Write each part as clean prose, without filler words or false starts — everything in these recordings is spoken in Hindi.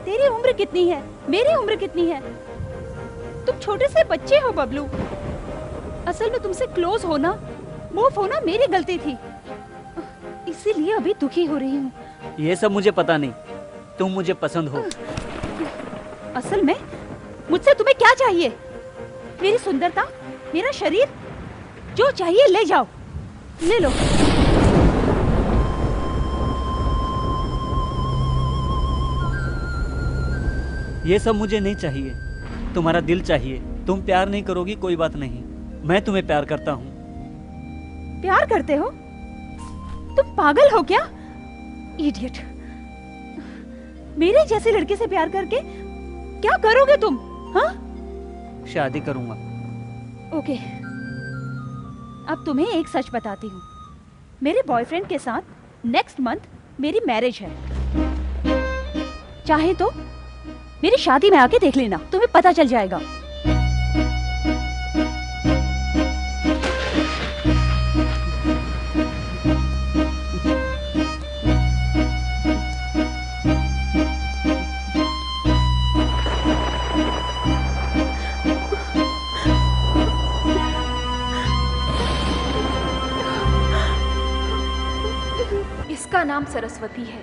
तेरी उम्र कितनी है, मेरी उम्र कितनी है? तुम छोटे से बच्चे हो बबलू। असल में तुमसे क्लोज होना, मूव होना मेरी गलती थी, इसीलिए अभी दुखी हो रही हूँ। ये सब मुझे पता नहीं, तुम मुझे पसंद हो। असल में मुझसे तुम्हें क्या चाहिए? मेरी सुंदरता, मेरा शरीर, जो चाहिए ले जाओ, ले लो। ये सब मुझे नहीं चाहिए, तुम्हारा दिल चाहिए। तुम प्यार नहीं करोगी कोई बात नहीं, मैं तुम्हें प्यार करता हूँ। प्यार करते हो? तुम पागल हो क्या? इडियट। मेरे जैसे लड़के से प्यार करके क्या करोगे तुम? हाँ? शादी करूंगा। ओके, अब तुम्हें एक सच बताती हूँ। मेरे बॉयफ्रेंड के साथ नेक्स्ट मंथ मेरी मैरिज है। चाहे तो मेरी शादी में आके देख लेना, तुम्हें पता चल जाएगा। इसका नाम सरस्वती है।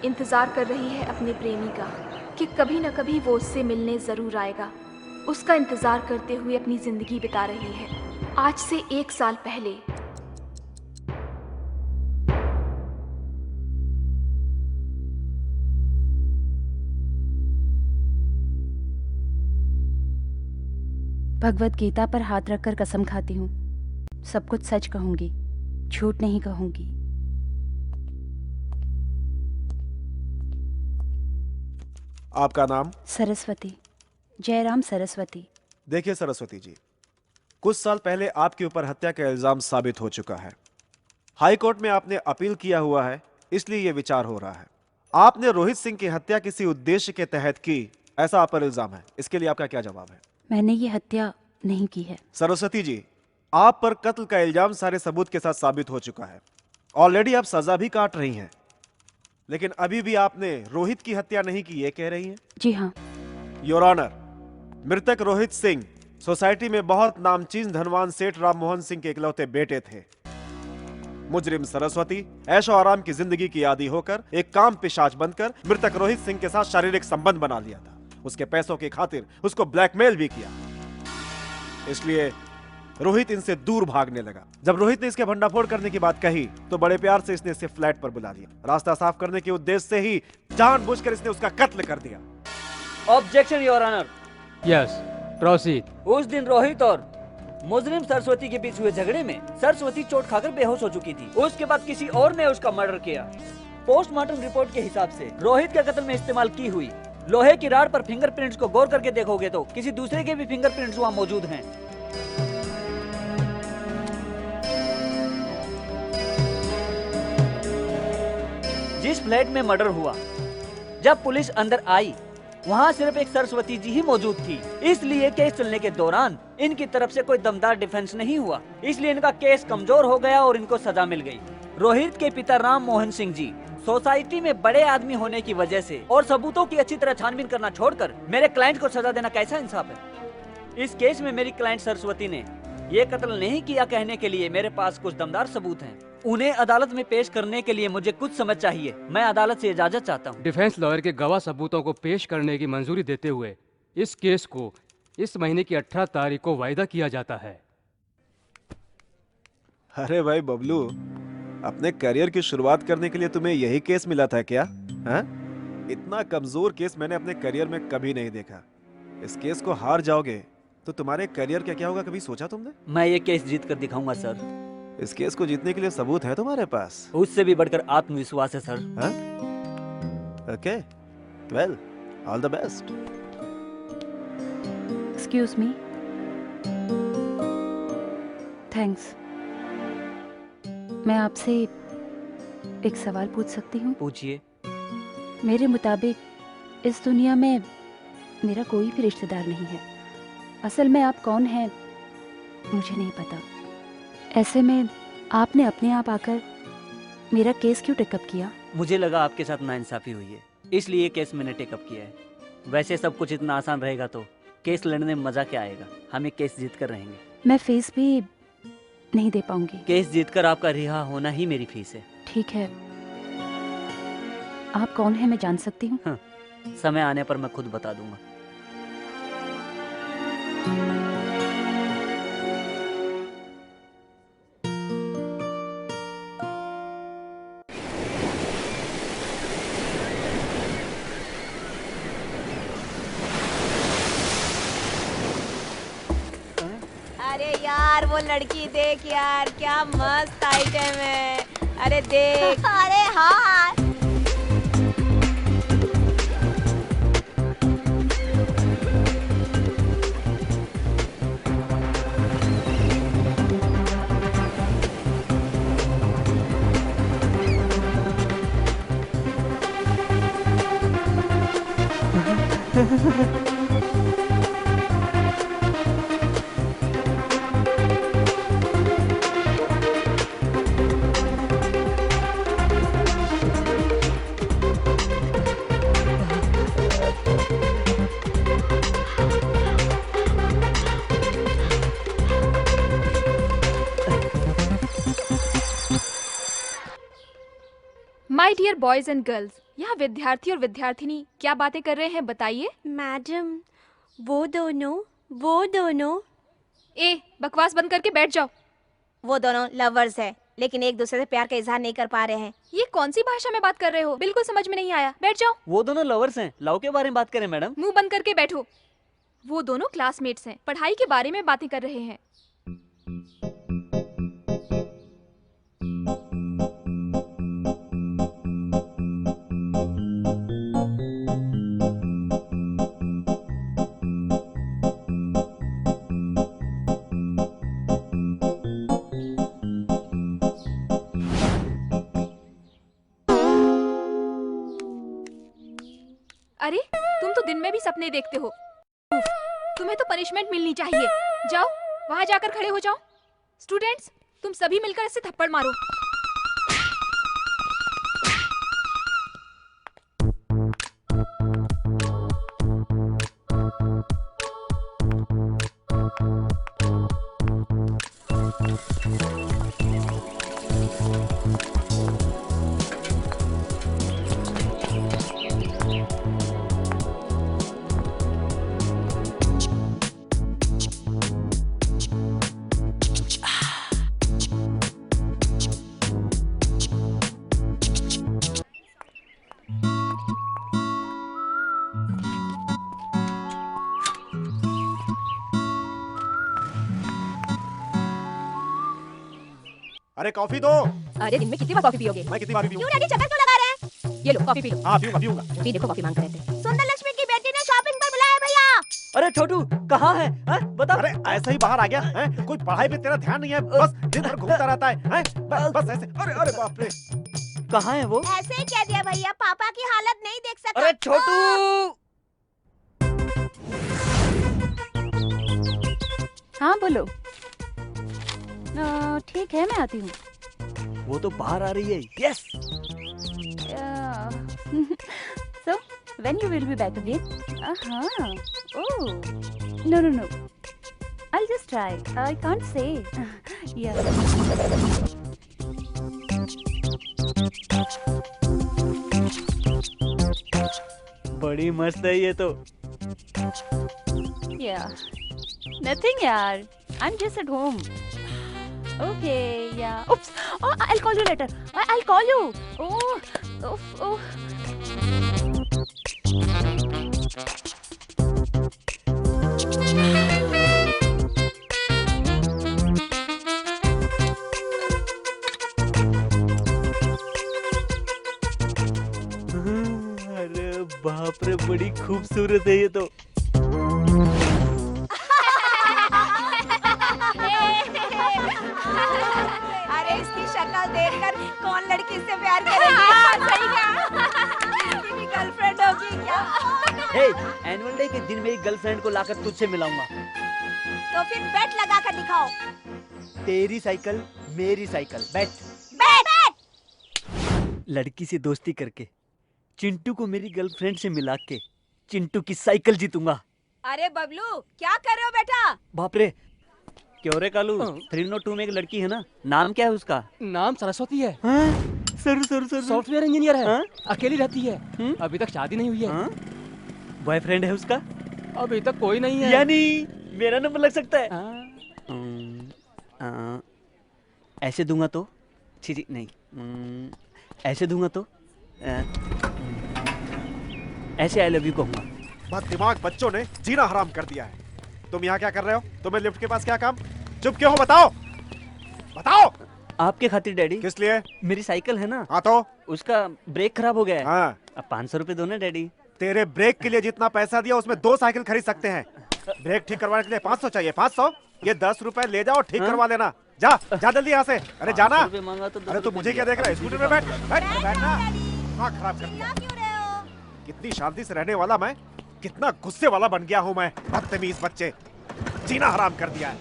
इंतजार कर रही है अपने प्रेमी का कि कभी न कभी वो उससे मिलने जरूर आएगा। उसका इंतजार करते हुए अपनी जिंदगी बिता रही है। आज से 1 साल पहले भगवत गीता पर हाथ रखकर कसम खाती हूँ, सब कुछ सच कहूंगी, झूठ नहीं कहूंगी। आपका नाम? सरस्वती, जयराम सरस्वती। देखिए सरस्वती जी, कुछ साल पहले आपके ऊपर हत्या का इल्जाम साबित हो चुका है। हाई कोर्ट में आपने अपील किया हुआ है, इसलिए यह विचार हो रहा है। आपने रोहित सिंह की हत्या किसी उद्देश्य के तहत की, ऐसा आप पर इल्जाम है। इसके लिए आपका क्या जवाब है? मैंने ये हत्या नहीं की है। सरस्वती जी, आप पर कत्ल का इल्जाम सारे सबूत के साथ साबित हो चुका है। ऑलरेडी आप सजा भी काट रही हैं, लेकिन अभी भी आपने रोहित की हत्या नहीं की, ये कह रही हैं? जी हाँ। योर ऑनर, मृतक रोहित सिंह सोसाइटी में बहुत नामचीन धनवान सेठ राम मोहन सिंह के इकलौते बेटे थे। मुजरिम सरस्वती ऐशो आराम की जिंदगी की आदी होकर एक काम पिशाच बनकर मृतक रोहित सिंह के साथ शारीरिक संबंध बना लिया था। उसके पैसों की खातिर उसको ब्लैकमेल भी किया, इसलिए रोहित इनसे दूर भागने लगा। जब रोहित ने इसके भंडाफोड़ करने की बात कही तो बड़े प्यार से इसने इसे फ्लैट पर बुला लिया। रास्ता साफ करने के उद्देश्य से ही जानबूझकर इसने उसका कत्ल कर दिया। Objection your honour. Yes, proceed. उस दिन रोहित और मुजरिम सरस्वती के बीच हुए झगड़े में सरस्वती चोट खाकर बेहोश हो चुकी थी। उसके बाद किसी और ने उसका मर्डर किया। पोस्टमार्टम रिपोर्ट के हिसाब से रोहित के कत्ल में इस्तेमाल की हुई लोहे की राड पर फिंगरप्रिंट्स को गौर करके देखोगे तो किसी दूसरे के भी फिंगरप्रिंट्स वहाँ मौजूद हैं। जिस फ्लैट में मर्डर हुआ, जब पुलिस अंदर आई वहाँ सिर्फ एक सरस्वती जी ही मौजूद थी, इसलिए केस चलने के दौरान इनकी तरफ से कोई दमदार डिफेंस नहीं हुआ, इसलिए इनका केस कमजोर हो गया और इनको सजा मिल गई। रोहित के पिता राम मोहन सिंह जी सोसाइटी में बड़े आदमी होने की वजह से और सबूतों की अच्छी तरह छानबीन करना छोड़कर मेरे क्लाइंट को सजा देना कैसा इंसाफ है? इस केस में मेरी क्लाइंट सरस्वती ने ये कत्ल नहीं किया कहने के लिए मेरे पास कुछ दमदार सबूत हैं। उन्हें अदालत में पेश करने के लिए मुझे कुछ समय चाहिए। मैं अदालत से इजाजत चाहता हूँ। डिफेंस लॉयर के गवाह सबूतों को पेश करने की मंजूरी देते हुए इस केस को इस महीने की 18 तारीख को वायदा किया जाता है। अरे भाई बबलू, अपने करियर की शुरुआत करने के लिए तुम्हें यही केस मिला था क्या? हाँ? इतना कमजोर केस मैंने अपने करियर में कभी नहीं देखा। इस केस को हार जाओगे तो तुम्हारे करियर का क्या होगा, कभी सोचा तुमने? मैं ये केस जीत कर दिखाऊंगा सर। इस केस को जीतने के लिए सबूत है तुम्हारे पास? उससे भी बढ़कर आत्मविश्वास है सर। हाँ? Okay, well, all the best. Excuse me. Thanks. मैं आपसे एक सवाल पूछ सकती हूँ? पूछिए। मेरे मुताबिक इस दुनिया में मेरा कोई भी रिश्तेदार नहीं है। असल में आप कौन हैं मुझे नहीं पता। ऐसे में आपने अपने आप आकर मेरा केस क्यों टेकअप किया? मुझे लगा आपके साथ नाइंसाफी हुई है। इसलिए केस मैंने टेकअप किया है। वैसे सब कुछ इतना आसान रहेगा तो केस लड़ने में मजा क्या आएगा। हम एक केस जीत कर रहेंगे। मैं फीस भी नहीं दे पाऊंगी। केस जीतकर आपका रिहा होना ही मेरी फीस है। ठीक है, आप कौन है मैं जान सकती हूँ? हाँ, समय आने पर मैं खुद बता दूंगा। अरे यार वो लड़की देख यार, क्या मस्त आइटम है। अरे देख। अरे हाँ। My dear boys and girls, यहाँ विद्यार्थी और विद्यार्थिनी क्या बातें कर रहे हैं बताइए। मैडम वो दोनों ए, बकवास बंद करके बैठ जाओ। वो दोनों लवर्स है, लेकिन एक दूसरे से प्यार का इजहार नहीं कर पा रहे हैं। ये कौन सी भाषा में बात कर रहे हो? बिल्कुल समझ में नहीं आया। बैठ जाओ। वो दोनों लवर्स हैं। लव के बारे में बात करें मैडम। मुंह बंद करके बैठो। वो दोनों क्लासमेट्स हैं, पढ़ाई के बारे में बातें कर रहे हैं। अरे तुम तो दिन में भी सपने देखते हो। उफ, तुम्हें तो पनिशमेंट मिलनी चाहिए। जाओ वहां जाकर खड़े हो जाओ। स्टूडेंट्स, तुम सभी मिलकर इसे थप्पड़ मारो। अरे कॉफी दो। अरे दिन में कितनी बार कॉफी पियोगे? मैं कितनी बार पीऊं? क्यों डैडी चक्कर क्यों लगा रहे हैं? ये लो कॉफी पी लो। हाँ पीऊंगा पीऊंगा। भी देखो कॉफी मांगते रहते हैं। सुंदर लक्ष्मी की बेटी ने शॉपिंग पर बुलाया भैया। अरे छोटू कहाँ है? बता। अरे ऐसा ही बाहर आ गया है? कोई पढ़ाई पे तेरा ध्यान नहीं है, बस दिन भर घूमता रहता है? बस ऐसे। अरे अरे बाप रे। कहाँ है वो? ऐसे ही कह दिया भैया, पापा की हालत नहीं देख सकता। अरे छोटू। हाँ बोलो। ठीक है, मैं आती हूँ। वो तो बाहर आ रही है। Yes. So, when you will be back again? Oh, no. I'll just try. I can't say. Yeah. बड़ी मस्त है ये तो। Yeah. Nothing, yaar. I'm just at home. Okay, yeah. Oops. Oh, I'll call you later. I'll call you. Oh. अरे बाप रे, बड़ी खूबसूरत है ये तो। अरे इसकी शक्ल देखकर कौन लड़की इससे प्यार करेगी? सही कहा। इसकी गर्लफ्रेंड होगी क्या? हे, एनुअल डे के दिन मेरी गर्लफ्रेंड को लाकर तुझसे मिलाऊंगा। तो फिर बेट लगा कर दिखाओ। तेरी साइकिल मेरी साइकिल, बैठ। बेट। लड़की से दोस्ती करके चिंटू को मेरी गर्लफ्रेंड से मिला के चिंटू की साइकिल जीतूंगा। अरे बबलू क्या कर रहे हो बेटा? बाप रे, क्यों रे कालू? 302 में एक लड़की है ना, नाम क्या है उसका? नाम सरस्वती है। सर सॉफ्टवेयर इंजीनियर है। हाँ? अकेली रहती है। अभी तक शादी नहीं हुई है। बॉयफ्रेंड है उसका? अभी तक कोई नहीं है। यानी मेरा नंबर लग सकता है। ऐसे दूंगा तो? छी नहीं, ऐसे दूंगा तो? ऐसे आई लव यू कहूंगा। बददिमाग बच्चों ने जीना हराम कर दिया है। तुम यहाँ क्या कर रहे हो? तुम्हें लिफ्ट के पास क्या काम? चुप क्यों हो? बताओ बताओ। आपके खातिर डैडी। किस लिए? मेरी साइकिल है ना। हाँ तो? उसका ब्रेक खराब हो गया है। हाँ। अब 500 रुपए दो ना डैडी। तेरे ब्रेक के लिए जितना पैसा दिया उसमें 2 साइकिल खरीद सकते हैं। ब्रेक ठीक करवाने के लिए 500 चाहिए। 500? ये 10 रुपए ले जाओ, ठीक करवा लेना। जा जा जल्दी यहाँ से। अरे जाना। अरे तू मुझे क्या देख रहा है? स्कूटर में बैठ बैठना। हाँ खराब कर दिया। कितनी शांति से रहने वाला मैं कितना गुस्से वाला बन गया हूँ मैं। बदतमीज बच्चे, जीना हराम कर दिया है।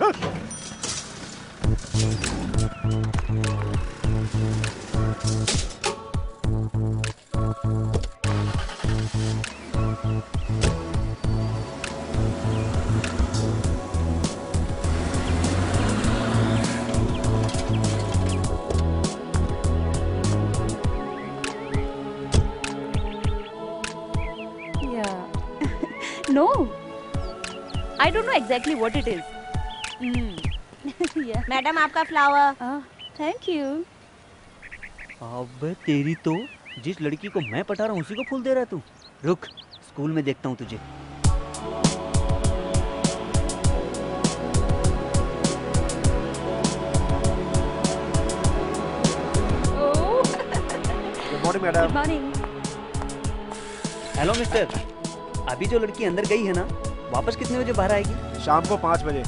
No, I don't know exactly what it is. Yeah. Madam आपका फ्लावर। Thank you. अब तेरी तो, जिस लड़की को मैं पटा रहा हूँ उसी को फूल दे रहा है तू। रुक, स्कूल में देखता हूँ तुझे। Good morning madam. Good morning. Hello mister, अभी जो लड़की अंदर गई है ना, वापस कितने बजे बाहर आएगी? शाम को 5 बजे।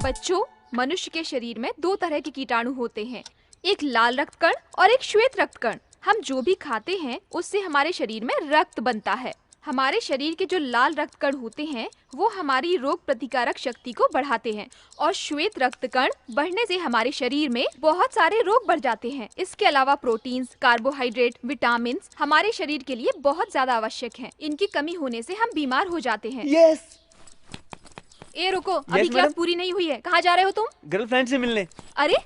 बच्चों, मनुष्य के शरीर में 2 तरह के कीटाणु होते हैं, एक लाल रक्त कण और एक श्वेत रक्त कण। हम जो भी खाते हैं उससे हमारे शरीर में रक्त बनता है। हमारे शरीर के जो लाल रक्त कण होते हैं वो हमारी रोग प्रतिकारक शक्ति को बढ़ाते हैं और श्वेत रक्त कण बढ़ने से हमारे शरीर में बहुत सारे रोग बढ़ जाते हैं। इसके अलावा प्रोटीन्स, कार्बोहाइड्रेट, विटामिन हमारे शरीर के लिए बहुत ज्यादा आवश्यक हैं। इनकी कमी होने से हम बीमार हो जाते हैं। यस। ए रुको, अभी क्लास मैडम। पूरी नहीं हुई है, कहाँ जा रहे हो तुम? गर्लफ्रेंड से मिलने। अरे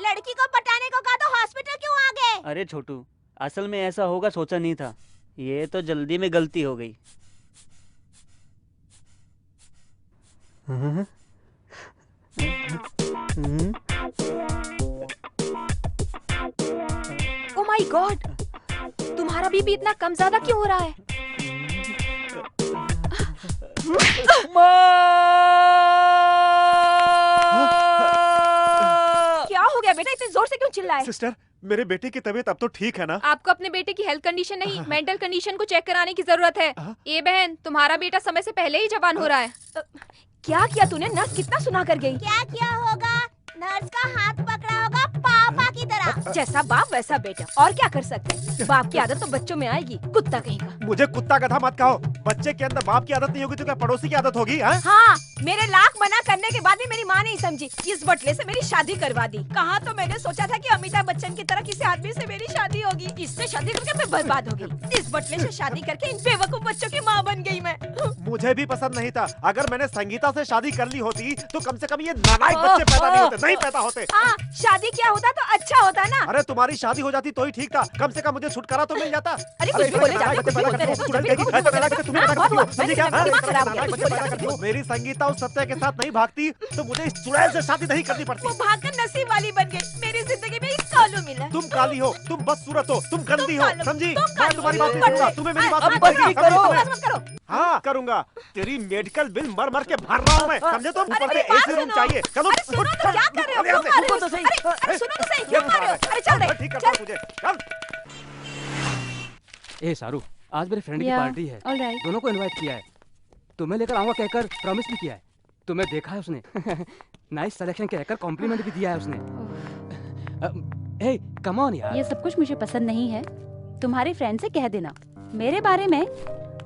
लड़की को पटाने को कहा तो हॉस्पिटल क्यों आ गए? अरे छोटू, असल में ऐसा होगा सोचा नहीं था। ये तो जल्दी में गलती हो गई। ओ माय गॉड, तुम्हारा बीपी इतना कम ज्यादा क्यों हो रहा है? क्या हो गया बेटा, इतने जोर से क्यों चिल्लाए? सिस्टर, मेरे बेटे की तबीयत अब तो ठीक है ना? आपको अपने बेटे की हेल्थ कंडीशन नहीं, मेंटल कंडीशन को चेक कराने की जरूरत है। ए बहन, तुम्हारा बेटा समय से पहले ही जवान हो रहा है। क्या किया तूने? नर्स कितना सुना कर गई। क्या किया होगा? नर्स का हाथ पकड़ा होगा पापा की तरह। जैसा बाप वैसा बेटा, और क्या कर सकते हैं? बाप की आदत तो बच्चों में आएगी, कुत्ता कहीं का। मुझे कुत्ता गधा मत कहो। बच्चे के अंदर बाप की आदत नहीं होगी तो क्या पड़ोसी की आदत होगी? हाँ, मेरे लाख मना करने के बाद भी मेरी माँ नहीं समझी, इस बटले से मेरी शादी करवा दी। कहाँ तो मैंने सोचा था कि अमिताभ बच्चन की तरह किसी आदमी से मेरी शादी होगी, इससे शादी करके मैं बर्बाद हो गई। इस बटले से शादी करके इन बेवकूफ बच्चों की माँ बन गई मैं। मुझे भी पसंद नहीं था। अगर मैंने संगीता से शादी कर ली होती तो कम से कम ये नालायक बच्चे पैदा नहीं होते, नहीं पैदा होते। हाँ, शादी क्या होता तो अच्छा होता ना। अरे तुम्हारी शादी हो जाती तो ही ठीक था, कम से कम मुझे छुटकारा तो मिल जाता। अरे कुछ भी बोले जाते हो, कुछ भी बोलते रहते हो। मेरी संगीता उस सत्य के साथ नहीं भागती तो मुझे इस चुड़ैल से शादी नहीं करनी पड़ती। वो भागकर नसीब वाली बन गई, मेरी जिंदगी में एक कालू मिला। तुम काली हो, तुम बदसूरत हो, तुम गंदी हो, समझी? तुम मैं तुम्हारी बात नहीं काली हो, सुनूंगा, तुम्हें मेरी बात अब नहीं बस सुननी करो, पड़ेगी। बस करो। हाँ करूंगा। तेरी मेडिकल बिल मर मर के भर रहा हूँ मैं, समझे? तुम ऊपर से मेरी बात एसी रूम सुनो। चाहिए। चलो अरे सुनो तो, क्या कर रहे हो? क्यों मार रहे हो? अरे सुनो तो सही, क्यों मार रहे हो? अरे चल रहे, ठीक करता हूँ तुझे, चल। ए सारू, आज मेरे फ्रेंड की Yeah, पार्टी है। all right. दोनों को इनवाइट किया है। तुम्हें लेकर आऊंगा कहकर प्रॉमिस भी किया है। तुम्हें देखा है उसने। नाइस सिलेक्शन कहकर कॉम्प्लीमेंट भी दिया है उसने। हे कम ऑन यार। ये सब कुछ मुझे पसंद नहीं है। तुम्हारे फ्रेंड से कह देना मेरे बारे में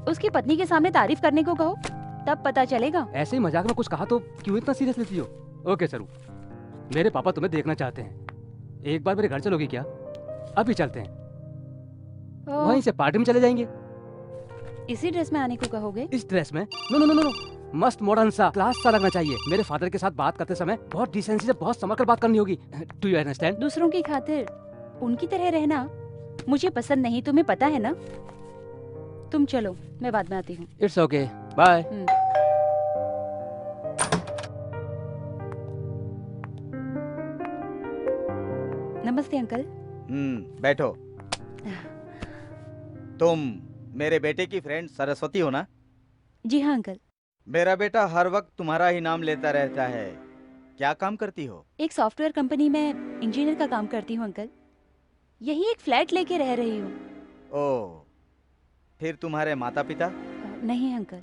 उसकी पत्नी के सामने तारीफ करने को कहो, तब पता चलेगा। ऐसे ही मजाक में कुछ कहा तो क्यों इतना सीरियस लेती हो? ओके सरू, मेरे पापा तुम्हें देखना चाहते हैं। एक बार मेरे घर चलोगी क्या? अभी चलते हैं, वहीं से पार्टी में चले जाएंगे। इसी ड्रेस में आने को कहोगे? इस ड्रेस में? नो नो नो नो, मस्त मॉडर्न सा, क्लास सा लगना चाहिए। मेरे फादर के साथ बात करते समय बहुत डिसेंसी से, बहुत संभल कर बात करनी होगी। Do you understand? दूसरों की खातिर उनकी तरह रहना मुझे पसंद नहीं, तुम्हें पता है ना। तुम चलो, मैं बाद में आती हूँ। It's okay, bye. नमस्ते अंकल। बैठो। तुम मेरे बेटे की फ्रेंड सरस्वती हो ना? जी हाँ अंकल। मेरा बेटा हर वक्त तुम्हारा ही नाम लेता रहता है। क्या काम करती हो? एक सॉफ्टवेयर कंपनी में इंजीनियर का काम करती हूँ अंकल। यही एक फ्लैट लेके रह रही हूँ। ओह, फिर तुम्हारे माता पिता? नहीं अंकल,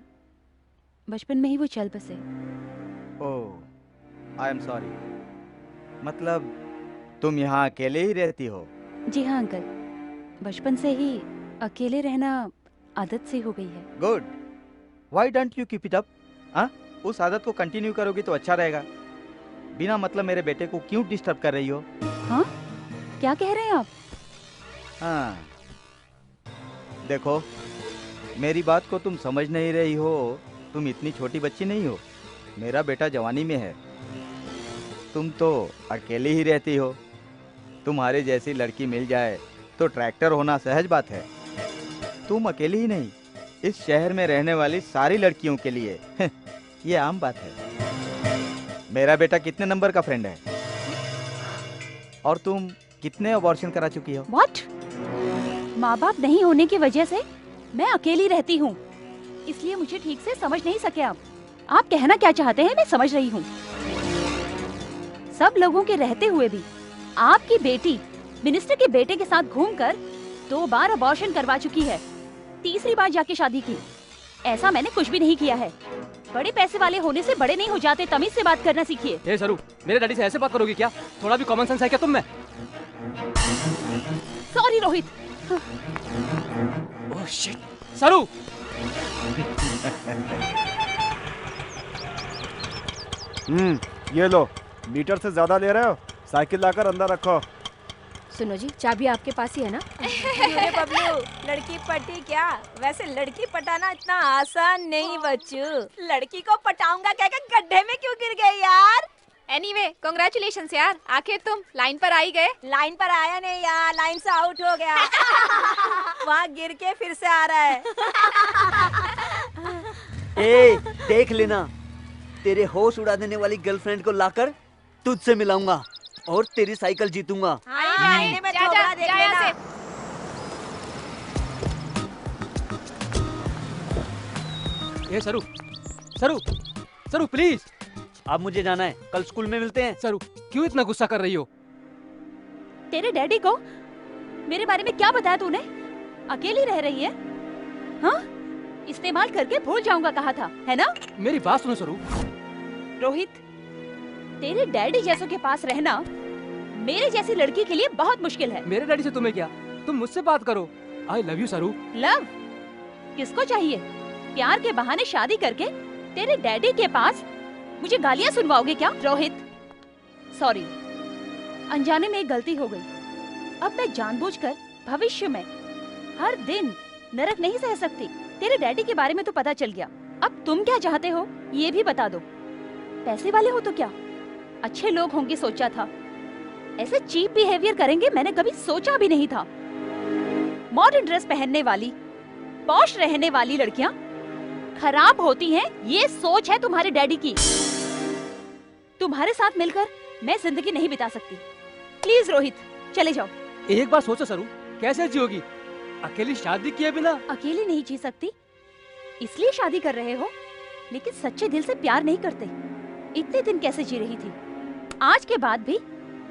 बचपन में ही वो चल बसे। ओह, आई एम सॉरी। मतलब तुम यहाँ अकेले ही रहती हो? जी हाँ अंकल, बचपन से ही अकेले रहना आदत सी हो गई है। Good, why don't you keep it up? हाँ, उस आदत को कंटिन्यू करोगी तो अच्छा रहेगा। बिना मतलब मेरे बेटे को क्यों डिस्टर्ब कर रही हो? हाँ, क्या कह रहे हैं आप? हाँ, देखो, मेरी बात को तुम समझ नहीं रही हो। तुम इतनी छोटी बच्ची नहीं हो। मेरा बेटा जवानी में है, तुम तो अकेली ही रहती हो। तुम्हारे जैसी लड़की मिल जाए तो ट्रैक्टर होना सहज बात है। तुम अकेली ही नहीं, इस शहर में रहने वाली सारी लड़कियों के लिए ये आम बात है। मेरा बेटा कितने नंबर का फ्रेंड है? और तुम कितने अबॉर्शन करा चुकी हो? What? माँ बाप नहीं होने की वजह से मैं अकेली रहती हूँ, इसलिए मुझे ठीक से समझ नहीं सके आप। आप कहना क्या चाहते हैं मैं समझ रही हूँ। सब लोगों के रहते हुए भी आपकी बेटी मिनिस्टर के बेटे के साथ घूमकर 2 बार अबॉर्शन करवा चुकी है, 3री बार जाके शादी की। ऐसा मैंने कुछ भी नहीं किया है। बड़े पैसे वाले होने से बड़े नहीं हो जाते, तमीज से बात करना सीखिए। ए सरू, मेरे डैडी से ऐसे बात करोगी क्या? थोड़ा भी कॉमन सेंस है क्या तुम में? सॉरी रोहित। ओह शिट, सरू! ये लो, मीटर से ज्यादा ले रहे हो? साइकिल लाकर अंदर रखो। सुनो जी, चाबी आपके पास ही है ना? अरे बबलू, लड़की पटी क्या? वैसे लड़की पटाना इतना आसान नहीं बच्चू। लड़की को पटाऊंगा कहकर गड्ढे में क्यों गिर गए यार? एनीवे, कांग्रेचुलेशंस यार, आखिर तुम लाइन पर आ ही गए। लाइन पर आया नहीं यार, लाइन से आउट हो गया। वहाँ गिर के फिर से आ रहा है। ए, देख लेना, तेरे होश उड़ा देने वाली गर्लफ्रेंड को लाकर तुझसे मिलाऊंगा और तेरी साइकिल जीतूंगा। आईने में थोबड़ा देख लेना। ए सरू, सरू, सरू प्लीज। अब मुझे जाना है, कल स्कूल में मिलते हैं। सरू, क्यों इतना गुस्सा कर रही हो? तेरे डैडी को मेरे बारे में क्या बताया तूने? अकेली रह रही है? हाँ, इस्तेमाल करके भूल जाऊंगा कहा था, है ना? मेरी बात सुनो सरू। रोहित, तेरे डैडी जैसों के पास रहना मेरे जैसी लड़की के लिए बहुत मुश्किल है। मेरे डैडी से तुम्हें क्या? तुम मुझसे बात करो। आई लव यू सरू। लव किसको चाहिए? प्यार के बहाने शादी करके तेरे डैडी के पास मुझे गालियां सुनवाओगे क्या? रोहित, सॉरी, अनजाने में एक गलती हो गई। अब मैं जानबूझकर भविष्य में हर दिन नरक नहीं सह सकती। तेरे डैडी के बारे में तो पता चल गया, अब तुम क्या चाहते हो ये भी बता दो। पैसे वाले हो तो क्या अच्छे लोग होंगे सोचा था, ऐसे चीप बिहेवियर करेंगे मैंने कभी सोचा भी नहीं था। मॉडर्न ड्रेस पहनने वाली, पॉश रहने वाली लड़कियां खराब होती हैं, ये सोच है तुम्हारे डैडी की। तुम्हारे साथ मिलकर मैं जिंदगी नहीं बिता सकती। प्लीज रोहित, चले जाओ। एक बार सोचो सरू, कैसे जियोगी अकेली शादी किए बिना? अकेली नहीं जी सकती, इसलिए शादी कर रहे हो, लेकिन सच्चे दिल से प्यार नहीं करते। इतने दिन कैसे जी रही थी? आज के बाद भी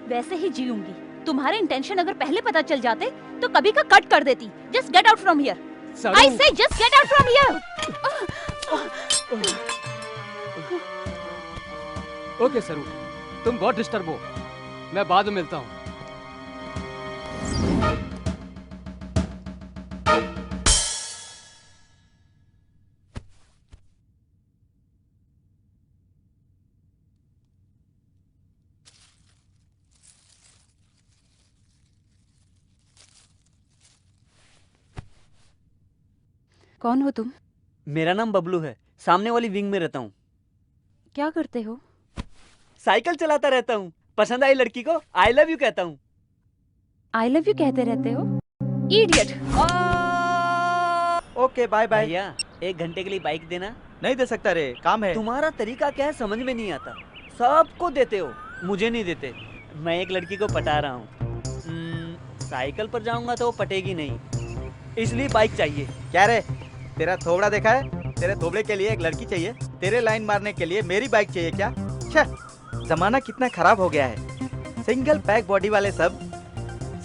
वैसे ही जीऊंगी। तुम्हारे इंटेंशन अगर पहले पता चल जाते तो कभी का कट कर देती। Just get out from here. I say just get out from here. Okay Saru, तुम बहुत डिस्टर्ब हो, मैं बाद में मिलता हूँ। कौन हो तुम? मेरा नाम बबलू है, सामने वाली विंग में रहता हूँ। क्या करते हो? साइकिल चलाता रहता हूँ। पसंद आई लड़की को आई लव यू कहता हूँ। आई लव यू कहते रहते हो? इडियट! Okay bye bye. भैया 1 घंटे के लिए बाइक देना। नहीं दे सकता रे, काम है। तुम्हारा तरीका क्या है समझ में नहीं आता। सबको देते हो, मुझे नहीं देते। मैं एक लड़की को पटा रहा हूँ। साइकिल पर जाऊंगा तो वो पटेगी नहीं, इसलिए बाइक चाहिए। क्या रे, तेरा थोबड़ा देखा है? तेरे थोबड़े के लिए एक लड़की चाहिए, तेरे लाइन मारने के लिए मेरी बाइक चाहिए क्या? जमाना कितना खराब हो गया है। सिंगल पैक बॉडी वाले सब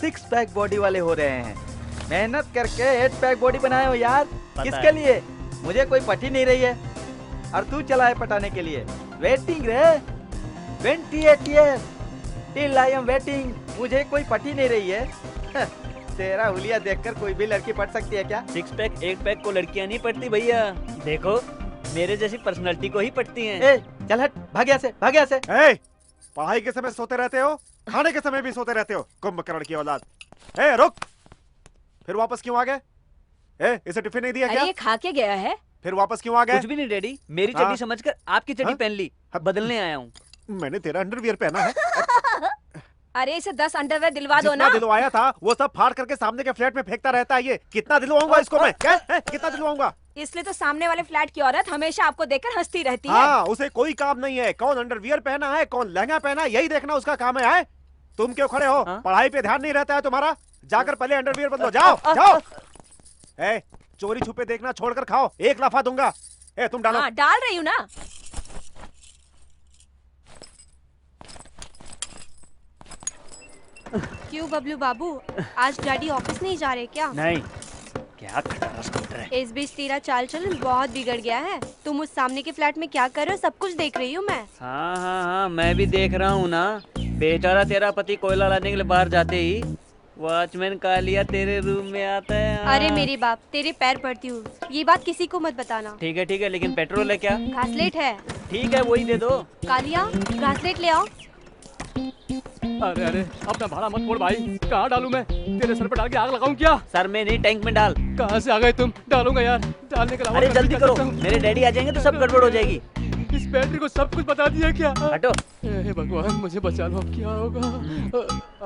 6 पैक बॉडी वाले हो रहे हैं। मेहनत करके 8 पैक बॉडी बनाए हो यार। किसके लिए? मुझे कोई पटी नहीं रही है और तू चला है पटाने के लिए। वेटिंग रे, 28 years till I am waiting। मुझे कोई पटी नहीं रही है। तेरा हुलिया देखकर कोई भी लड़की पट सकती है क्या? 6 पैक 1 पैक को लड़कियां नहीं पटती भैया। देखो मेरे जैसी पर्सनालिटी को ही पटती हैं। ए, चल हट, भाग यहाँ से, भाग यहाँ से। ए, पढ़ाई के समय सोते रहते हो, खाने के समय भी सोते रहते हो, कुंभकर्ण की औलाद। ए, रुक! फिर वापस क्यों आ गए? ए, इसे टिफिन नहीं दिया अरे क्या? ये खा के गया है। फिर वापस क्यों आ गए? कुछ भी नहीं डैडी, मेरी हाँ? चड्डी समझकर आपकी चड्डी हाँ? पहन ली, बदलने आया हूँ। मैंने तेरा अंडरवियर पहना है। अरे इसे 10 अंडरवेयर दिलवा दो जितना ना। दिलवाया था वो सब फाड़ करके सामने के फ्लैट में फेंकता रहता है। ये कितना दिलवाऊंगा इसको मैं? क्या है? कितना दिलवाऊंगा? इसलिए तो सामने वाले फ्लैट की औरत हमेशा आपको देखकर हंसती रहती है। हाँ, उसे कोई काम नहीं है कौन अंडरवियर पहना है, कौन लहंगा पहना है, यही देखना उसका काम है। तुम क्यों खड़े हो? हाँ? पढ़ाई पे ध्यान नहीं रहता है तुम्हारा? जाकर पहले अंडरवियर बदलो, जाओ जाओ। ए, चोरी छुपे देखना छोड़कर खाओ, 1 लफा दूंगा। ए, तुम डालो। हाँ, डाल रही हूँ ना। क्यों बबलू बाबू, आज डैडी ऑफिस नहीं जा रहे क्या? नहीं, क्या खटारा स्कूटर है। इस बीच तेरा चाल चलन बहुत बिगड़ गया है। तुम उस सामने के फ्लैट में क्या कर रहे हो सब कुछ देख रही हूँ मैं। हाँ, मैं भी देख रहा हूँ ना। बेचारा तेरा पति कोयला लाने के लिए बाहर जाते ही वॉचमैन कालिया तेरे रूम में आता है। हाँ। अरे मेरे बाप, तेरे पैर पड़ती हूँ, ये बात किसी को मत बताना। ठीक है, लेकिन पेट्रोल है क्या? घासलेट है। ठीक है, वही दे दो। कालिया, घासलेट ले आओ। अरे अरे, अपना भाड़ा मत फोड़ भाई। कहाँ डालूं मैं? तेरे सर पे डाल के आग लगाऊं क्या? सर में नहीं, टैंक में डाल। कहाँ से आ गए तुम? डालूंगा यार, डालने के अलावा अरे मैं जल्दी क्या करो, कर सकता हूं? मेरे डैडी आ जाएंगे तो सब गड़बड़ हो जाएगी। इस बैटरी को सब कुछ बता दिया क्या? हटो। हे भगवान, मुझे बचा लो, क्या होगा?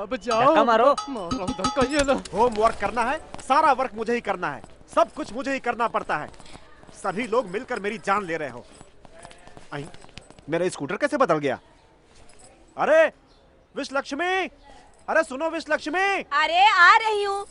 अब जाओ। धक्का मारो। मारो धक्का, ये लो। होमवर्क करना है, सारा वर्क मुझे ही करना है, सब कुछ मुझे ही करना पड़ता है। सभी लोग मिलकर मेरी जान ले रहे हो। आई, मेरा स्कूटर कैसे बदल गया? अरे विश लक्ष्मी, अरे सुनो विश लक्ष्मी। अरे आ रही हूँ।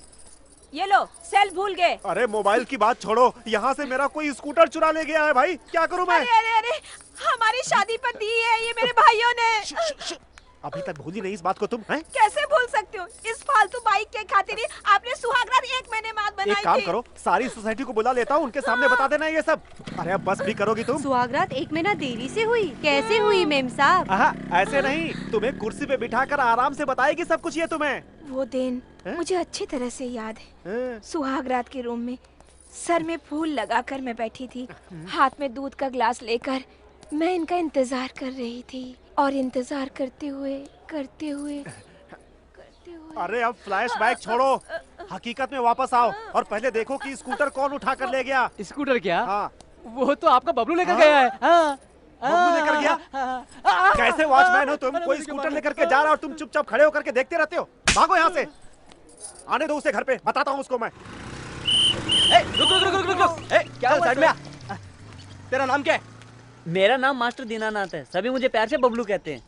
ये लो, सेल भूल गए। अरे मोबाइल की बात छोड़ो, यहाँ से मेरा कोई स्कूटर चुरा ले गया है भाई, क्या करूँ मैं? अरे हमारी शादी पर दी है ये मेरे भाइयों ने। अभी तक भूली नहीं इस बात को तुम? हैं? कैसे भूल सकते हो? इस फालतू बाइक के खातिर ही आपने सुहागरात 1 महीने बाद बनाई थी। एक काम करो, सारी सोसाइटी को बुला लेता हूँ, उनके सामने बता देना ये सब। अरे अब बस भी करोगी तुम? सुहागरात 1 महीना देरी से हुई? कैसे हुई मेम साहब? ऐसे नहीं, तुम्हें कुर्सी पे बिठाकर आराम से बताएगी सब कुछ ये तुम्हें। वो दिन मुझे अच्छी तरह से याद है। सुहागरात के रूम में सर में फूल लगाकर मैं बैठी थी, हाथ में दूध का ग्लास लेकर मैं इनका इंतजार कर रही थी और इंतजार करते हुए अरे अब फ्लैशबैक छोड़ो, हकीकत में वापस आओ और पहले देखो कि स्कूटर कौन उठा कर ले गया। स्कूटर क्या? हाँ, वो तो आपका बबलू लेकर गया है। हाँ। बबलू लेकर गया? कैसे वॉचमैन हो तुम? कोई स्कूटर लेकर के जा रहा है और तुम चुपचाप खड़े होकर के देखते रहते हो। भागो यहाँ से, आने दो उसे घर पे, बताता हूँ उसको मैं। रुक। क्या साइड में आ। तेरा नाम क्या है? मेरा नाम मास्टर दीनानाथ है, सभी मुझे प्यार से बबलू कहते हैं।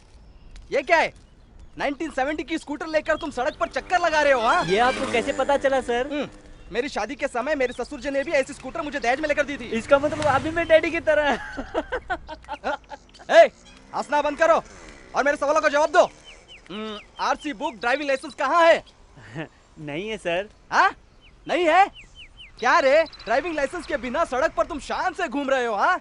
ये क्या है? 1970 की स्कूटर लेकर तुम सड़क पर चक्कर लगा रहे हो? हाँ, ये आपको कैसे पता चला सर? मेरी शादी के समय मेरे ससुर जी ने भी ऐसी स्कूटर मुझे दहेज में लेकर दी थी। इसका मतलब आप भी मेरे डैडी की तरह हैं। हंसना बंद करो और मेरे सवालों का जवाब दो। आरसी बुक, ड्राइविंग लाइसेंस कहाँ है? नहीं है सर। हाँ, नहीं है? क्या रे, ड्राइविंग लाइसेंस के बिना सड़क पर तुम शान से घूम रहे हो? हाँ,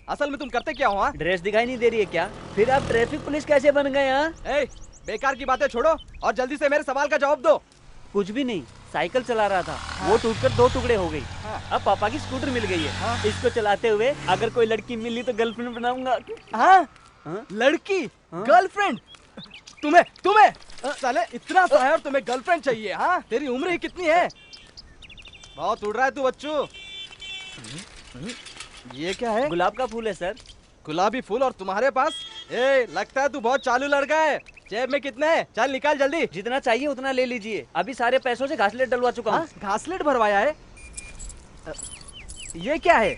असल में तुम करते क्या हो? हाँ, ड्रेस दिखाई नहीं दे रही है क्या? फिर आप ट्रैफिक पुलिस कैसे बन गए? हाँ, बेकार की बातें छोड़ो और जल्दी से मेरे सवाल का जवाब दो। कुछ भी नहीं, साइकिल चला रहा था, वो टूटकर 2 टुकड़े हो गई। अब पापा की स्कूटर मिल गई है। इसको चलाते हुए अगर कोई लड़की मिली तो गर्लफ्रेंड बनाऊंगा। लड़की? गर्लफ्रेंड? तुम्हें साले इतना सा है और तुम्हें गर्लफ्रेंड चाहिए? हाँ, तेरी उम्र ही कितनी है? बहुत उड़ रहा है तू बच्चू। ये क्या है? गुलाब का फूल है सर। गुलाबी फूल और तुम्हारे पास? ए, लगता है तू बहुत चालू लड़का है। जेब में कितने हैं? चल निकाल जल्दी। जितना चाहिए उतना ले लीजिए। अभी सारे पैसों से घासलेट डलवा चुका हूँ। घासलेट भरवाया है? ये क्या है?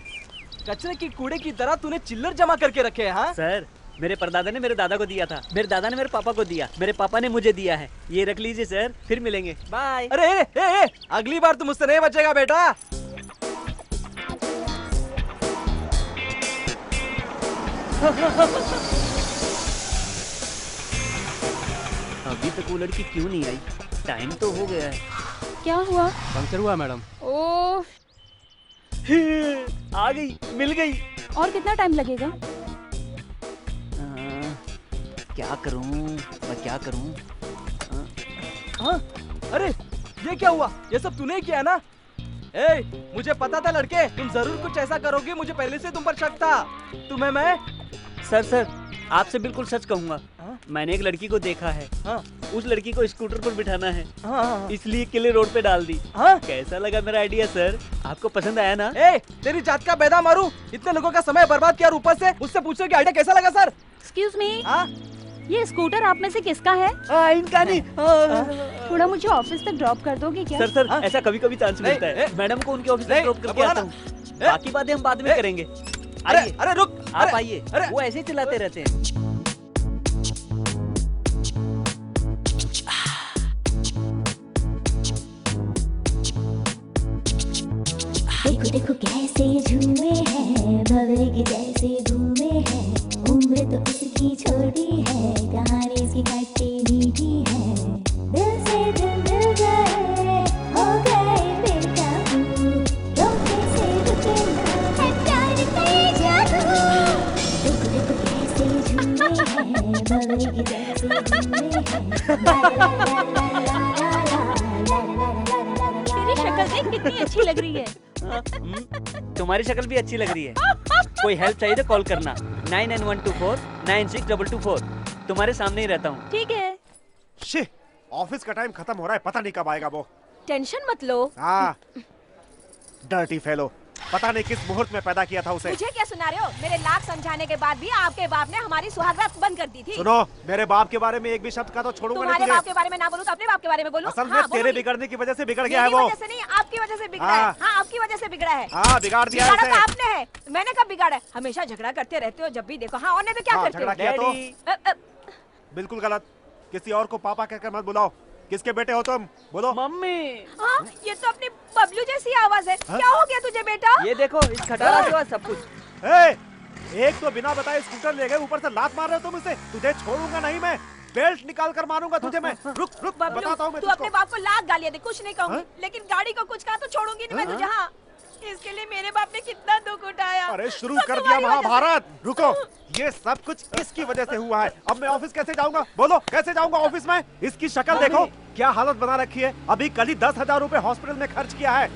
कचरे की कूड़े की तरह तूने चिल्लर जमा करके रखे हैं। हाँ सर, मेरे परदादा ने मेरे दादा को दिया था, मेरे दादा ने मेरे पापा को दिया, मेरे पापा ने मुझे दिया है। ये रख लीजिए सर, फिर मिलेंगे। बाय। अरे ए, अगली बार तू मुझसे नहीं बचेगा बेटा। अभी तक वो लड़की क्यों नहीं आई? टाइम तो हो गया है। क्या हुआ? पंक्चर हुआ मैडम। ओह, आ गई, मिल गई। और कितना टाइम लगेगा? क्या करूं, मैं क्या करूं? हाँ? अरे ये क्या हुआ? ये सब तूने किया ना? ए, मुझे पता था लड़के, तुम जरूर कुछ ऐसा करोगे। मुझे पहले से तुम पर शक था। तुम्हें मैं सर, आपसे बिल्कुल सच कहूंगा। मैंने एक लड़की को देखा है। हाँ? उस लड़की को स्कूटर पर बिठाना है। हाँ। इसलिए किले रोड पे डाल दी। हाँ? कैसा लगा मेरा आइडिया सर? आपको पसंद आया ना? ए, तेरी जात का बेदा मारूं? इतने लोगों का समय बर्बाद किया और ऊपर से मुझसे पूछो कि आइडिया कैसा लगा सर? एक्सक्यूज मी, हाँ? ये स्कूटर आप में से किसका है? इनका नहीं। थोड़ा मुझे ऑफिस तक ड्रॉप कर दोगे क्या? सर, ऐसा कभी कभी चांस मिलता है। मैडम को उनके ऑफिस तक ड्रॉप करके आता हूँ। बाकी बातें हम बाद में करेंगे। अरे रुक, आप आइए। वो ऐसे ही चलाते रहते हैं। देखो देखो कैसे झूमे हैं, भंवरे के जैसे घूमे हैं। उम्र तो उसकी छोटी है, कहानी इसकी खट्टी मीठी है। दिल से दिल मिल गए, हो गए बेकाबू। रोके से रुके ना है प्यार का ये जादू। देखो देखो कैसे झूमे हैं, भंवरे के जैसे घूमे हैं। ला ला ला ला ला ला ला ला ला। तेरी शक्ल देख कितनी अच्छी लग रही है। तुम्हारी शक्ल भी अच्छी लग रही है। कोई हेल्प चाहिए तो कॉल करना 9912496224। तुम्हारे सामने ही रहता हूँ। ठीक है। शी, ऑफिस का टाइम खत्म हो रहा है, पता नहीं कब आएगा वो। टेंशन मत लो। हाँ, डर्टी फेलो, पता नहीं किस मुहूर्त में पैदा किया था उसे। मुझे क्या सुना रहे हो? मेरे लाख समझाने के बाद भी आपके बाप ने हमारी सुहागरात बंद कर दी थी। सुनो, मेरे बाप के बारे में एक भी शब्द का तो छोड़ूंगा नहीं तुम्हारे तुझे। बाप के बारे में ना बोलूं तो अपने बाप के बारे में बोलूं? असल में हाँ, तेरे बोलूंगी। बिगड़ने की वजह से बिगड़ गया है मेरी वो। वजह से नहीं, आपकी वजह से बिगड़ा है। हाँ। हाँ, आपकी वजह से बिगड़ा है। हाँ, बिगाड़ दिया बिगाड़ा है तो उसे। आपने है, मैंने कब बिगाड़ा है? हमेशा झगड़ा करते रहते हो जब भी देखो। हाँ, और नहीं तो क्या हाँ, करते झगड़ा हो? किया तो? डैडी। बिल्कुल गलत। किसी और को पापा कहकर मत बुलाओ। किसके बेटे हो तुम? बोलो। मम्मी। हाँ, ये तो अपनी बबलू जैसी आवाज है। क्या हो गया तुझे बेटा? ये देखो, इस खटारा के बाद सब कुछ। एक तो बिना बताए स्कूटर ले गए, ऊपर से लात मार रहे हो तुम इसे। तुझे छोड़ूंगा नहीं मैं, बेल्ट निकाल कर मारूंगा तुझे मैं। रुक बबलू, बताता हूँ मैं तू अपने बाप को लाख गालियां दे, कुछ नहीं कहूंगी, लेकिन गाड़ी को कुछ कहा तो छोड़ूंगी नहीं मैं तुझे। हाँ, इसके लिए मेरे बाप ने कितना दुख उठाया। अरे शुरू सब कर दिया तुम्हारी वजह से। महाभारत। रुको, ये सब कुछ इसकी वजह से हुआ है। अब मैं ऑफिस कैसे जाऊंगा? बोलो, कैसे जाऊंगा ऑफिस में? इसकी शक्ल देखो, क्या हालत बना रखी है। अभी कल ही 10,000 रुपए हॉस्पिटल में खर्च किया है।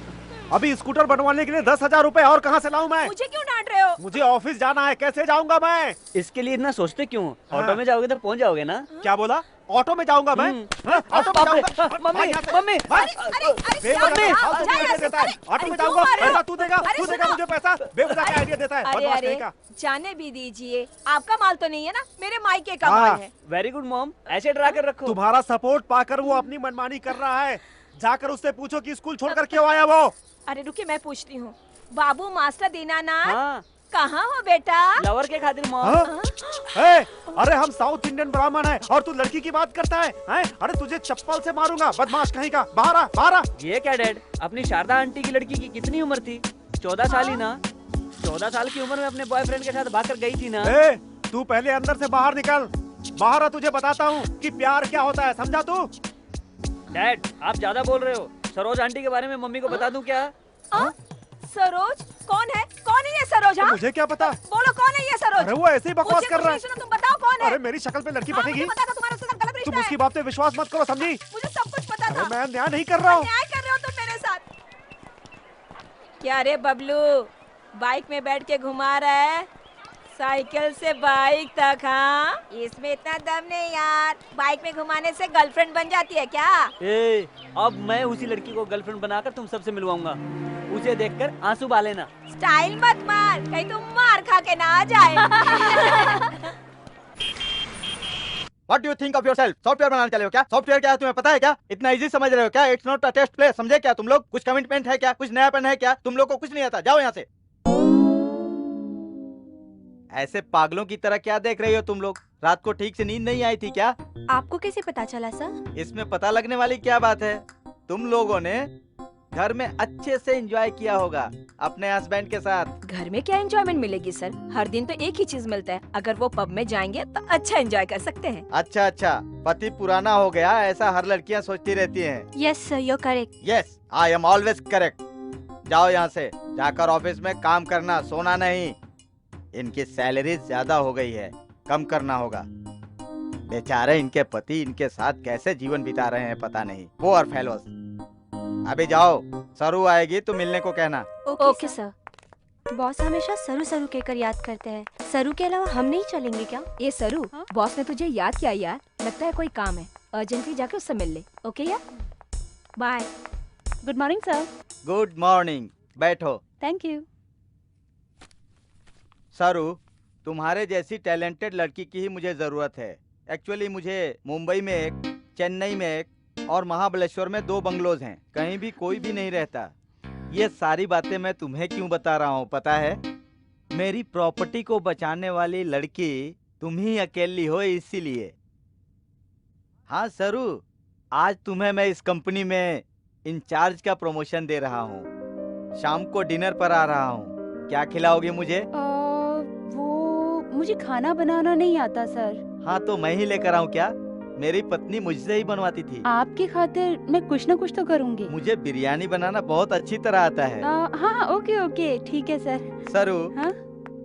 अभी स्कूटर बनवाने के लिए 10,000 रुपए और कहाँ से लाऊं मैं? मुझे क्यों डांट रहे हो? मुझे ऑफिस जाना है, कैसे जाऊंगा मैं? इसके लिए इतना सोचते क्यों? हाँ। ऑटो में जाओगे तो पहुंच जाओगे ना। क्या बोला? ऑटो में जाऊंगा मैं? हाँ, ऑटो में जाऊंगा। मम्मी, भाई, यहाँ से- मम्मी। भाई, अरे बेवजह क्या का फालतू जा आइडिया यहाँ से, देता है। अरे, ऑटो में क्यों जाऊंगा, मार रहे हो? पैसा तू देगा, अरे तू देगा सुनो। मुझे पैसा। बेवजह का आइडिया देता है, अरे बदमाश अरे, नहीं का। जाने भी दीजिए, आपका माल तो नहीं है ना, मेरे मायके का हाँ। माल है। वेरी गुड मॉम, ऐसे डरा कर रखो। तुम्हारा सपोर्ट पाकर वो अपनी मनमानी कर रहा है। जाकर उससे पूछो कि स्कूल छोड़कर क्यों आया वो। अरे रुकिए, मैं पूछती हूँ। बाबू मास्टर दीनानाथ, हाँ, कहाँ हो बेटा? लवर के खातिर मॉम। हाँ? ए, अरे हम साउथ इंडियन ब्राह्मण हैं और तू लड़की की बात करता है, हैं? अरे तुझे चप्पल से मारूंगा, बदमाश कहीं का। बाहर आ, बाहर आ। ये क्या डैड, अपनी शारदा आंटी की लड़की की कितनी उम्र थी? 14 साल ही ना। 14 साल की उम्र में अपने बॉयफ्रेंड के साथ भागकर गई थी ना। ए, तू पहले अंदर से बाहर निकल। बाहर आ, तुझे बताता हूँ कि प्यार क्या होता है, समझा तू? डैड, आप ज्यादा बोल रहे हो। सरोज आंटी के बारे में मम्मी को बता दूं क्या? सरोज? कौन है? कौन है ये सरोज? हाँ? मुझे क्या पता? बोलो कौन है ये सरोज? अरे वो ऐसे ही बकवास मुझे कर कुछ रहा है। नहीं सुना, तुम बताओ कौन है? अरे मेरी शक्ल पे लड़की हाँ, पटेगी। मुझे पता था तुम्हारा उसके साथ गलत तुम रिश्ता उसकी है। बात पे विश्वास मत करो, समझी? मुझे सब कुछ पता अरे था। मैं अन्याय नहीं कर रहा हूँ। अन्याय कर रहे हो तुम मेरे साथ। क्या रे बबलू, बाइक में बैठ के घुमा रहा है? साइकिल से बाइक तक। हाँ, इसमें इतना दम नहीं यार। बाइक में घुमाने से गर्लफ्रेंड बन जाती है क्या? अब मैं उसी लड़की को गर्लफ्रेंड बनाकर तुम सबसे मिलवाऊंगा। उसे देखकर आंसू बहा लेना। स्टाइल मत मार, कहीं तुम मार खा के ना आ जाए। What do you think of yourself? Software बनाने चले हो क्या? सॉफ्टवेयर क्या है तुम्हें पता है क्या? इतना इजी समझ रहे हो क्या? It's not a test play, समझे क्या तुम लोग? कुछ कमिटमेंट है क्या? कुछ नयापन है क्या? तुम लोग को कुछ नहीं आता, जाओ यहाँ से। ऐसे पागलों की तरह क्या देख रही हो तुम लोग? रात को ठीक से नींद नहीं आई थी क्या? आपको कैसे पता चला सर? इसमें पता लगने वाली क्या बात है? तुम लोगों ने घर में अच्छे से एंजॉय किया होगा अपने हस्बैंड के साथ। घर में क्या एंजॉयमेंट मिलेगी सर? हर दिन तो एक ही चीज मिलता है। अगर वो पब में जाएंगे तो अच्छा एंजॉय कर सकते हैं। अच्छा अच्छा, पति पुराना हो गया ऐसा हर लड़कियां सोचती रहती हैं। Yes sir, you are correct. Yes, I am always correct. जाओ यहाँ से, जाकर ऑफिस में काम करना, सोना नहीं। इनकी सैलरी ज्यादा हो गई है, कम करना होगा। बेचारे इनके पति इनके साथ कैसे जीवन बिता रहे हैं पता नहीं। Poor fellows. अभी जाओ, सरू आएगी तो मिलने को कहना। Okay sir. बॉस हमेशा सरू सरू कहकर याद करते हैं। सरू के अलावा हम नहीं चलेंगे क्या? ये सरू, बॉस ने तुझे याद किया यार। लगता है कोई काम है, अर्जेंटली जाके उससे मिल ले। ओके यार, bye. Good morning sir. Good morning, बैठो। Thank you. सरू, तुम्हारे जैसी टैलेंटेड लड़की की ही मुझे जरूरत है। एक्चुअली मुझे मुंबई में एक, चेन्नई में एक और महाबलेश्वर में 2 बंगलोज हैं। कहीं भी कोई भी नहीं रहता। ये सारी बातें मैं तुम्हें क्यों बता रहा हूँ पता है? मेरी प्रॉपर्टी को बचाने वाली लड़की तुम ही अकेली हो, इसीलिए। हाँ सरू, आज तुम्हें मैं इस कंपनी में इंचार्ज का प्रमोशन दे रहा हूँ। शाम को डिनर पर आ रहा हूँ, क्या खिलाओगे मुझे? मुझे खाना बनाना नहीं आता सर। हाँ तो मैं ही लेकर आऊँ क्या? मेरी पत्नी मुझसे ही बनवाती थी। आपकी खातिर मैं कुछ न कुछ तो करूँगी। मुझे बिरयानी बनाना बहुत अच्छी तरह आता है। हाँ ओके ओके, ठीक है सर। सरू, हाँ?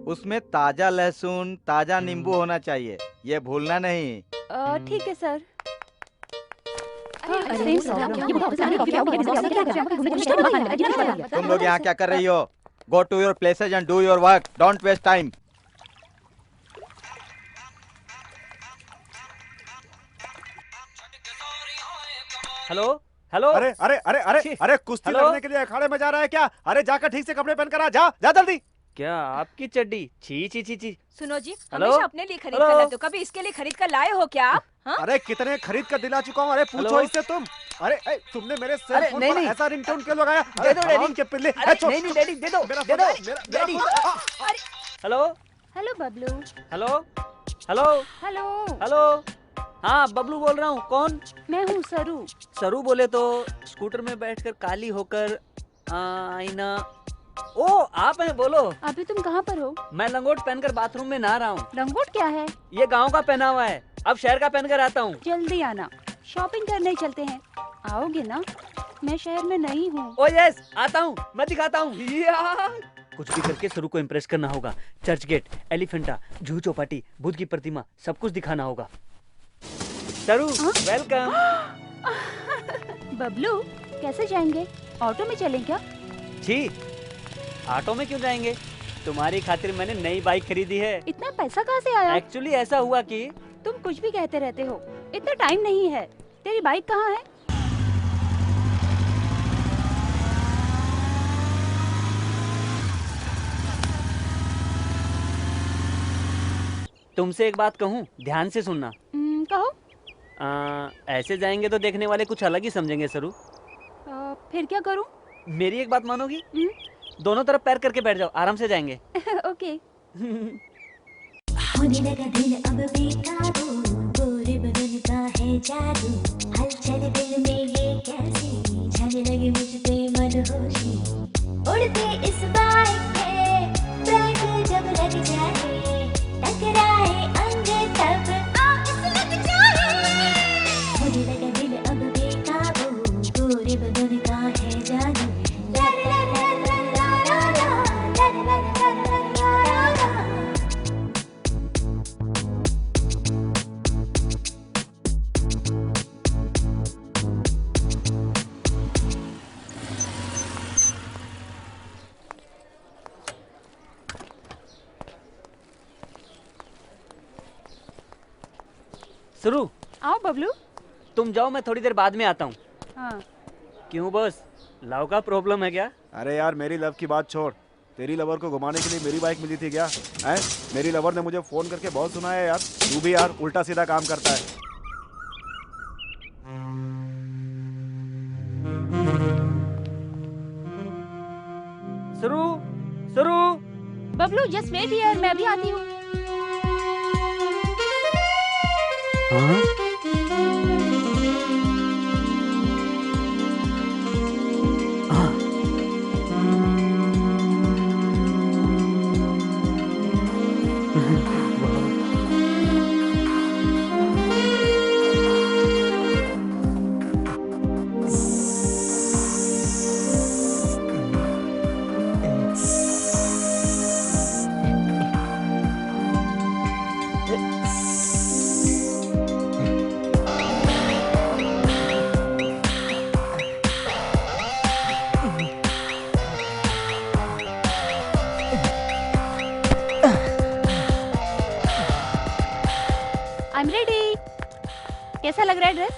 उसमें ताजा लहसुन, ताजा नींबू होना चाहिए, ये भूलना नहीं। ठीक है सर। तुम लोग यहाँ क्या कर रही हो? Go to your places and do your work, don't waste time. Hello hello. अरे अरे अरे अरे अरे, कुश्ती लड़ने के लिए अखाड़े में जा रहा है क्या? अरे जाकर ठीक से कपड़े पहन कर आ, जा जा जल्दी। क्या आपकी चड्डी? छी छी छी छी। सुनो जी, हेलो? हमेशा अपने लिए खरीद कर लाते हो, कभी इसके लिए खरीद कर लाए हो क्या आप? हाँ? अरे कितने खरीद कर दिला चुका हूँ। अरे पूछो इससे तुम। अरे तुमने मेरे सेल फोन पर ऐसा रिंगटोन क्यों लगाया? दे दो डैडी के पिल्ले। नहीं नहीं डैडी, दे दो दे दो daddy. Hello hello Bablu. Hello hello hello. Hello. हाँ बबलू बोल रहा हूँ। कौन? मैं हूँ सरू। सरू बोले तो स्कूटर में बैठकर काली होकर आईना। ओ आप हैं, बोलो। अभी तुम कहाँ पर हो? मैं लंगोट पहनकर बाथरूम में नहा रहा हूँ। लंगोट क्या है? ये गांव का पहनावा है, अब शहर का पहनकर आता हूँ। जल्दी आना, शॉपिंग करने चलते हैं। आओगे ना? मैं शहर में नहीं हूँ। ओ यस, आता हूँ, मैं दिखाता हूँ। कुछ भी करके सरू को इम्प्रेस करना होगा। चर्च गेट, एलिफेंटा, जूहू चौपाटी, बुद्ध की प्रतिमा, सब कुछ दिखाना होगा। सरू वेलकम। बबलू कैसे जाएंगे? ऑटो में चलें क्या? जी, ऑटो में क्यों जाएंगे? तुम्हारी खातिर मैंने नई बाइक खरीदी है। इतना पैसा कहाँ से आया? एक्चुअली ऐसा हुआ कि तुम कुछ भी कहते रहते हो, इतना टाइम नहीं है। तेरी बाइक कहाँ है? तुमसे एक बात कहूँ, ध्यान से सुनना। कहो। ऐसे जाएंगे तो देखने वाले कुछ अलग ही समझेंगे सरू। फिर क्या करूँ? मेरी एक बात मानोगी? दोनों तरफ पैर करके बैठ जाओ, आराम से जाएंगे। ओके। होने लगा दिल अब बेकाबू, गोरे बदन का है जादू, हलचल दिल में ये कैसी, छाने लगी मुझ पे मनहोशी, उड़ते इस बाइक पे ब्रेक जब लग जाए, टकराए अंग तब आग लग जाए। होने लगा दिल अब बेकाबू, गोरे बदन का है जादू, ला ला ला ला ला ला ला ला ला ला ला। शुरू। आओ बबलू। तुम जाओ, मैं थोड़ी देर बाद में आता हूँ। हाँ। क्यों बॉस, लव का प्रॉब्लम है क्या? अरे यार मेरी लव की बात छोड़, तेरी लवर को घुमाने के लिए मेरी बाइक मिली थी क्या? हैं? मेरी लवर ने मुझे फोन करके बहुत सुनाया यार। तू भी यार उल्टा सीधा काम करता है। शुरू शुरू। बबलू जस्ट वेट हियर, मैं भी आती हूँ। हाँ? I'm ready. कैसा लग रहा है ड्रेस?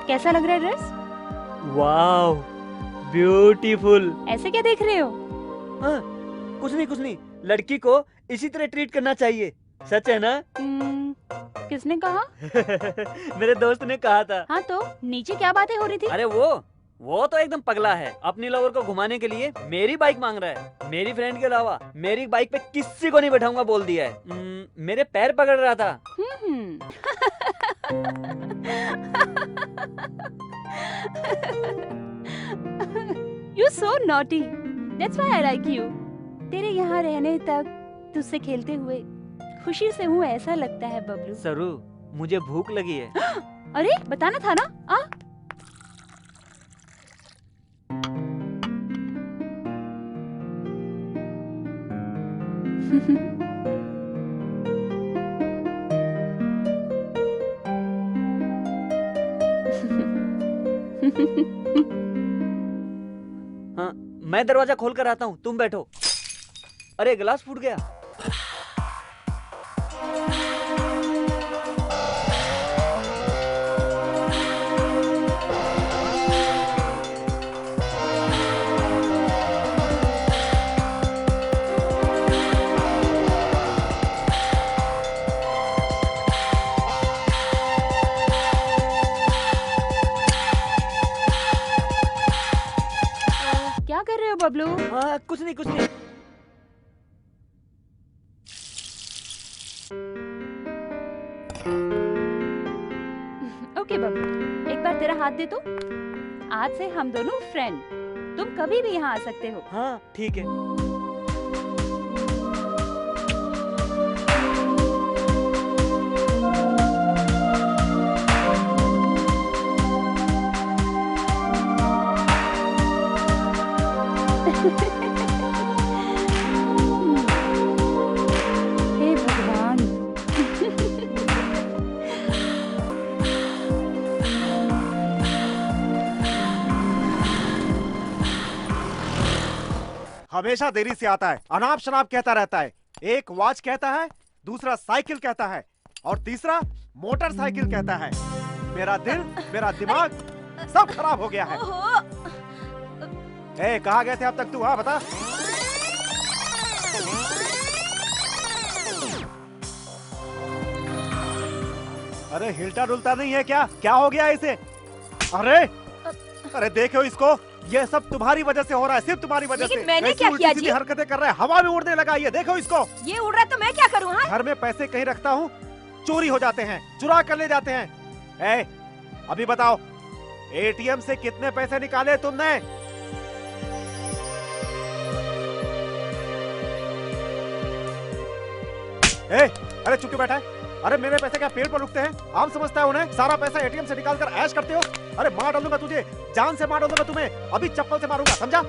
कैसा लग रहा है ड्रेस? Wow, beautiful. ऐसे क्या देख रहे हो? हाँ, कुछ नहीं। लड़की को इसी तरह ट्रीट करना चाहिए, सच है ना? किसने कहा? मेरे दोस्त ने कहा था। हाँ तो नीचे क्या बातें हो रही थी? अरे वो तो एकदम पगला है। अपनी लवर को घुमाने के लिए मेरी बाइक मांग रहा है। मेरी फ्रेंड के अलावा मेरी बाइक पे किसी को नहीं बैठाऊंगा बोल दिया है। मेरे पैर पकड़ रहा था। You so naughty. That's why I like you. तेरे यहाँ रहने तक, तुझसे खेलते हुए खुशी से हूँ ऐसा लगता है बबलू। सरू, मुझे भूख लगी है। अरे बताना था ना। आ हाँ, मैं दरवाजा खोल कर आता हूँ, तुम बैठो। अरे गिलास फूट गया। क्या कर रहे हो बबलू? हाँ, कुछ नहीं। ओके बबलू, एक बार तेरा हाथ दे तो। आज से हम दोनों फ्रेंड। तुम कभी भी यहाँ आ सकते हो। हाँ ठीक है। हे भगवान। हमेशा देरी से आता है, अनाप शनाप कहता रहता है। एक वॉच कहता है, दूसरा साइकिल कहता है और तीसरा मोटरसाइकिल कहता है। मेरा दिल, मेरा दिमाग सब खराब हो गया है। ए, कहाँ गए थे अब तक तू? हाँ बता। अरे हिलता डुलता नहीं है क्या? क्या हो गया इसे? अरे देखो इसको, ये सब तुम्हारी वजह से हो रहा है, सिर्फ तुम्हारी वजह से। मैंने ऐसी क्या उल्टी किया सीधी जी? हरकतें कर रहा है, हवा में उड़ने लगा। ये देखो इसको। ये उड़ रहा है तो मैं क्या करूँ? हाँ? घर में पैसे कहीं रखता हूँ, चोरी हो जाते हैं, चुरा कर ले जाते हैं। ए, अभी बताओ, एटीएम से कितने पैसे निकाले तुमने? ए, अरे चुप क्यों बैठा है? अरे मेरे पैसे क्या पेड़ पर रुकते हैं? आम समझता है उन्हें? सारा पैसा एटीएम से निकाल कर ऐश करते हो। अरे मार डालूंगा तुझे, जान से मार डालूंगा तुम्हें। अभी चप्पल से मारूंगा, समझा?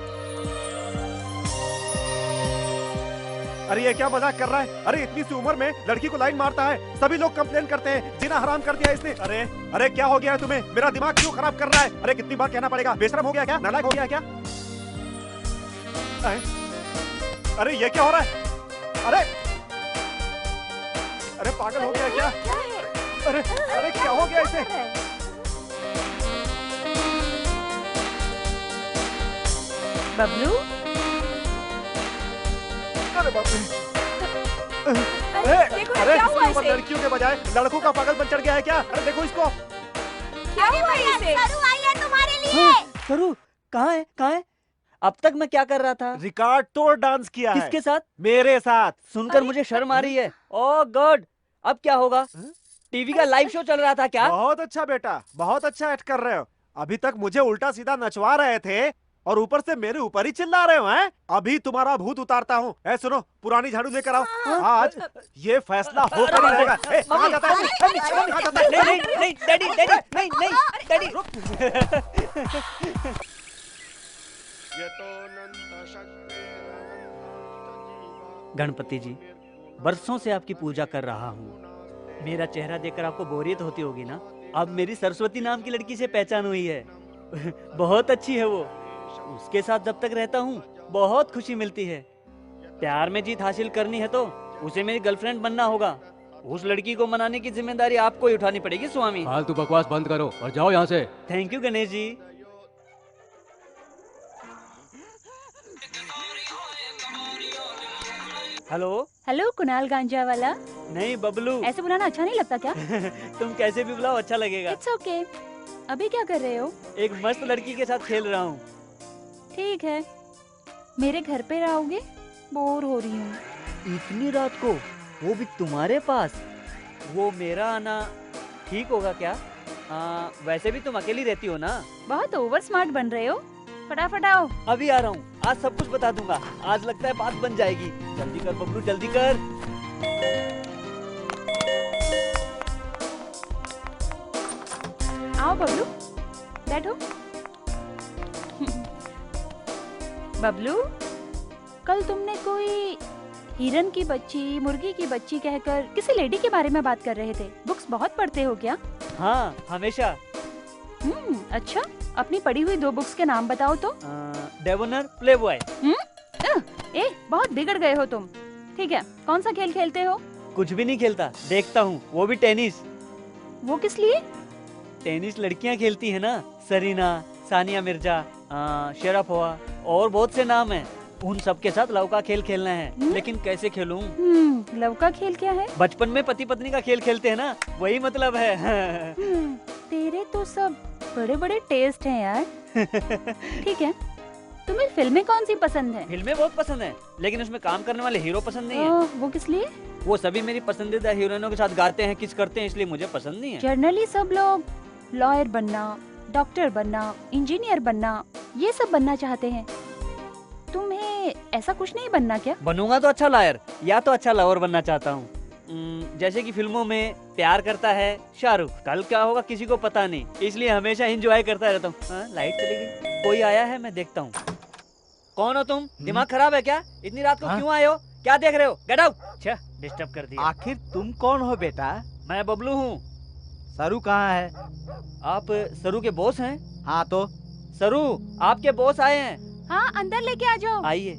अरे ये क्या मजाक कर रहा है? अरे इतनी सी उम्र में लड़की को लाइन मारता है, सभी लोग कंप्लेन करते हैं, जीना हराम कर दिया इसने। अरे अरे क्या हो गया है तुम्हें? मेरा दिमाग क्यों खराब कर रहा है? अरे कितनी बार कहना पड़ेगा? बेशरम हो गया क्या? नालायक हो गया क्या? अरे ये क्या हो रहा है? अरे अरे पागल हो गया क्या? अरे अरे क्या हो गया इसे? बबलू, अरे बाप रे! देखो अरे क्या हुआ इसके ऊपर इसे? लड़कियों के बजाय लड़कों का पागलपन चढ़ गया है क्या? अरे देखो इसको। क्या हुआ इसे? सरू आई है तुम्हारे लिए। हाँ, सरू कहाँ है? कहाँ है? अब तक मैं क्या कर रहा था? रिकॉर्ड तोड़ डांस किया है। किसके साथ? मेरे साथ। सुनकर मुझे शर्म आ रही है। ओह गॉड, अब क्या होगा? टीवी का लाइव शो चल रहा था क्या? बहुत अच्छा बेटा, बहुत अच्छा एक्ट कर रहे हो। अभी तक मुझे उल्टा सीधा नचवा रहे थे और ऊपर से मेरे ऊपर ही चिल्ला रहे हो हैं? अभी तुम्हारा भूत उतारता हूँ। ऐ सुनो, पुरानी झाड़ू लेकर आओ। आज ये फैसला होकर ही रहेगा। ए, कहाँ जाता है? कहाँ जाता है? नहीं नहीं नहीं डैडी डैडी नहीं नहीं डैडी गणपति जी, बरसों से आपकी पूजा कर रहा हूँ। मेरा चेहरा देखकर आपको बोरियत होती होगी ना? अब मेरी सरस्वती नाम की लड़की से पहचान हुई है। बहुत अच्छी है वो। उसके साथ जब तक रहता हूँ बहुत खुशी मिलती है। प्यार में जीत हासिल करनी है तो उसे मेरी गर्लफ्रेंड बनना होगा। उस लड़की को मनाने की जिम्मेदारी आपको ही उठानी पड़ेगी स्वामी। फालतू बकवास बंद करो और जाओ यहाँ से। Thank you Ganesh ji. Hello hello Kunal गांजा वाला। नहीं बबलू। ऐसे बुलाना अच्छा नहीं लगता क्या? तुम कैसे भी बुलाओ अच्छा लगेगा। It's okay. अभी क्या कर रहे हो? एक मस्त लड़की के साथ खेल रहा हूँ। ठीक है, मेरे घर पे रहोगे? बोर हो रही हूँ। इतनी रात को, वो भी तुम्हारे पास? वो मेरा आना ठीक होगा क्या? वैसे भी तुम अकेली रहती हो ना? बहुत ओवर स्मार्ट बन रहे हो। फटाफट आओ। अभी आ रहा हूँ। आज सब कुछ बता दूंगा। आज लगता है बात बन जाएगी। जल्दी कर बबलू, जल्दी कर। आओ बबलू, बैठो। बबलू, कल तुमने कोई हिरन की बच्ची, मुर्गी की बच्ची कहकर किसी लेडी के बारे में बात कर रहे थे। बुक्स बहुत पढ़ते हो क्या? हाँ, हमेशा। अच्छा, अपनी पढ़ी हुई 2 बुक्स के नाम बताओ तो। डेवोनर, प्लेबॉय। बहुत बिगड़ गए हो तुम। ठीक है, कौन सा खेल खेलते हो? कुछ भी नहीं खेलता, देखता हूँ। वो भी टेनिस। वो किस लिए? टेनिस लड़कियाँ खेलती है ना। सरीना, सानिया मिर्जा, शरापोवा और बहुत से नाम हैं। उन सब के साथ लव का खेल खेलना है। लेकिन कैसे खेलूं? लव का खेल क्या है? बचपन में पति पत्नी का खेल खेलते हैं ना, वही मतलब है। तेरे तो सब बड़े बड़े टेस्ट हैं यार। ठीक है, तुम्हें फिल्में कौन सी पसंद है? फिल्में बहुत पसंद है, लेकिन उसमें काम करने वाले हीरो पसंद नहीं है। वो किस लिए? वो सभी मेरी पसंदीदा हीरोइनों के साथ गाते हैं, किस करते हैं, इसलिए मुझे पसंद नहीं है। जनरली सब लोग लॉयर बनना, डॉक्टर बनना, इंजीनियर बनना, ये सब बनना चाहते हैं। तुम्हें ऐसा कुछ नहीं बनना क्या? बनूंगा तो अच्छा लायर या तो अच्छा लवर बनना चाहता हूँ। जैसे कि फिल्मों में प्यार करता है शाहरुख, कल क्या होगा किसी को पता नहीं, इसलिए हमेशा एंजॉय करता रहता हूँ। लाइट चली गई, कोई आया है, मैं देखता हूँ। कौन हो तुम? दिमाग खराब है क्या? इतनी रात को क्यों आए हो? क्या देख रहे हो? Get out. अच्छा, डिस्टर्ब कर दिया। आखिर तुम कौन हो बेटा? मैं बबलू हूँ। सरू कहाँ है? आप सरू के बॉस हैं? हाँ तो सरू, आपके बॉस आए हैं। हाँ, अंदर लेके आ जाओ। आइए।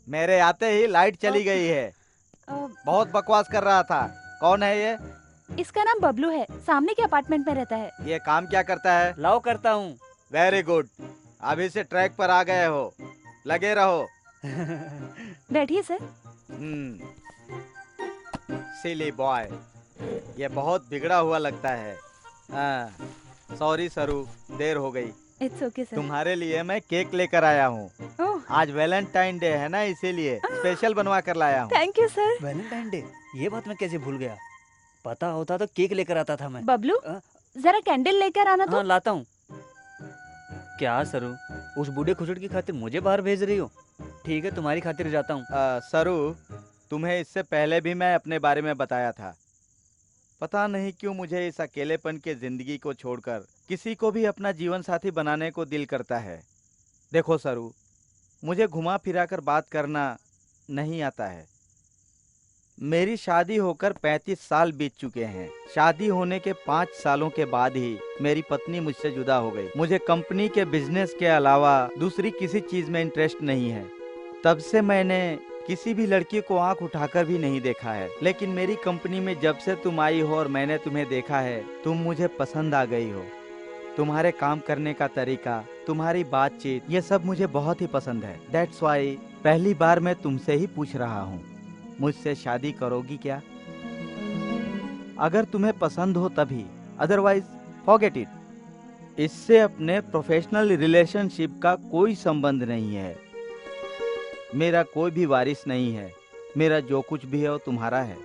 मेरे आते ही लाइट चली गई है। बहुत बकवास कर रहा था। कौन है ये? इसका नाम बबलू है, सामने के अपार्टमेंट में रहता है। ये काम क्या करता है? लव करता हूँ। वेरी गुड, अभी से ट्रैक पर आ गए हो, लगे रहो। बैठिए सर। सिली बॉय, ये बहुत बिगड़ा हुआ लगता है। सॉरी सरू, देर हो गई। It's okay sir. तुम्हारे लिए मैं केक लेकर आया हूँ। आज वैलेंटाइन डे है ना, इसीलिए स्पेशल बनवा कर लाया हूँ। Thank you sir. Valentine day, ये बात मैं कैसे भूल गया? पता होता तो केक लेकर आता था मैं। बबलू, जरा कैंडल लेकर आना तो। हाँ, लाता हूँ। क्या सरू, उस बूढ़े खुचड़ की खातिर मुझे बाहर भेज रही हो? ठीक है, तुम्हारी खातिर जाता हूँ। सरू, तुम्हें इससे पहले भी मैं अपने बारे में बताया था। पता नहीं क्यों मुझे इस अकेलेपन के जिंदगी को छोड़कर किसी को भी अपना जीवन साथी बनाने को दिल करता है। देखो सरू, मुझे घुमा फिरा कर बात करना नहीं आता है। मेरी शादी होकर 35 साल बीत चुके हैं। शादी होने के 5 सालों के बाद ही मेरी पत्नी मुझसे जुदा हो गई। मुझे कंपनी के बिजनेस के अलावा दूसरी किसी चीज में इंटरेस्ट नहीं है। तब से मैंने किसी भी लड़की को आंख उठाकर भी नहीं देखा है। लेकिन मेरी कंपनी में जब से तुम आई हो और मैंने तुम्हें देखा है, तुम मुझे पसंद आ गई हो। तुम्हारे काम करने का तरीका, तुम्हारी बातचीत, ये सब मुझे बहुत ही पसंद है। दैट्स वाई पहली बार मैं तुमसे ही पूछ रहा हूँ, मुझसे शादी करोगी क्या? अगर तुम्हें पसंद हो तभी, अदरवाइज फॉरगेट इट। इससे अपने प्रोफेशनल रिलेशनशिप का कोई संबंध नहीं है। मेरा कोई भी वारिस नहीं है। मेरा जो कुछ भी है वो तुम्हारा है।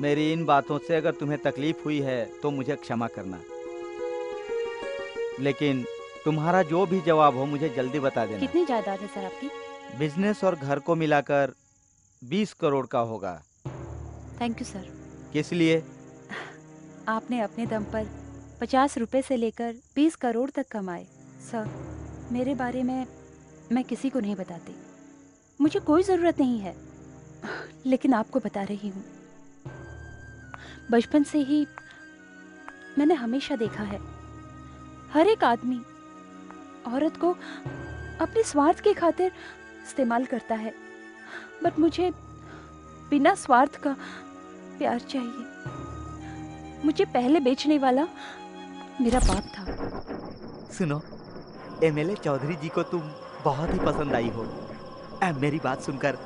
मेरी इन बातों से अगर तुम्हें तकलीफ हुई है तो मुझे क्षमा करना, लेकिन तुम्हारा जो भी जवाब हो मुझे जल्दी बता देना। कितनी जायदाद है सर आपकी? बिजनेस और घर को मिलाकर 20 करोड़ का होगा। Thank you sir. किस लिए? आपने अपने दम पर 50 रुपए से लेकर 20 करोड़ तक कमाए। सर, मेरे बारे में मैं किसी को नहीं बताती। मुझे कोई ज़रूरत नहीं है, लेकिन आपको बता रही हूँ। बचपन से ही मैंने हमेशा देखा है, हर एक आदमी औरत को अपने स्वार्थ की खातिर इस्तेमाल करता है, बट मुझे बिना स्वार्थ का प्यार चाहिए। मुझे पहले बेचने वाला मेरा बाप था। सुनो, एमएलए चौधरी जी को तुम बहुत ही पसंद आई हो। मेरी बात सुनकर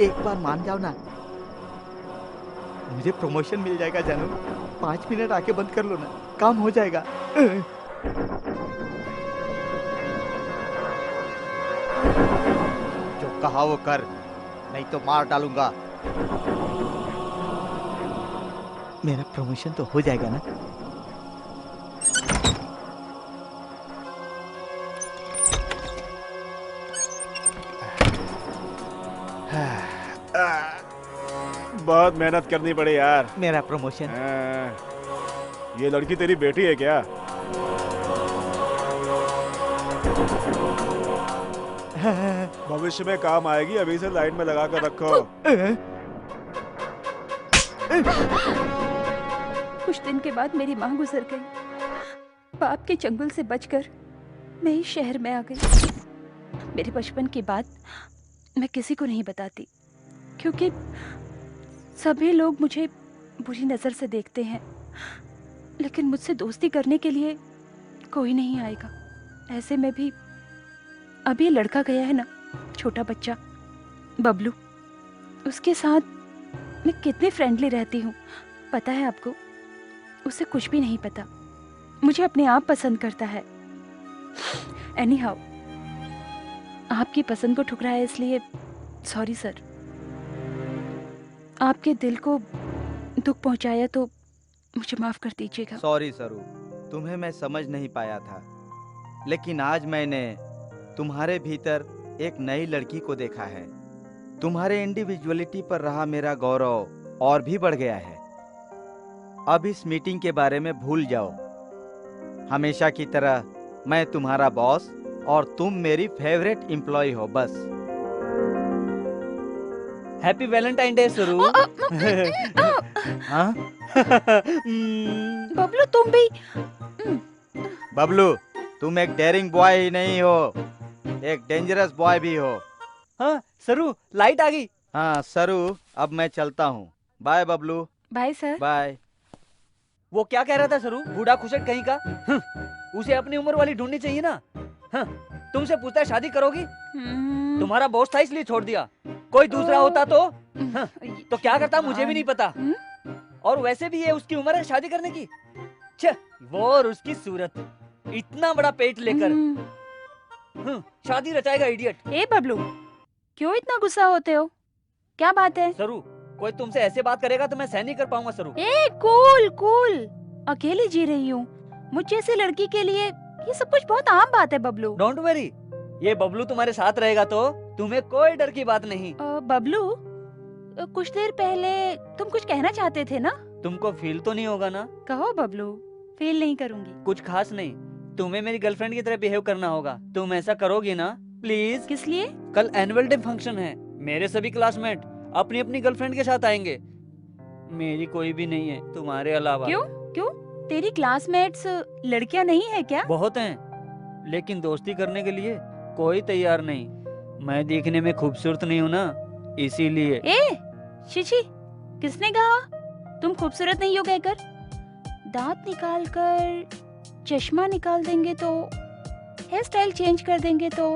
एक बार मान जाओ ना, मुझे प्रमोशन मिल जाएगा जानू। 5 मिनट आके बंद कर लो ना, काम हो जाएगा। जो कहा वो कर, नहीं तो मार डालूंगा। मेरा प्रमोशन तो हो जाएगा ना? बहुत मेहनत करनी पड़ी यार। मेरा प्रमोशन। ये लड़की तेरी बेटी है क्या? भविष्य में काम आएगी, अभी से लाइन में लगा कर रखो। कुछ दिन के बाद मेरी माँ गुजर गई। बाप के चंगुल से बचकर मैं इस शहर में आ गई। मेरे बचपन की बात मैं किसी को नहीं बताती, क्योंकि सभी लोग मुझे बुरी नज़र से देखते हैं, लेकिन मुझसे दोस्ती करने के लिए कोई नहीं आएगा। ऐसे में भी अभी लड़का गया है ना, छोटा बच्चा बबलू, उसके साथ मैं कितनी फ्रेंडली रहती हूँ पता है आपको? उसे कुछ भी नहीं पता, मुझे अपने आप पसंद करता है। एनी हाउ, आपकी पसंद को ठुकराया इसलिए सॉरी सर। आपके दिल को दुख पहुंचाया तो मुझे माफ कर दीजिएगा। सॉरी सरू, तुम्हें मैं समझ नहीं पाया था, लेकिन आज मैंने तुम्हारे भीतर एक नई लड़की को देखा है। तुम्हारे इंडिविजुअलिटी पर रहा मेरा गौरव और भी बढ़ गया है। अब इस मीटिंग के बारे में भूल जाओ। हमेशा की तरह मैं तुम्हारा बॉस और तुम मेरी फेवरेट एम्प्लॉय हो, बस। हैप्पी वैलेंटाइन डे सरू। हाँ? बबलू तुम भी। बबलू, तुम एक डेयरिंग बॉय ही नहीं हो, एक डेंजरस बॉय भी हो। हाँ सरू, लाइट आ गई। हाँ सरू, अब मैं चलता हूँ। Bye Bablu. Bye sir. Bye. वो क्या कह रहा था सरू, बूढ़ा खुशट कहीं का? उसे अपनी उम्र वाली ढूंढनी चाहिए ना। तुमसे पूछता है शादी करोगी? तुम्हारा बॉस था इसलिए छोड़ दिया, कोई दूसरा होता तो क्या करता मुझे भी नहीं पता। और वैसे भी ये उसकी उम्र है शादी करने की। वो और उसकी सूरत, इतना बड़ा पेट लेकर शादी रचाएगा इडियट। ए बबलू, क्यों इतना गुस्सा होते हो? क्या बात है? सरू, कोई तुमसे ऐसे बात करेगा तो मैं सहन नहीं कर पाऊंगा सरू। ए कूल कूल, अकेली जी रही हूँ। मुझ जैसी लड़की के लिए ये सब कुछ बहुत आम बात है बबलू। डोंट वरी, ये बबलू तुम्हारे साथ रहेगा तो तुम्हें कोई डर की बात नहीं। बबलू, कुछ देर पहले तुम कुछ कहना चाहते थे ना? तुमको फील तो नहीं होगा ना? कहो बबलू। फील नहीं करूंगी। कुछ खास नहीं, तुम्हें मेरी गर्लफ्रेंड की तरह बिहेव करना होगा। तुम ऐसा करोगी ना प्लीज? किस लिए? कल एनुअल डे फंक्शन है, मेरे सभी क्लासमेट अपनी अपनी गर्लफ्रेंड के साथ आएंगे। मेरी कोई भी नहीं है तुम्हारे अलावा। क्यों क्यों? तेरी क्लासमेट्स लड़कियां नहीं है क्या? बहुत हैं, लेकिन दोस्ती करने के लिए कोई तैयार नहीं। मैं दिखने में खूबसूरत नहीं हूँ ना, इसीलिए। ए शिशी, किसने कहा तुम खूबसूरत नहीं हो कहकर? दांत निकाल कर चश्मा निकाल देंगे तो, हेयर स्टाइल चेंज कर देंगे तो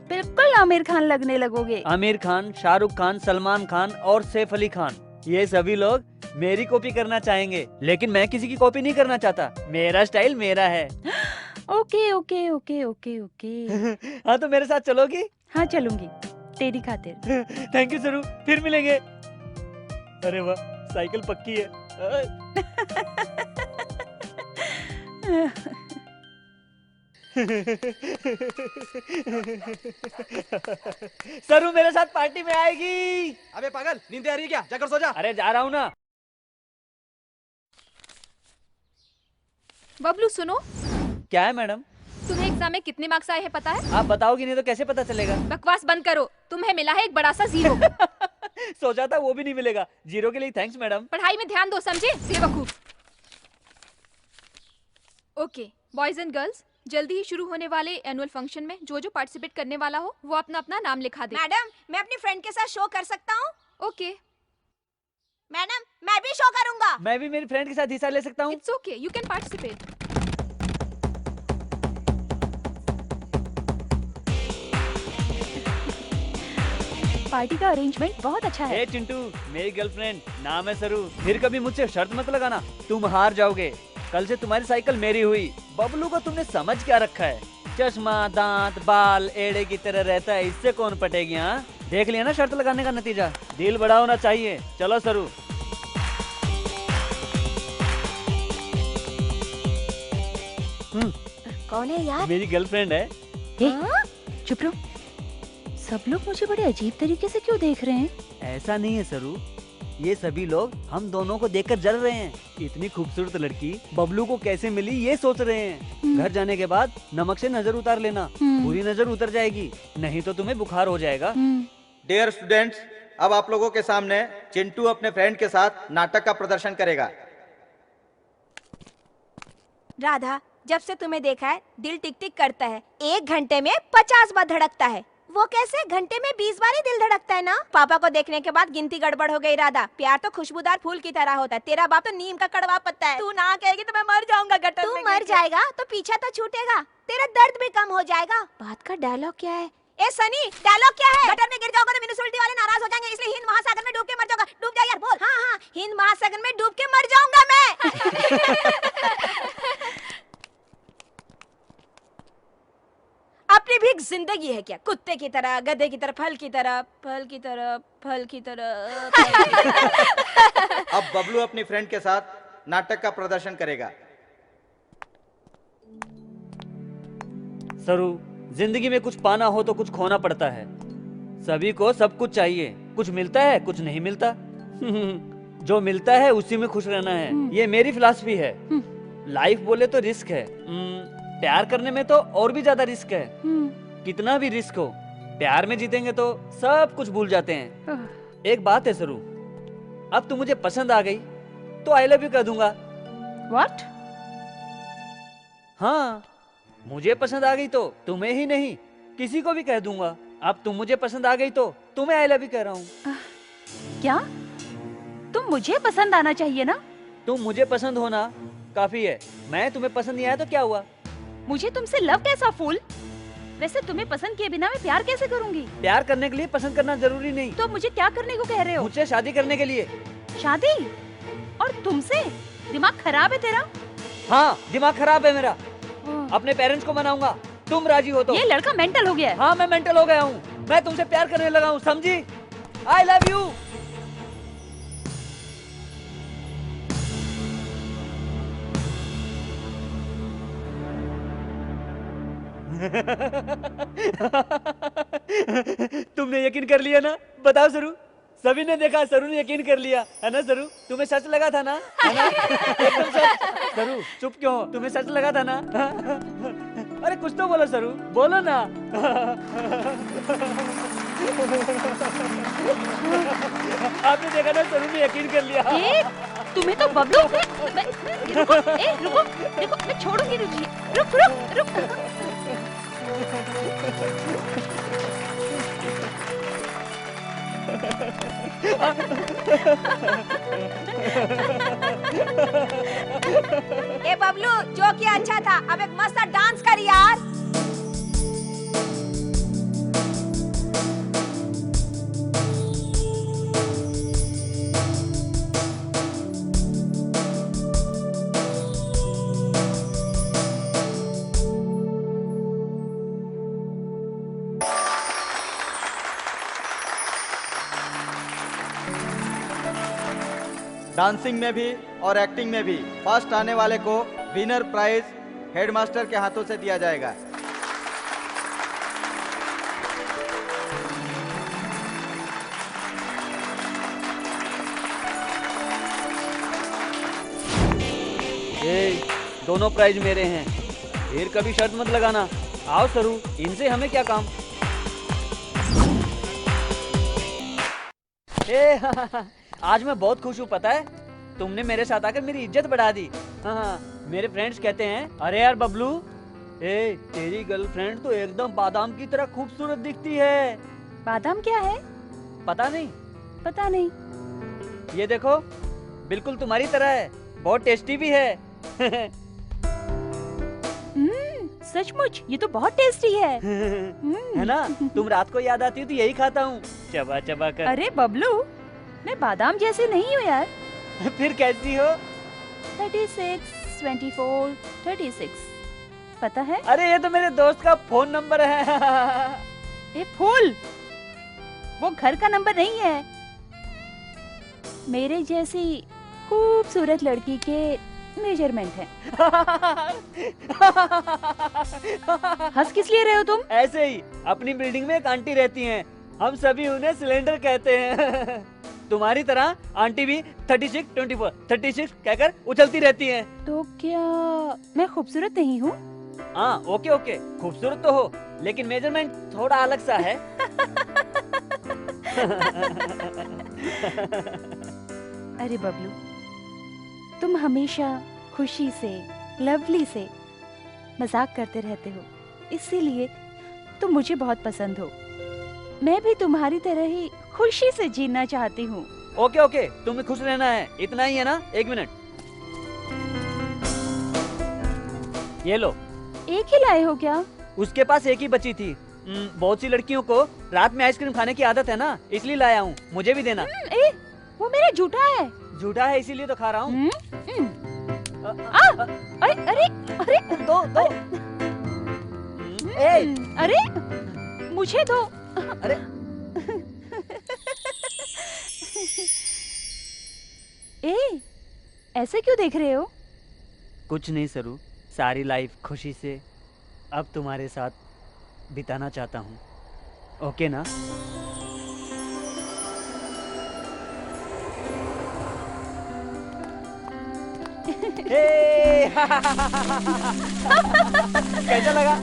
बिल्कुल आमिर खान लगने लगोगे। आमिर खान, शाहरुख खान, सलमान खान और सैफ अली खान, ये सभी लोग मेरी कॉपी करना चाहेंगे, लेकिन मैं किसी की कॉपी नहीं करना चाहता। मेरा स्टाइल मेरा है। Okay okay okay okay okay. हाँ तो मेरे साथ चलोगी? हाँ चलूंगी, तेरी खातिर। थैंक यू सरू, फिर मिलेंगे। अरे वाह, साइकिल पक्की है। सरू मेरे साथ पार्टी में आएगी। अबे पागल, नींद आ रही है क्या? जाकर सो जा। अरे जा रहा हूँ ना। बबलू सुनो, क्या है मैडम? तुम्हें एग्जाम में कितने मार्क्स आए हैं पता है? आप बताओगी नहीं तो कैसे पता चलेगा? बकवास बंद करो, तुम्हें मिला है एक बड़ा सा 0। सोचा था वो भी नहीं मिलेगा। 0 के लिए थैंक्स मैडम। पढ़ाई में ध्यान दो, समझे बेवकूफ। ओके बॉयज एंड गर्ल्स, जल्दी ही शुरू होने वाले एनुअल फंक्शन में जो जो पार्टिसिपेट करने वाला हो वो अपना अपना नाम लिखा दे। मैडम, मैं अपनी फ्रेंड के साथ शो कर सकता हूँ? ओके मैडम, मैं भी शो करूंगा। मैं भी मेरी फ्रेंड के साथ हिस्सा ले सकता हूँ? It's okay, you can participate. Party का अरेंजमेंट बहुत अच्छा है। ए चिंटू, मेरी गर्लफ्रेंड, नाम है सरू। फिर कभी मुझसे शर्त मत लगाना, तुम हार जाओगे। कल से तुम्हारी साइकिल मेरी हुई। बबलू को तुमने समझ क्या रखा है? चश्मा, दांत, बाल एड़े की तरह रहता है, इससे कौन पटेगी? हाँ देख लिया ना शर्त लगाने का नतीजा। दिल बड़ा होना चाहिए। चलो सरू। कौन है यार? मेरी गर्लफ्रेंड है। चुप रहो, सब लोग मुझे बड़े अजीब तरीके से क्यों देख रहे हैं? ऐसा नहीं है सरू, ये सभी लोग हम दोनों को देखकर जल रहे हैं। इतनी खूबसूरत लड़की बबलू को कैसे मिली ये सोच रहे हैं। घर जाने के बाद नमक से नजर उतार लेना, पूरी नजर उतर जाएगी, नहीं तो तुम्हें बुखार हो जाएगा। डियर स्टूडेंट्स, अब आप लोगों के सामने चिंटू अपने फ्रेंड के साथ नाटक का प्रदर्शन करेगा। राधा, जब से तुम्हें देखा है दिल टिक टिक करता है। 1 घंटे में 50 बार धड़कता है। वो कैसे? घंटे में 20 बार ही दिल धड़कता है ना। पापा को देखने के बाद गिनती गड़बड़ हो गई। राधा, प्यार तो खुशबूदार फूल की तरह होता है। तेरा बाप तो नीम का कड़वा पत्ता है। तू ना कहेगी तो मैं मर जाऊंगा गटर में। तू मर जाएगा तो पीछा तो छूटेगा, तेरा दर्द भी कम हो जाएगा। बात का डायलॉग क्या है? ए सनी, डायलॉग क्या है? गटर में गिर जाओगे तो म्युनिसिपैलिटी वाले नाराज हो जाएंगे, इसलिए हिंद महासागर में डूब के मर जाऊंगा। डूब जा यार, बोल। हाँ हाँ, हिंद महासागर में डूब के मर जाऊंगा मैं। अपनी भी एक जिंदगी है क्या? कुत्ते की तरह, गधे की तरह, फल की तरह, फल की तरह, फल की तरह। अब बबलू अपनी फ्रेंड के साथ नाटक का प्रदर्शन करेगा। सरू, जिंदगी में कुछ पाना हो तो कुछ खोना पड़ता है। सभी को सब कुछ चाहिए, कुछ मिलता है कुछ नहीं मिलता। जो मिलता है उसी में खुश रहना है, ये मेरी फिलॉसफी है। लाइफ बोले तो रिस्क है, प्यार करने में तो और भी ज्यादा रिस्क है। कितना भी रिस्क हो, प्यार में जीतेंगे तो सब कुछ भूल जाते हैं। एक बात है सरू, अब तुम मुझे पसंद आ गई तो आई लव यू कह दूंगा। What? हाँ, मुझे पसंद आ गई तो तुम्हें ही नहीं किसी को भी कह दूंगा। अब तुम मुझे पसंद आ गई तो तुम्हें आई लव यू कह रहा हूँ। क्या? तुम मुझे पसंद आना चाहिए ना? तुम मुझे पसंद होना काफी है, मैं तुम्हें पसंद नहीं आया तो क्या हुआ? मुझे तुमसे लव कैसा फूल? वैसे तुम्हें पसंद किए बिना मैं प्यार कैसे करूंगी? प्यार करने के लिए पसंद करना जरूरी नहीं। तो मुझे क्या करने को कह रहे हो? मुझसे शादी करने के लिए। शादी? और तुमसे? दिमाग खराब है तेरा? हाँ, दिमाग खराब है मेरा। अपने पेरेंट्स को मनाऊंगा, तुम राजी हो तो। ये लड़का मेंटल हो गया है। हाँ, मैं मेंटल हो गया हूँ। मैं तुमसे प्यार करने लगा हूँ, समझी? आई लव यू। तुमने यकीन कर लिया ना? बताओ सरू, सभी ने देखा, सरू ने यकीन कर लिया है ना? सरू, तुम्हें सच लगा था ना? है ना? एकदम सच। सरू चुप क्यों हो? तुम्हें सच लगा था ना? अरे कुछ तो बोलो सरू, बोलो ना। आपने देखा ना, सरू ने यकीन कर लिया। तुम्हें तो बबलू रुको, रुको, देखो मैं छोड़ूंगी तुझे। रुक रुक रुक। ए बबलू, जो किया अच्छा था, अब एक मस्त डांस कर यार। डांसिंग में भी और एक्टिंग में भी फर्स्ट आने वाले को विनर प्राइज हेडमास्टर के हाथों से दिया जाएगा। दोनों प्राइज मेरे हैं, फिर कभी शर्त मत लगाना। आओ सरू, इनसे हमें क्या काम। आज मैं बहुत खुश हूँ, पता है? तुमने मेरे साथ आकर मेरी इज्जत बढ़ा दी। हाँ, मेरे फ्रेंड्स कहते हैं, अरे यार बबलू, तेरी गर्लफ्रेंड तो एकदम बादाम की तरह खूबसूरत दिखती है। बादाम क्या है? पता नहीं। पता नहीं। ये देखो, बिल्कुल तुम्हारी तरह है, बहुत टेस्टी भी है। सचमुच ये तो बहुत टेस्टी है। है ना? तुम रात को याद आती हो तो यही खाता हूँ, चबा चबा कर। अरे बबलू, मैं बादाम जैसे नहीं हूँ यार। फिर कैसी हो? 36, 24, 36, पता है? अरे ये तो मेरे दोस्त का फोन नंबर है। ये फूल, वो घर का नंबर नहीं है। मेरे जैसी खूबसूरत लड़की के मेजरमेंट है। हंस किस लिए रहे हो तुम? ऐसे ही, अपनी बिल्डिंग में एक आंटी रहती हैं, हम सभी उन्हें सिलेंडर कहते हैं। तुम्हारी तरह आंटी भी 36, 24, 36 कहकर उछलती रहती हैं। तो क्या मैं खूबसूरत नहीं हूँ? हाँ, ओके ओके, खूबसूरत तो हो, लेकिन मेजरमेंट थोड़ा अलग सा है। अरे बबलू, तुम हमेशा खुशी से, लवली से मजाक करते रहते हो, इसीलिए तुम मुझे बहुत पसंद हो। मैं भी तुम्हारी तरह ही खुशी से जीना चाहती हूँ। ओके ओके, तुम्हें खुश रहना है, इतना ही है ना? 1 मिनट, ये लो। एक ही लाए हो क्या? उसके पास एक ही बची थी। बहुत सी लड़कियों को रात में आइसक्रीम खाने की आदत है ना, इसलिए लाया हूँ, मुझे भी देना। वो मेरा झूठा है। झूठा है इसीलिए तो खा रहा हूँ। अरे अरे अरे दो। अरे मुझे दो। अरे ऐसे क्यों देख रहे हो? कुछ नहीं सरू, सारी लाइफ खुशी से अब तुम्हारे साथ बिताना चाहता हूँ, ओके ना? कैसा लगा?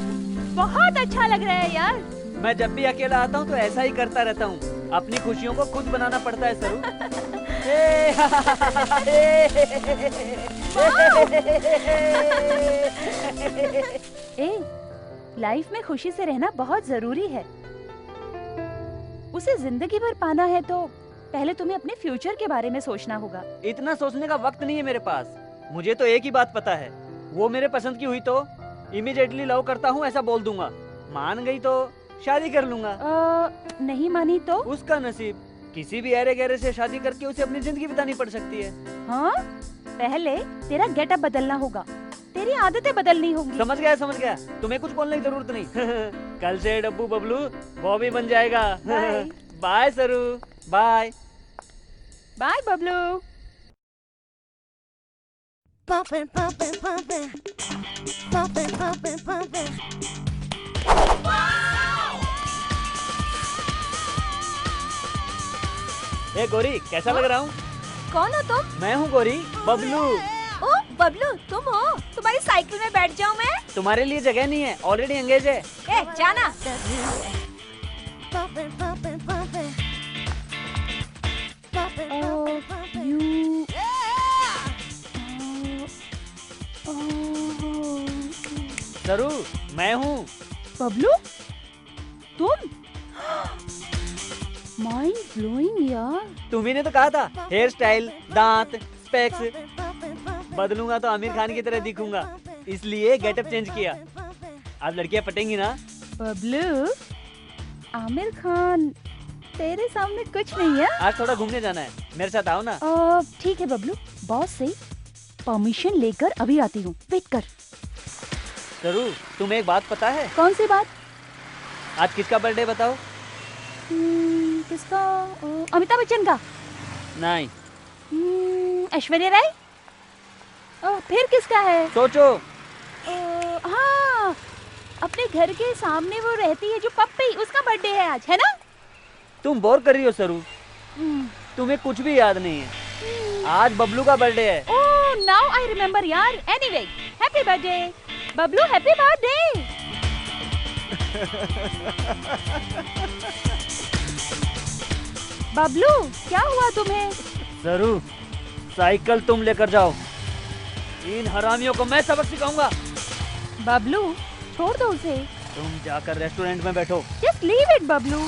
बहुत अच्छा लग रहा है यार। मैं जब भी अकेला आता हूँ तो ऐसा ही करता रहता हूँ, अपनी खुशियों को खुद बनाना पड़ता है सरू। लाइफ में खुशी से रहना बहुत जरूरी है। उसे जिंदगी भर पाना है तो पहले तुम्हें अपने फ्यूचर के बारे में सोचना होगा। इतना सोचने का वक्त नहीं है मेरे पास। मुझे तो एक ही बात पता है, वो मेरे पसंद की हुई तो इमीडिएटली लव करता हूँ ऐसा बोल दूंगा, मान गई तो शादी कर लूंगा। नहीं मानी तो? उसका नसीब, किसी भी अरे गहरे से शादी करके उसे अपनी जिंदगी बितानी पड़ सकती है। हाँ, पहले तेरा गेटअप बदलना होगा, तेरी आदतें बदलनी होंगी। समझ गया, तुम्हें कुछ बोलने की जरूरत नहीं। कल से डब्बू बबलू बॉबी बन जाएगा। Bye Saru, bye bye Bablu. Pumping, pumping, pumping, pumping, pumping, pumping. ए गोरी, कैसा लग रहा हूँ? कौन हो तुम? मैं हूँ गोरी, बबलू। ओ बबलू, तुम हो? तुम्हारी साइकिल में बैठ जाऊँ मैं? तुम्हारे लिए जगह नहीं है, ऑलरेडी एंगेज है। ए जाना। Pumping, pumping. सरू, मैं हूँ। बबलू, तुम? माइंड ब्लोइंग यार। तुम्ही ने तो कहा था हेयर स्टाइल, दांत, स्पेक्स बदलूंगा तो आमिर खान की तरह दिखूंगा, इसलिए गेटअप चेंज किया। आज लड़कियां पटेंगी ना? बबलू, आमिर खान तेरे सामने कुछ नहीं है। आज थोड़ा घूमने जाना है, मेरे साथ आओ ना। ठीक है बबलू, बॉस से परमिशन लेकर अभी आती हूँ, वेट कर। सरू, तुम्हें एक बात पता है? कौन सी बात? आज किसका बर्थडे बताओ? किसका? अमिताभ बच्चन का? नहीं। ऐश्वर्या राय? फिर किसका है? सोचो। हाँ, अपने घर के सामने वो रहती है जो पप्पी, उसका बर्थडे है आज, है ना? तुम बोर कर रही हो सरू, तुम्हें कुछ भी याद नहीं है। आज बबलू का बर्थडे है। ओह, नाउ आई रिमेम्बर यार। Anyway, happy birthday Bablu, happy birthday. Bablu, क्या हुआ तुम्हें? सरू, साइकिल तुम लेकर जाओ, इन हरामियों को मैं सबक सिखाऊंगा। बबलू, छोड़ दो उसे। तुम जाकर रेस्टोरेंट में बैठो। Just leave it Bablu.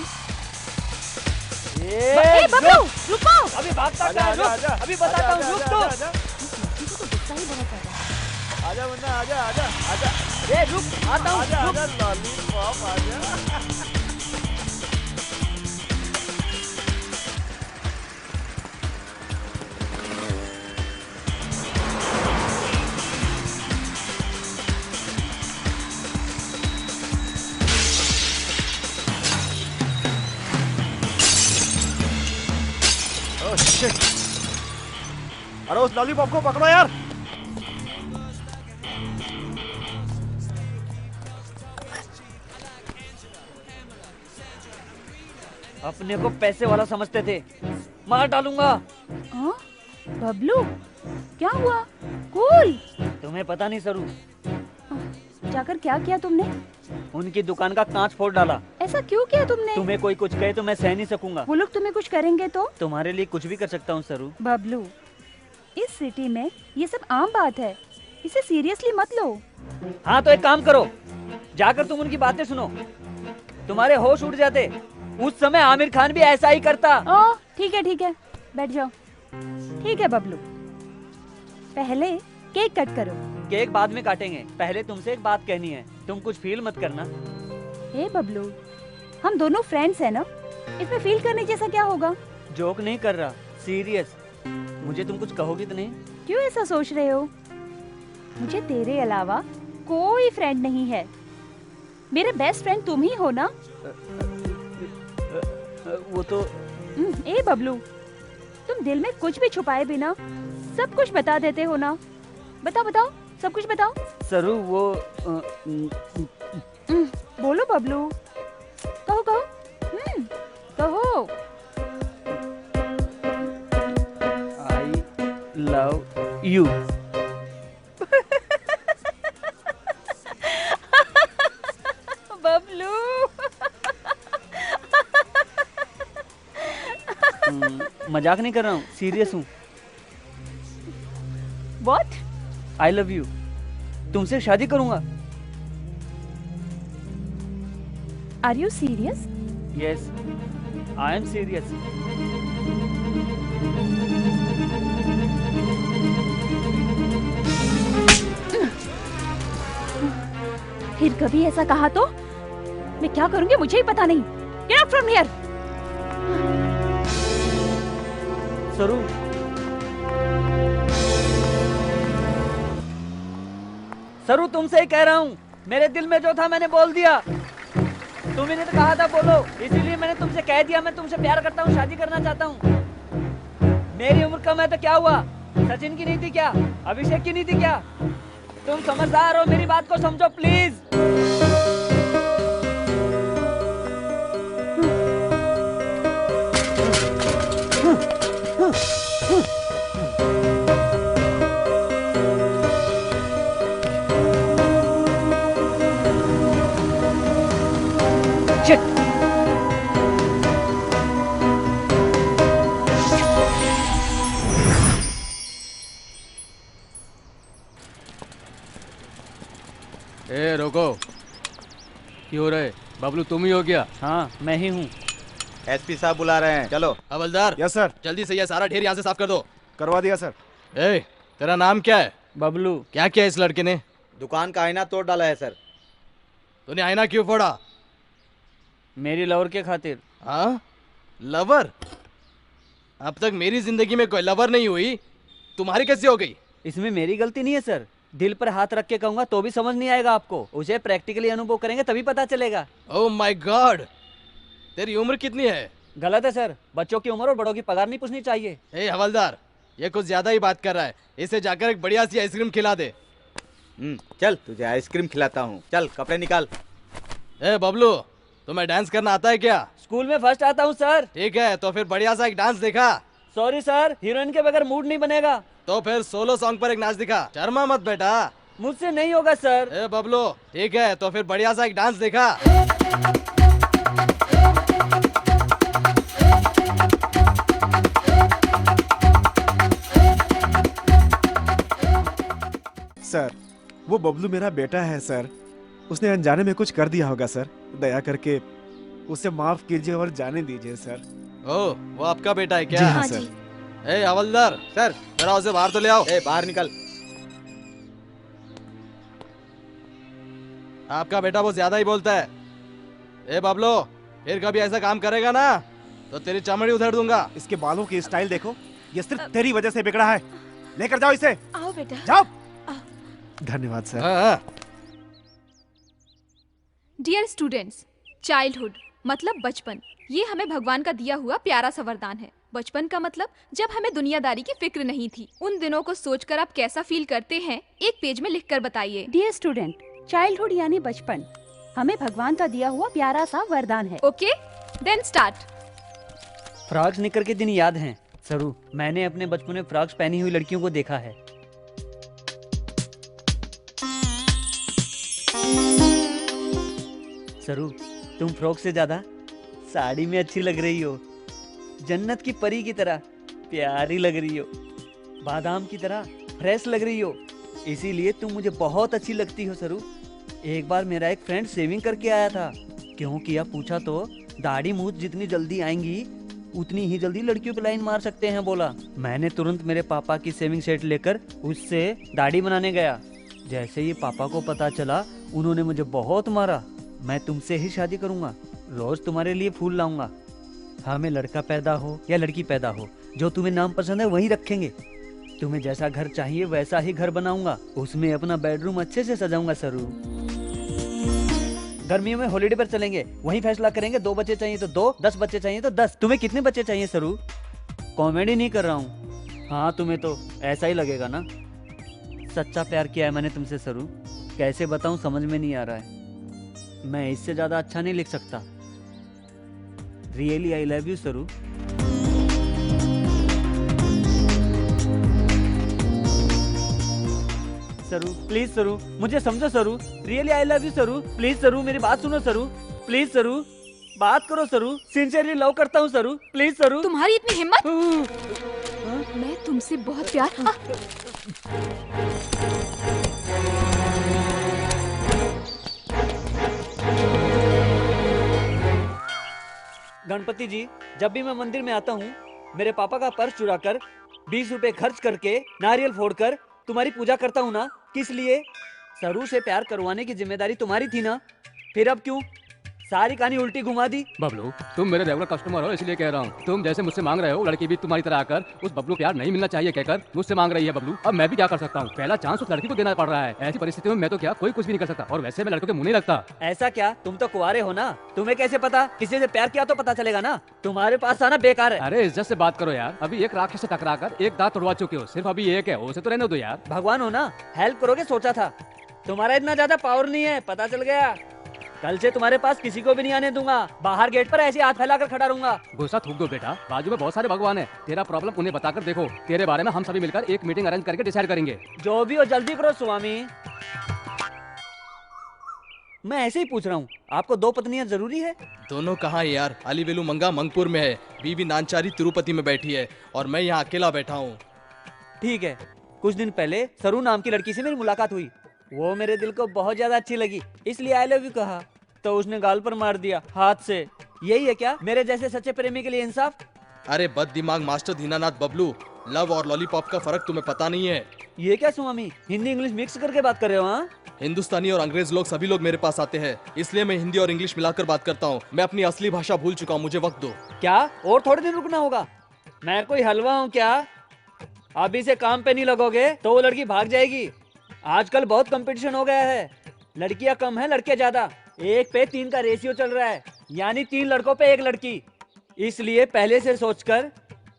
ए, बबलू, रुको। अभी भागता क्या है? रुक, अभी बताता हूँ, रुक तो। आजा वरना, आजा आजा आजा। ए, रुक, आता हूँ। आजा आजा लॉलीपॉप आजा। अरे उस लॉलीपॉप को पकड़ो यार। अपने को पैसे वाला समझते थे, मार डालूंगा। बबलू, क्या हुआ? कूल। तुम्हें पता नहीं सरू, जाकर क्या किया तुमने? उनकी दुकान का कांच फोड़ डाला। ऐसा क्यों किया तुमने? तुम्हें कोई कुछ कहे तो मैं सह नहीं सकूंगा। वो लोग तुम्हें कुछ करेंगे तो? तुम्हारे लिए कुछ भी कर सकता हूँ सरू। बबलू, इस सिटी में ये सब आम बात है, इसे सीरियसली मत लो। हाँ तो एक काम करो, जाकर तुम उनकी बातें सुनो, तुम्हारे होश उड़ जाते। उस समय आमिर खान भी ऐसा ही करता। ठीक है, बैठ जाओ। ठीक है बबलू, पहले केक कट करो। केक बाद में काटेंगे, पहले तुमसे एक बात कहनी है, तुम कुछ फील मत करना। हे बबलू, हम दोनों फ्रेंड्स हैं ना, इसमें फील करने जैसा क्या होगा? जोक नहीं कर रहा, सीरियस। मुझे तुम कुछ कहोगी तो नहीं? क्यों ऐसा सोच रहे हो? मुझे तेरे अलावा कोई फ्रेंड नहीं है, मेरे बेस्ट फ्रेंड तुम ही हो ना। वो तो ए बबलू, तुम दिल में कुछ भी छुपाए बिना सब कुछ बता देते हो ना। बताओ, सब कुछ बताओ। सरू, वो बोलो बबलू, कहो। कहो। I love you. बबलू। मजाक नहीं कर रहा हूँ, सीरियस हूँ। What? आई लव यू, तुमसे शादी करूंगा। Are you serious? Yes, I am serious. फिर कभी ऐसा कहा तो मैं क्या करूंगी मुझे ही पता नहीं। Get out from here. सरू, सरू तुमसे ही कह रहा हूँ, मेरे दिल में जो था मैंने बोल दिया। तुम्ही ने तो कहा था बोलो, इसीलिए मैंने तुमसे कह दिया मैं तुमसे प्यार करता हूँ, शादी करना चाहता हूँ। मेरी उम्र कम है तो क्या हुआ? सचिन की नहीं थी क्या? अभिषेक की नहीं थी क्या? तुम समझदार हो, मेरी बात को समझो प्लीज। ए रोको, क्यों रहे? बबलू तुम ही हो क्या? हाँ मैं ही हूँ। एसपी साहब बुला रहे हैं, चलो। हवलदार, यस सर। जल्दी से ये सारा ढेर यहाँ से साफ कर दो। करवा दिया सर। ए, तेरा नाम क्या है? बबलू। क्या किया इस लड़के ने? दुकान का आईना तोड़ डाला है सर। तूने आईना क्यों फोड़ा? मेरी लवर के खातिर। हाँ, लवर? अब तक मेरी जिंदगी में कोई लवर नहीं हुई, तुम्हारी कैसे हो गई? इसमें मेरी गलती नहीं है सर। दिल पर हाथ रख के कहूंगा तो भी समझ नहीं आएगा आपको। उसे प्रैक्टिकली अनुभव करेंगे तभी पता चलेगा। ओह माय गॉड, तेरी उम्र कितनी है? गलत है सर, बच्चों की उम्र और बड़ों की पगार नहीं पूछनी चाहिए। ए हवलदार, ये कुछ ज्यादा ही बात कर रहा है। इसे जाकर एक बढ़िया सी आइसक्रीम खिला दे। चल तुझे आइसक्रीम खिलाता हूँ। चल कपड़े निकाल। ए बबलू, तुम्हें डांस करना आता है क्या? स्कूल में फर्स्ट आता हूँ सर। ठीक है, तो फिर बढ़िया सा एक डांस दिखा। सॉरी सर, हीरोइन के बगैर मूड नहीं बनेगा। तो फिर सोलो सॉन्ग पर एक नाच दिखा। शर्मा मत बेटा। मुझसे नहीं होगा सर। ए बबलू, ठीक है, तो फिर बढ़िया सा एक डांस दिखा। सर, वो बबलू मेरा बेटा है सर। उसने अनजाने में कुछ कर दिया होगा सर। दया करके उसे माफ कीजिए और जाने दीजिए सर। ओह, वो आपका बेटा है क्या? जी हाँ सर। ए हवलदार, सर जरा उसे बाहर तो ले आओ। ए बाहर निकल। आपका बेटा बहुत ज्यादा ही बोलता है। ए बबलू, फिर कभी ऐसा काम करेगा ना तो तेरी चमड़ी उधेड़ दूंगा। इसके बालों की स्टाइल देखो, ये सिर्फ तेरी वजह से बिगड़ा है। लेकर जाओ इसे। आओ बेटा। जाओ। धन्यवाद सर। डियर स्टूडेंट्स, चाइल्डहुड मतलब बचपन, ये हमें भगवान का दिया हुआ प्यारा सा वरदान है। बचपन का मतलब जब हमें दुनियादारी की फिक्र नहीं थी। उन दिनों को सोचकर आप कैसा फील करते हैं, एक पेज में लिखकर बताइए। डियर स्टूडेंट, चाइल्डहुड यानी बचपन हमें भगवान का दिया हुआ प्यारा सा वरदान है। Okay, then start. फ्रॉक्स निकर के दिन याद हैं सरू। मैंने अपने बचपन में फ्रॉक्स पहनी हुई लड़कियों को देखा है। सरू, तुम फ्रॉक से ज्यादा साड़ी में अच्छी लग रही हो। जन्नत की परी की तरह प्यारी लग रही हो। बादाम की तरह फ्रेश लग रही हो। इसीलिए तुम मुझे बहुत अच्छी लगती हो सरू। एक बार मेरा एक फ्रेंड सेविंग करके आया था। क्यों किया पूछा तो दाढ़ी मूछ जितनी जल्दी आएंगी उतनी ही जल्दी लड़कियों पे लाइन मार सकते हैं बोला। मैंने तुरंत मेरे पापा की सेविंग सेट लेकर उससे दाढ़ी बनाने गया। जैसे ही पापा को पता चला उन्होंने मुझे बहुत मारा। मैं तुमसे ही शादी करूंगा, रोज तुम्हारे लिए फूल लाऊंगा। हमें लड़का पैदा हो या लड़की पैदा हो, जो तुम्हें नाम पसंद है वही रखेंगे। तुम्हें जैसा घर चाहिए वैसा ही घर बनाऊंगा। उसमें अपना बेडरूम अच्छे से सजाऊंगा सरू। गर्मियों में हॉलिडे पर चलेंगे, वहीं फैसला करेंगे 2 बच्चे चाहिए तो 2, 10 बच्चे चाहिए तो 10। तुम्हें कितने बच्चे चाहिए सरू? कॉमेडी नहीं कर रहा हूँ। हाँ तुम्हें तो ऐसा ही लगेगा ना। सच्चा प्यार किया है मैंने तुमसे सरू। कैसे बताऊं, समझ में नहीं आ रहा है। मैं इससे ज्यादा अच्छा नहीं लिख सकता। रियली आई लव यू सरू। सरू प्लीज सरू, मुझे समझो सरू। रियली आई लव यू सरू। प्लीज सरू, मेरी बात सुनो सरू। प्लीज सरू, बात करो सरू। सिंसियरली लव करता हूँ सरू। प्लीज सरू। तुम्हारी इतनी हिम्मत? मैं तुमसे बहुत प्यार। गणपति जी, जब भी मैं मंदिर में आता हूँ मेरे पापा का पर्स चुराकर 20 रुपए खर्च करके नारियल फोड़कर तुम्हारी पूजा करता हूँ ना। किस लिए? सरू से प्यार करवाने की जिम्मेदारी तुम्हारी थी ना। फिर अब क्यों सारी कहानी उल्टी घुमा दी? बबलू, तुम मेरे रेगुलर कस्टमर हो इसलिए कह रहा हूँ। तुम जैसे मुझसे मांग रहे हो, लड़की भी तुम्हारी तरह आकर उस बबलू प्यार नहीं मिलना चाहिए कहकर मुझसे मांग रही है बबलू। अब मैं भी क्या कर सकता हूँ? पहला चांस उस लड़की को देना पड़ रहा है। ऐसी परिस्थिति में मैं तो क्या कोई कुछ भी नहीं कर सकता। और वैसे मैं लड़कों के मुंह नहीं लगता। ऐसा क्या? तुम तो कुंवारे हो ना, तुम्हें कैसे पता? किसी से प्यार किया तो पता चलेगा ना। तुम्हारे पास आना बेकार है। अरे इज्जत से बात करो यार। अभी एक राक्षस से टकरा कर एक दांत तोड़वा चुके हो, सिर्फ अभी एक है, उसे तो रहने दो यार। भगवान हो ना, हेल्प करोगे सोचा था। तुम्हारा इतना ज्यादा पावर नहीं है, पता चल गया। कल से तुम्हारे पास किसी को भी नहीं आने दूंगा। बाहर गेट पर ऐसे हाथ फैलाकर खड़ा रहूंगा। गुस्सा थूक दो बेटा, बाजू में बहुत सारे भगवान है। तेरा प्रॉब्लम उन्हें बताकर देखो। तेरे बारे में हम सभी मिलकर एक मीटिंग अरेंज करके डिसाइड करेंगे। जो भी हो जल्दी करो स्वामी। मैं ऐसे ही पूछ रहा हूँ, आपको 2 पत्नियां जरूरी है? दोनों कहाँ है यार? अलीवेलु मंगा मंगपुर में है, बीवी नानचारी तिरुपति में बैठी है और मैं यहाँ अकेला बैठा हूँ। ठीक है, कुछ दिन पहले सरू नाम की लड़की से मेरी मुलाकात हुई। वो मेरे दिल को बहुत ज्यादा अच्छी लगी, इसलिए आई लव यू कहा, तो उसने गाल पर मार दिया हाथ से। यही है क्या मेरे जैसे सच्चे प्रेमी के लिए इंसाफ? अरे बद दिमाग मास्टर दीनानाथ बबलू, लव और लॉलीपॉप का फर्क तुम्हें पता नहीं है। ये क्या स्वामी, हिंदी इंग्लिश मिक्स करके बात कर रहे हो? हाँ, हिंदुस्तानी और अंग्रेज लोग सभी लोग मेरे पास आते हैं, इसलिए मैं हिंदी और इंग्लिश मिलाकर बात करता हूँ। मैं अपनी असली भाषा भूल चुका हूँ, मुझे वक्त दो। क्या और थोड़े दिन रुकना होगा? मैं कोई हलवा हूँ क्या? अभी से काम पे नहीं लगोगे तो वो लड़की भाग जाएगी। आजकल बहुत कंपटीशन हो गया है, लड़कियां कम है लड़के ज्यादा। 1 पे 3 का रेशियो चल रहा है, यानी 3 लड़कों पे 1 लड़की। इसलिए पहले से सोचकर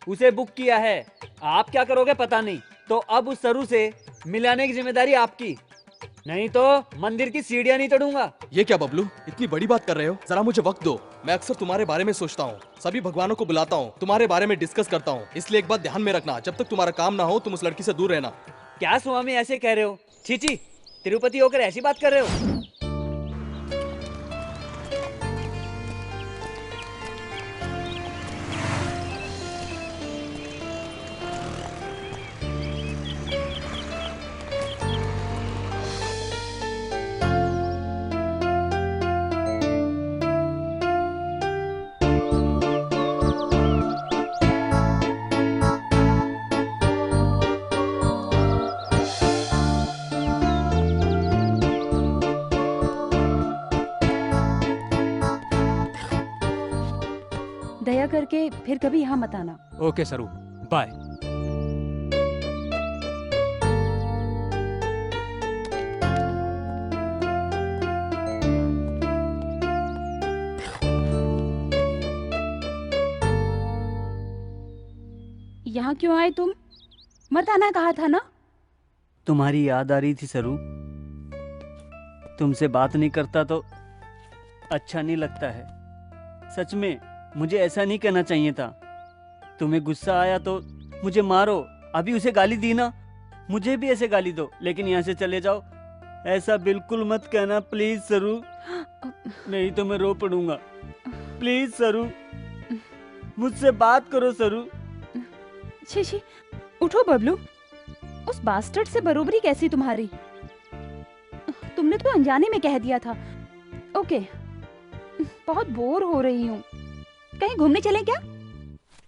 उसे बुक किया है। आप क्या करोगे पता नहीं, तो अब उस सरू से मिलाने की जिम्मेदारी आपकी, नहीं तो मंदिर की सीढ़ियां नहीं चढ़ूंगा। ये क्या बबलू, इतनी बड़ी बात कर रहे हो? जरा मुझे वक्त दो। मैं अक्सर तुम्हारे बारे में सोचता हूँ, सभी भगवानों को बुलाता हूँ, तुम्हारे बारे में डिस्कस करता हूँ। इसलिए एक बात ध्यान में रखना, जब तक तुम्हारा काम ना हो तुम उस लड़की से दूर रहना। क्या स्वामी ऐसे कह रहे हो? छी, तिरुपति होकर ऐसी बात कर रहे हो? दया करके फिर कभी यहाँ मत आना। ओके सरू, बाय। यहाँ क्यों आए तुम? मत आना कहा था ना। तुम्हारी याद आ रही थी सरू, तुमसे बात नहीं करता तो अच्छा नहीं लगता है। सच में मुझे ऐसा नहीं कहना चाहिए था। तुम्हें गुस्सा आया तो मुझे मारो, अभी उसे गाली दी ना, मुझे भी ऐसे गाली दो, लेकिन यहाँ से चले जाओ। ऐसा बिल्कुल मत कहना प्लीज सरू, नहीं तो मैं रो पड़ूंगा। प्लीज सरू, मुझसे बात करो सरू। छी, उठो बबलू। उस बास्टर्ड से बरोबरी कैसी तुम्हारी? तुमने तो अनजाने में कह दिया था। ओके, बहुत बोर हो रही हूँ, कहीं घूमने चलें क्या?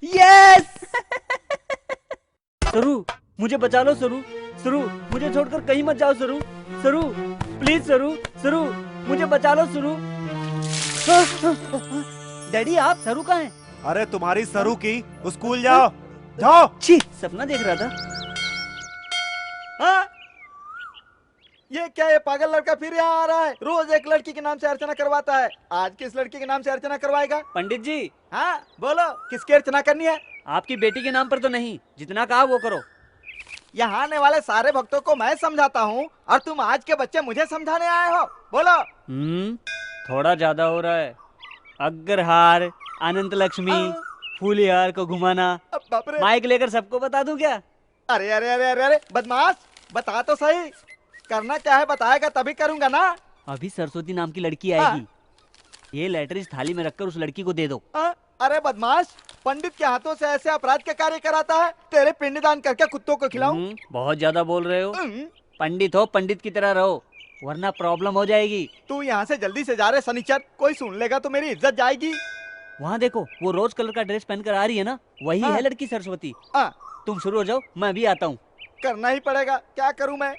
यस! सरू, मुझे बचा लो सरू। सरू, मुझे छोड़कर कहीं मत जाओ सरू। सरू, प्लीज सरू। सरू, मुझे बचा लो सरू। डैडी आप सरू कहाँ हैं? अरे तुम्हारी सरू की, स्कूल जाओ जाओ। छी, सपना देख रहा था। हाँ? ये क्या, ये पागल लड़का फिर यहाँ आ रहा है? रोज एक लड़की के नाम से अर्चना करवाता है, आज किस लड़की के नाम से अर्चना करवाएगा? पंडित जी। हाँ बोलो, किसकी अर्चना करनी है? आपकी बेटी के नाम पर तो नहीं, जितना कहा वो करो। यहाँ आने वाले सारे भक्तों को मैं समझाता हूँ और तुम आज के बच्चे मुझे समझाने आए हो? बोलो। थोड़ा ज्यादा हो रहा है। अग्रहार, अनंत लक्ष्मी, फूलिहार को घुमाना, माइक लेकर सबको बता दूं क्या? अरे अरे अरे अरे अरे बदमाश, बता तो सही, करना क्या है बताएगा तभी करूंगा ना। अभी सरस्वती नाम की लड़की आएगी, ये लेटर इस थाली में रखकर उस लड़की को दे दो। अरे बदमाश, पंडित के हाथों से ऐसे अपराध के कार्य कराता है? तेरे पिंडदान करके कुत्तों को खिलाऊं? बहुत ज्यादा बोल रहे हो। पंडित हो, पंडित की तरह रहो, वरना प्रॉब्लम हो जाएगी। तू यहाँ से जल्दी से जा रहे सनीचर, कोई सुन लेगा तो मेरी इज्जत जाएगी। वहाँ देखो, वो रोज कलर का ड्रेस पहनकर आ रही है ना, वही है लड़की सरस्वती। तुम शुरू हो जाओ, मैं भी आता हूँ। करना ही पड़ेगा, क्या करूँ मैं?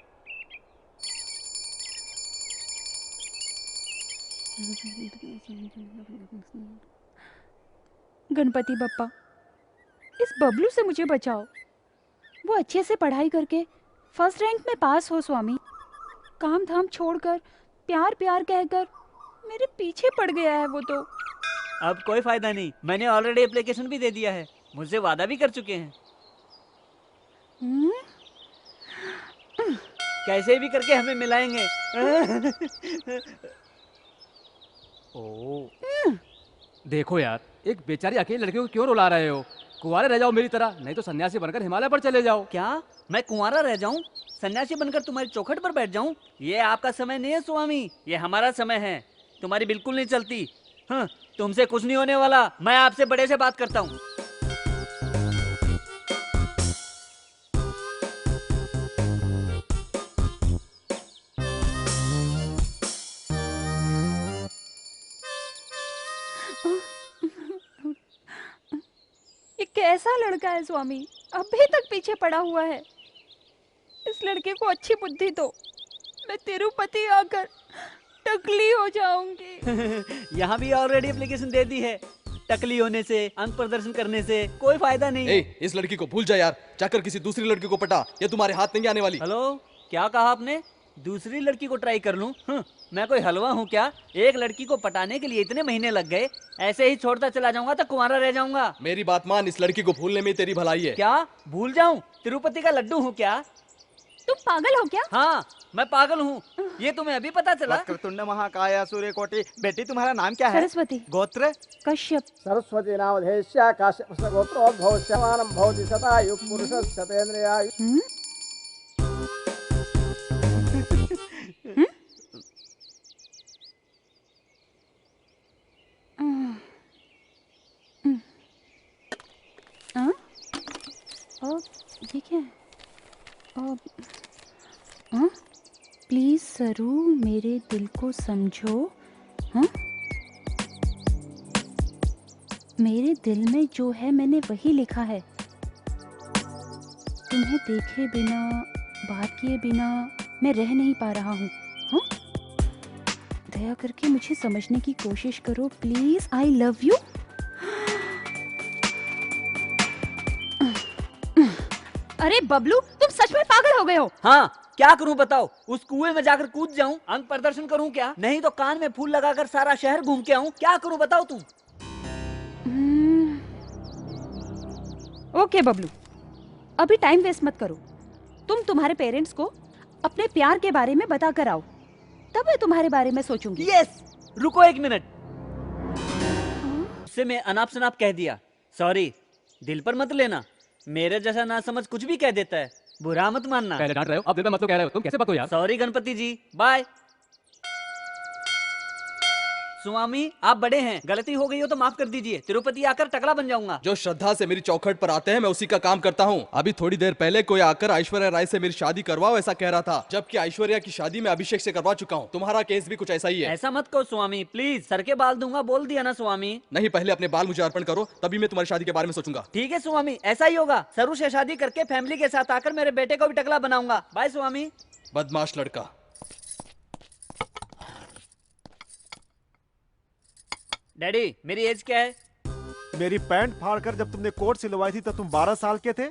गणपति बप्पा, इस बबलू से मुझे बचाओ। वो अच्छे से पढ़ाई करके फर्स्ट रैंक में पास हो स्वामी। काम धाम छोड़कर प्यार प्यार कहकर मेरे पीछे पड़ गया है वो तो। अब कोई फायदा नहीं, मैंने ऑलरेडी एप्लीकेशन भी दे दिया है, मुझसे वादा भी कर चुके हैं। कैसे भी करके हमें मिलाएंगे। देखो यार, एक बेचारी अकेली लड़की को क्यों रुला रहे हो? कुंवारे रह जाओ मेरी तरह, नहीं तो सन्यासी बनकर हिमालय पर चले जाओ। क्या मैं कुंवारा रह जाऊं, सन्यासी बनकर तुम्हारी चौखट पर बैठ जाऊं? ये आपका समय नहीं है स्वामी, ये हमारा समय है। तुम्हारी बिल्कुल नहीं चलती। हाँ, तुमसे कुछ नहीं होने वाला। मैं आपसे बड़े से बात करता हूँ। कैसा लड़का है स्वामी, अभी तक पीछे पड़ा हुआ है। इस लड़के को अच्छी बुद्धि दो, मैं तिरुपति आकर टकली हो जाऊंगी। यहाँ भी ऑलरेडी एप्लीकेशन दे दी है। टकली होने से, अंग प्रदर्शन करने से कोई फायदा नहीं। इस लड़की को भूल जा यार, जाकर किसी दूसरी लड़की को पटा, ये तुम्हारे हाथ नहीं आने वाली। हेलो, क्या कहा आपने? दूसरी लड़की को ट्राई कर लूं? मैं कोई हलवा हूँ क्या? एक लड़की को पटाने के लिए इतने महीने लग गए, ऐसे ही छोड़ता चला जाऊंगा तो कुंवारा रह जाऊंगा। मेरी बात मान, इस लड़की को भूलने में तेरी भलाई है। क्या भूल जाऊं? तिरुपति का लड्डू हूँ क्या? तुम पागल हो क्या? हाँ, मैं पागल हूँ, ये तुम्हें अभी पता चला? वक्रतुंड महाकाय सूर्यकोटि। बेटी तुम्हारा नाम क्या है? सरस्वती। गोत्र? कश्यप। सरस्वती नामधेयस्य काश्यपस्य गोत्रोद्भवस्य समानं भवति शतायुः पुरुषः शतेन्द्रियायुः। ये क्या है? प्लीज सरू, मेरे दिल को समझो। हाँ, मेरे दिल में जो है मैंने वही लिखा है। तुम्हें देखे बिना, बात किए बिना मैं रह नहीं पा रहा हूँ। हाँ, दया करके मुझे समझने की कोशिश करो प्लीज। I love you. अरे बबलू, तुम सच में पागल हो गए हो। हाँ, क्या करूं बताओ? उस कुएं में जाकर कूद जाऊं, अंग प्रदर्शन करूं क्या? नहीं तो कान में फूल लगाकर सारा शहर घूम के आऊं? क्या करूं बताओ तुम? ओके बबलू, अभी टाइम वेस्ट मत करो। तुम तुम्हारे पेरेंट्स को अपने प्यार के बारे में बता कर आओ, तब मैं तुम्हारे बारे में सोचूंगी। यस, रुको एक मिनट। उससे मैं अनाप शनाप कह दिया, सॉरी, दिल पर मत लेना। मेरे जैसा ना समझ कुछ भी कह देता है, बुरा मत मानना। पहले डांट रहे हो, अब दिल में मत तो कह रहे हो। तुम कैसे बात हो यार? सॉरी गणपति जी, बाय। स्वामी, आप बड़े हैं, गलती हो गई हो तो माफ कर दीजिए। तिरुपति आकर टकला बन जाऊंगा। जो श्रद्धा से मेरी चौखट पर आते हैं, मैं उसी का काम करता हूँ। अभी थोड़ी देर पहले कोई आकर ऐश्वर्या राय से मेरी शादी करवाओ ऐसा कह रहा था, जबकि ऐश्वर्या की शादी मैं अभिषेक से करवा चुका हूँ। तुम्हारा केस भी कुछ ऐसा ही है। ऐसा मत कहो स्वामी, प्लीज। सर के बाल दूंगा, बोल दिया ना स्वामी। नहीं, पहले अपने बाल मुझे अर्पण करो, तभी मैं तुम्हारी शादी के बारे में सोचूंगा। ठीक है स्वामी, ऐसा ही होगा। सरू से शादी करके फैमिली के साथ आकर मेरे बेटे को भी टकला बनाऊंगा। बाय स्वामी। बदमाश लड़का। डैडी, मेरी एज क्या है? मेरी पैंट फाड़कर जब तुमने कोट सिलवाई थी तब तुम 12 साल के थे।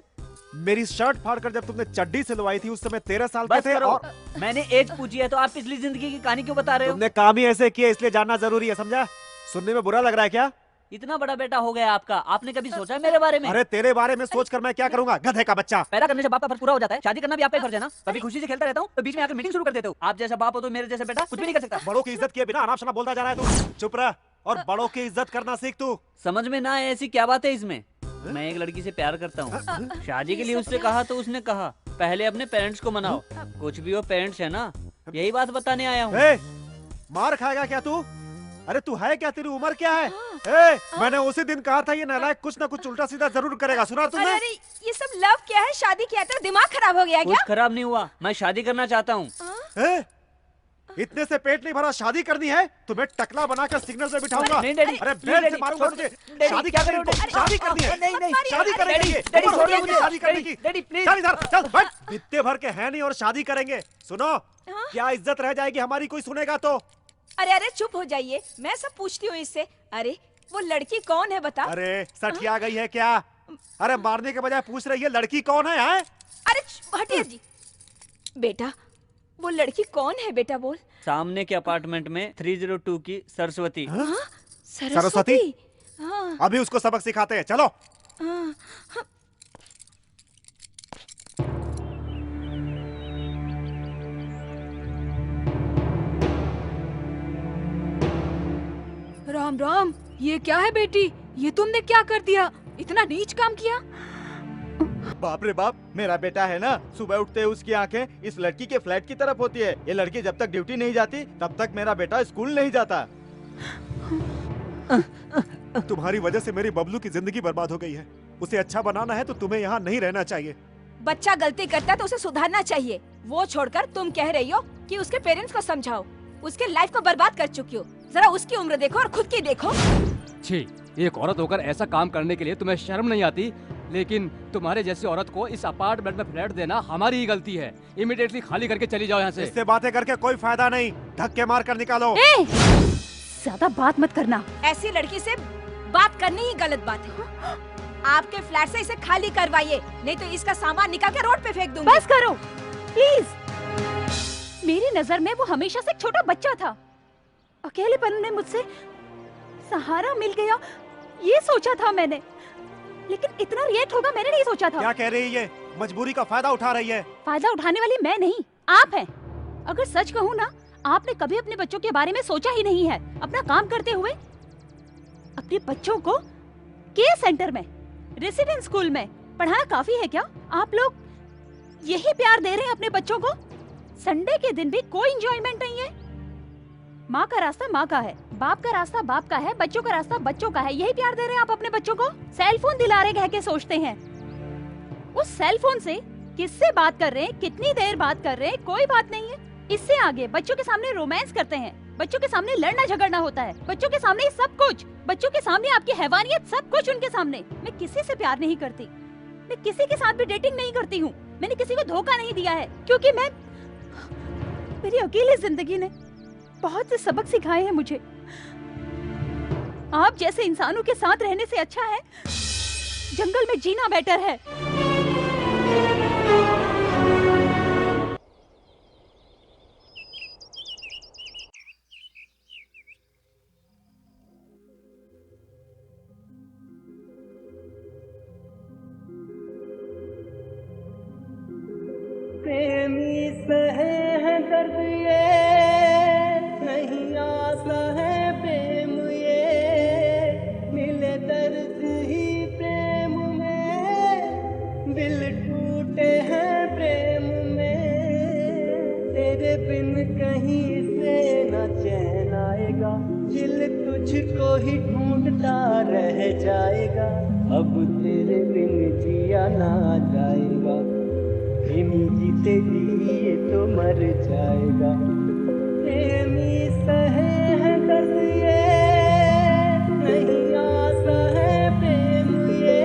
मेरी शर्ट फाड़कर जब तुमने चड्डी सिलवाई थी उस समय 13 साल के थे। और मैंने एज पूछी है तो आप पिछली जिंदगी की कहानी क्यों बता रहे हो? तुमने काम ही ऐसे किए, इसलिए जानना जरूरी है, समझा? सुनने में बुरा लग रहा है क्या? इतना बड़ा बेटा हो गया आपका, आपने कभी सोचा है मेरे बारे में? अरे तेरे बारे में सोचकर मैं क्या करूंगा, गधे का बच्चा। पैदा करने से बाप का फर्ज पूरा हो जाता है, शादी करना भी आपका फर्ज है ना। कभी खुशी से खेलता रहता हूँ तो बीच में आकर मीटिंग शुरू कर देते हो। आप जैसा बाप हो तो मेरे जैसा बेटा कुछ भी नहीं कर सकता। बड़ों की इज्जत किए बिना अनाप शनाप बोलता जा रहा है तू। चुप रह और बड़ों की इज्जत करना सीख तू। समझ में ना आए ऐसी क्या बात है इसमें? मैं एक लड़की से प्यार करता हूँ, शादी के लिए उससे कहा तो उसने कहा पहले अपने पेरेंट्स को मनाओ। कुछ भी वो पेरेंट्स है ना, यही बात बताने आया हूँ। मार खाएगा क्या तू? अरे तू है क्या? तेरी उम्र क्या है? मैंने उसी दिन कहा था ये नालायक कुछ ना कुछ उल्टा सीधा जरूर करेगा। सुना तुमने? अरे ये सब लव क्या है? शादी किया था, दिमाग खराब हो गया क्या? कुछ खराब नहीं हुआ, मैं शादी करना चाहता हूँ। इतने से पेट नहीं भरा, शादी करनी है? तुम्हें टकला बनाकर सिग्नल पे बिठाऊंगा। नहीं डैडी, अरे बेल से मारूंगा तुझे। शादी क्या करोगे? शादी करनी है? नहीं नहीं, शादी करेंगे। डैडी छोड़ दो मुझे, शादी करने की। Daddy please. चल इधर, चल बैठ। बित्ते भर के हैं नहीं और शादी करेंगे। सुनो, क्या इज्जत रह जाएगी हमारी कोई सुनेगा तो? अरे अरे चुप हो जाइए, मैं सब पूछती हूँ इससे। अरे वो लड़की कौन है बता? अरे सठिया गई है क्या? अरे मारने के बजाय पूछ रही है लड़की कौन है? अरे हटिए जी। बेटा वो लड़की कौन है बेटा, बोल। सामने के अपार्टमेंट में 302 की सरस्वती। सरस्वती? हाँ। अभी उसको सबक सिखाते हैं, चलो। हाँ। राम राम, ये क्या है बेटी? ये तुमने क्या कर दिया? इतना नीच काम किया? बाप रे बाप, मेरा बेटा है ना, सुबह उठते उसकी आंखें इस लड़की के फ्लैट की तरफ होती है। ये लड़की जब तक ड्यूटी नहीं जाती तब तक मेरा बेटा स्कूल नहीं जाता। तुम्हारी वजह से मेरी बबलू की जिंदगी बर्बाद हो गई है। उसे अच्छा बनाना है तो तुम्हें यहाँ नहीं रहना चाहिए। बच्चा गलती करता है तो उसे सुधारना चाहिए। वो छोड़कर तुम कह रही हो कि उसके पेरेंट्स को समझाओ। उसके लाइफ को बर्बाद कर चुकी हो। जरा उसकी उम्र देखो और खुद की देखो। छी, एक औरत होकर ऐसा काम करने के लिए तुम्हें शर्म नहीं आती? लेकिन तुम्हारे जैसी औरत को इस अपार्टमेंट में फ्लैट देना हमारी ही गलती है। इमीडिएटली खाली करके चली जाओ यहाँ से। इससे बातें करके कोई फायदा नहीं, धक्के मार कर निकालो। ज्यादा बात मत करना। ऐसी लड़की से बात करनी ही गलत बात है। आपके फ्लैट से इसे खाली करवाइए, नहीं तो इसका सामान निकाल के रोड पे फेंक दूंगी। बस करो प्लीज। मेरी नजर में वो हमेशा से एक छोटा बच्चा था। अकेलेपन में मुझसे सहारा मिल गया, ये सोचा था मैंने, लेकिन इतना रिएक्ट होगा मैंने नहीं सोचा था। क्या कह रही है? मजबूरी का फायदा उठा रही है। फायदा उठाने वाली मैं नहीं, आप हैं। अगर सच कहूँ ना, आपने कभी अपने बच्चों के बारे में सोचा ही नहीं है। अपना काम करते हुए अपने बच्चों को केयर सेंटर में, रेसिडेंस स्कूल में पढ़ाना काफी है क्या? आप लोग यही प्यार दे रहे हैं अपने बच्चों को? संडे के दिन भी कोई एंजॉयमेंट नहीं है। माँ का रास्ता माँ का है, बाप का रास्ता बाप का है, बच्चों का रास्ता बच्चों का है। यही प्यार दे रहे हैं आप अपने बच्चों को? सेल फोन दिला रहे कह के सोचते हैं। उस सेल फोन से किससे बात कर रहे हैं, कितनी देर बात कर रहे हैं, कोई बात नहीं है। इससे आगे बच्चों के सामने रोमांस करते हैं, बच्चों के सामने लड़ना झगड़ना होता है, बच्चों के सामने सब कुछ, बच्चों के सामने आपकी हैवानियत, सब कुछ उनके सामने। मैं किसी से प्यार नहीं करती, मैं किसी के साथ भी डेटिंग नहीं करती हूँ। मैंने किसी को धोखा नहीं दिया है, क्योंकि मेरी अकेली जिंदगी ने बहुत से सबक सिखाए हैं मुझे। आप जैसे इंसानों के साथ रहने से अच्छा है जंगल में जीना बेटर है। प्रेमी सहे है दर्द ये नहीं आसा है प्रेम ये, मिले दर्द ही प्रेम में, दिल टूटे हैं प्रेम में, तेरे बिन कहीं से न चैन आएगा, दिल तुझको ही ढूंढता रह जाएगा, अब तेरे बिन जिया ना जाएगा, प्रेमी जीते जी तो मर जाएगा। प्रेमी सहे है दर्द ये नहीं आसा है प्रेम ये,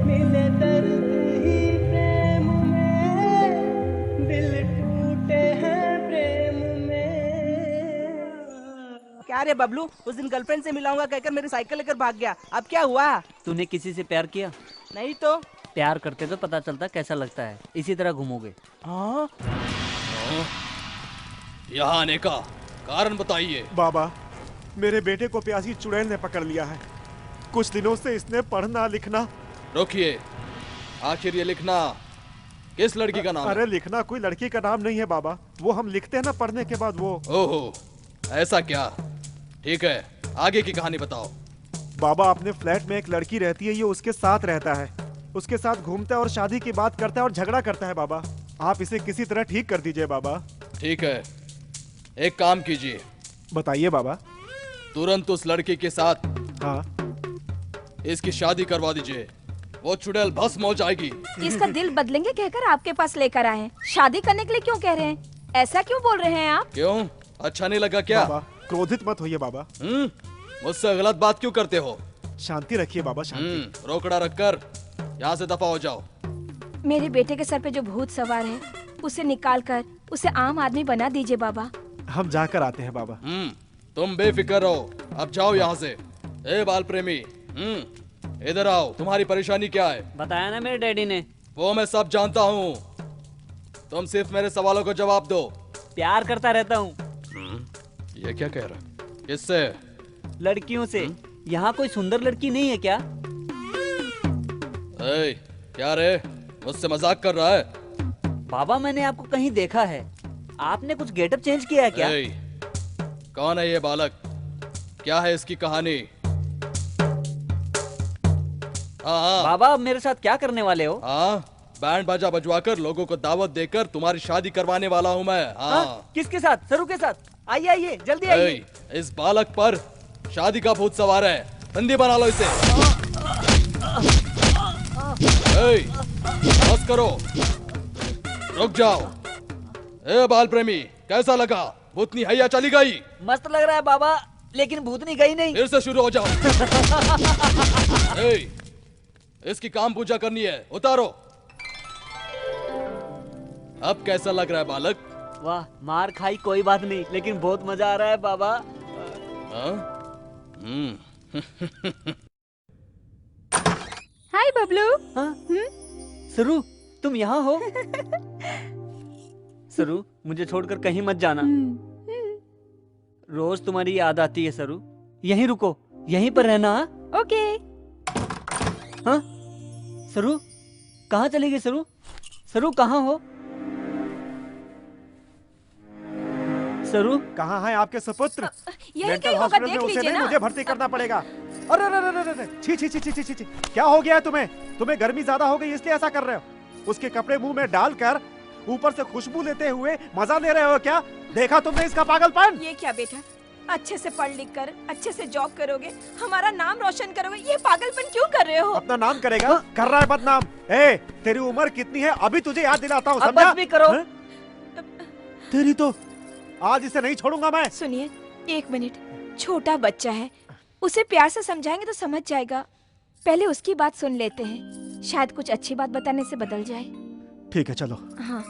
मिले दर्द ही प्रेम में, दिल टूटे हैं प्रेम में। क्या रे बबलू, उस दिन गर्लफ्रेंड से मिलाऊंगा कहकर मेरी साइकिल लेकर भाग गया, अब क्या हुआ? तूने किसी से प्यार किया? नहीं तो। प्यार करते तो पता चलता कैसा लगता है, इसी तरह घूमोगे। हाँ? यहाँ आने का कारण बताइए। बाबा, मेरे बेटे को प्यासी चुड़ैल ने पकड़ लिया है। कुछ दिनों से इसने पढ़ना लिखना। रोकिए, आखिर ये लिखना किस लड़की का नाम है? अरे लिखना कोई लड़की का नाम नहीं है बाबा, वो हम लिखते हैं ना पढ़ने के बाद वो। ओहो, ऐसा क्या? ठीक है, आगे की कहानी बताओ। बाबा, अपने फ्लैट में एक लड़की रहती है, ये उसके साथ रहता है, उसके साथ घूमता है और शादी की बात करता है और झगड़ा करता है। बाबा, आप इसे किसी तरह ठीक कर दीजिए बाबा। ठीक है, एक काम कीजिए। बताइए बाबा। तुरंत उस लड़की के साथ इसकी शादी करवा दीजिए, वो चुड़ैल भस्म हो जाएगी। इसका दिल बदलेंगे कहकर आपके पास लेकर आए हैं, शादी करने के लिए क्यों कह रहे हैं? ऐसा क्यों बोल रहे हैं आप? क्यों, अच्छा नहीं लगा क्या? बाबा, क्रोधित मत होइए बाबा। मुझसे गलत बात क्यों करते हो? शांति रखिए बाबा, शांति। रोकड़ा रखकर यहाँ से दफा हो जाओ। मेरे बेटे के सर पे जो भूत सवार है, उसे निकाल कर उसे आम आदमी बना दीजिए बाबा। हम जाकर आते हैं बाबा। तुम बेफिक्र रहो, अब जाओ यहाँ से। ए बाल प्रेमी, इधर आओ। तुम्हारी परेशानी क्या है? बताया ना मेरे डैडी ने। वो मैं सब जानता हूँ, तुम सिर्फ मेरे सवालों को जवाब दो। प्यार करता रहता हूँ। ये क्या कह रहा? किससे? लड़कियों से। यहाँ कोई सुंदर लड़की नहीं है क्या? क्या रे, मुझसे मजाक कर रहा है? बाबा, मैंने आपको कहीं देखा है, आपने कुछ गेटअप चेंज किया है क्या? कौन है ये बालक? क्या है इसकी कहानी? हाँ। बाबा, आप मेरे साथ क्या करने वाले हो? हाँ, बैंड बाजा बजवाकर लोगों को दावत देकर तुम्हारी शादी करवाने वाला हूँ मैं। हाँ। किसके साथ? सरू के साथ? आइए आइए, जल्दी आइए। इस बालक पर शादी का भूत सवार है, बंदी बना लो इसे। बस करो, रुक जाओ। ए बाल प्रेमी, कैसा लगा? भूतनी हैया चली गई? मस्त लग रहा है बाबा। लेकिन भूतनी गई नहीं। फिर से शुरू हो जाओ। ए, इसकी काम पूजा करनी है, उतारो। अब कैसा लग रहा है बालक? वाह, मार खाई कोई बात नहीं, लेकिन बहुत मजा आ रहा है बाबा। हाय बबलू। सरू, तुम यहाँ हो? सरू, मुझे छोड़कर कहीं मत जाना। रोज तुम्हारी याद आती है सरू। यहीं रुको, यहीं पर रहना। ओके। हाँ? सरू, कहाँ चली गई सरू? सरू कहाँ हो? सरू, कहाँ है आपके सुपुत्र? यही मेंटल कहीं होगा, हॉस्पिटल देख में उसे लीजिए नहीं, ना। मुझे भर्ती करना पड़ेगा। अरे अरे अरे अरे, छी छी छी छी छी छी, क्या हो गया है तुम्हें? तुम्हें गर्मी ज्यादा हो गई इसलिए ऐसा कर रहे हो? उसके कपड़े मुंह में डालकर ऊपर से खुशबू लेते हुए मजा ले रहे हो क्या? देखा तुमने इसका पागलपन? ये क्या बेटा, अच्छे से पढ़ लिख कर अच्छे से जॉब करोगे, हमारा नाम रोशन करोगे, ये पागलपन क्यों कर रहे हो? अपना नाम करेगा? कर रहा है बदनाम। ए, तेरी उम्र कितनी है अभी तुझे याद दिलाता हूँ, अब समझा? बस भी करो। तेरी तो आज इसे नहीं छोड़ूंगा मैं। सुनिए, 1 मिनट, छोटा बच्चा है, उसे प्यार से समझाएंगे तो समझ जाएगा। पहले उसकी बात सुन लेते हैं, शायद कुछ अच्छी बात बताने से बदल जाए। ठीक है, चलो। हाँ।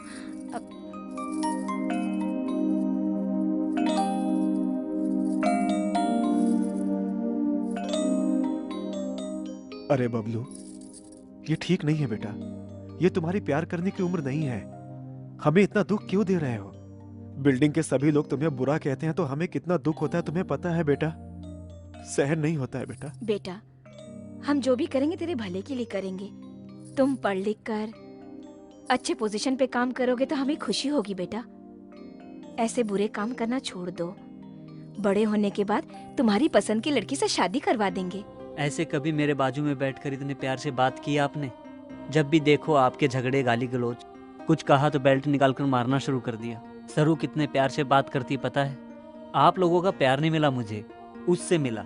अरे बबलू, ये ठीक नहीं है बेटा। ये तुम्हारी प्यार करने की उम्र नहीं है। हमें इतना दुख क्यों दे रहे हो? बिल्डिंग के सभी लोग तुम्हें बुरा कहते हैं तो हमें कितना दुख होता है तुम्हें पता है बेटा? सहन नहीं होता है बेटा। बेटा, हम जो भी करेंगे तेरे भले के लिए करेंगे। तुम पढ़ लिख कर अच्छे पोजीशन पे काम करोगे तो हमें खुशी होगी बेटा। ऐसे बुरे काम करना छोड़ दो। बड़े होने के बाद तुम्हारी पसंद की लड़की से शादी करवा देंगे। ऐसे कभी मेरे बाजू में बैठकर इतने प्यार से बात की आपने? जब भी देखो आपके झगड़े, गाली गलौज, कुछ कहा तो बेल्ट निकालकर मारना शुरू कर दिया। सरू कितने प्यार से बात करती पता है? आप लोगों का प्यार नहीं मिला मुझे, उससे मिला,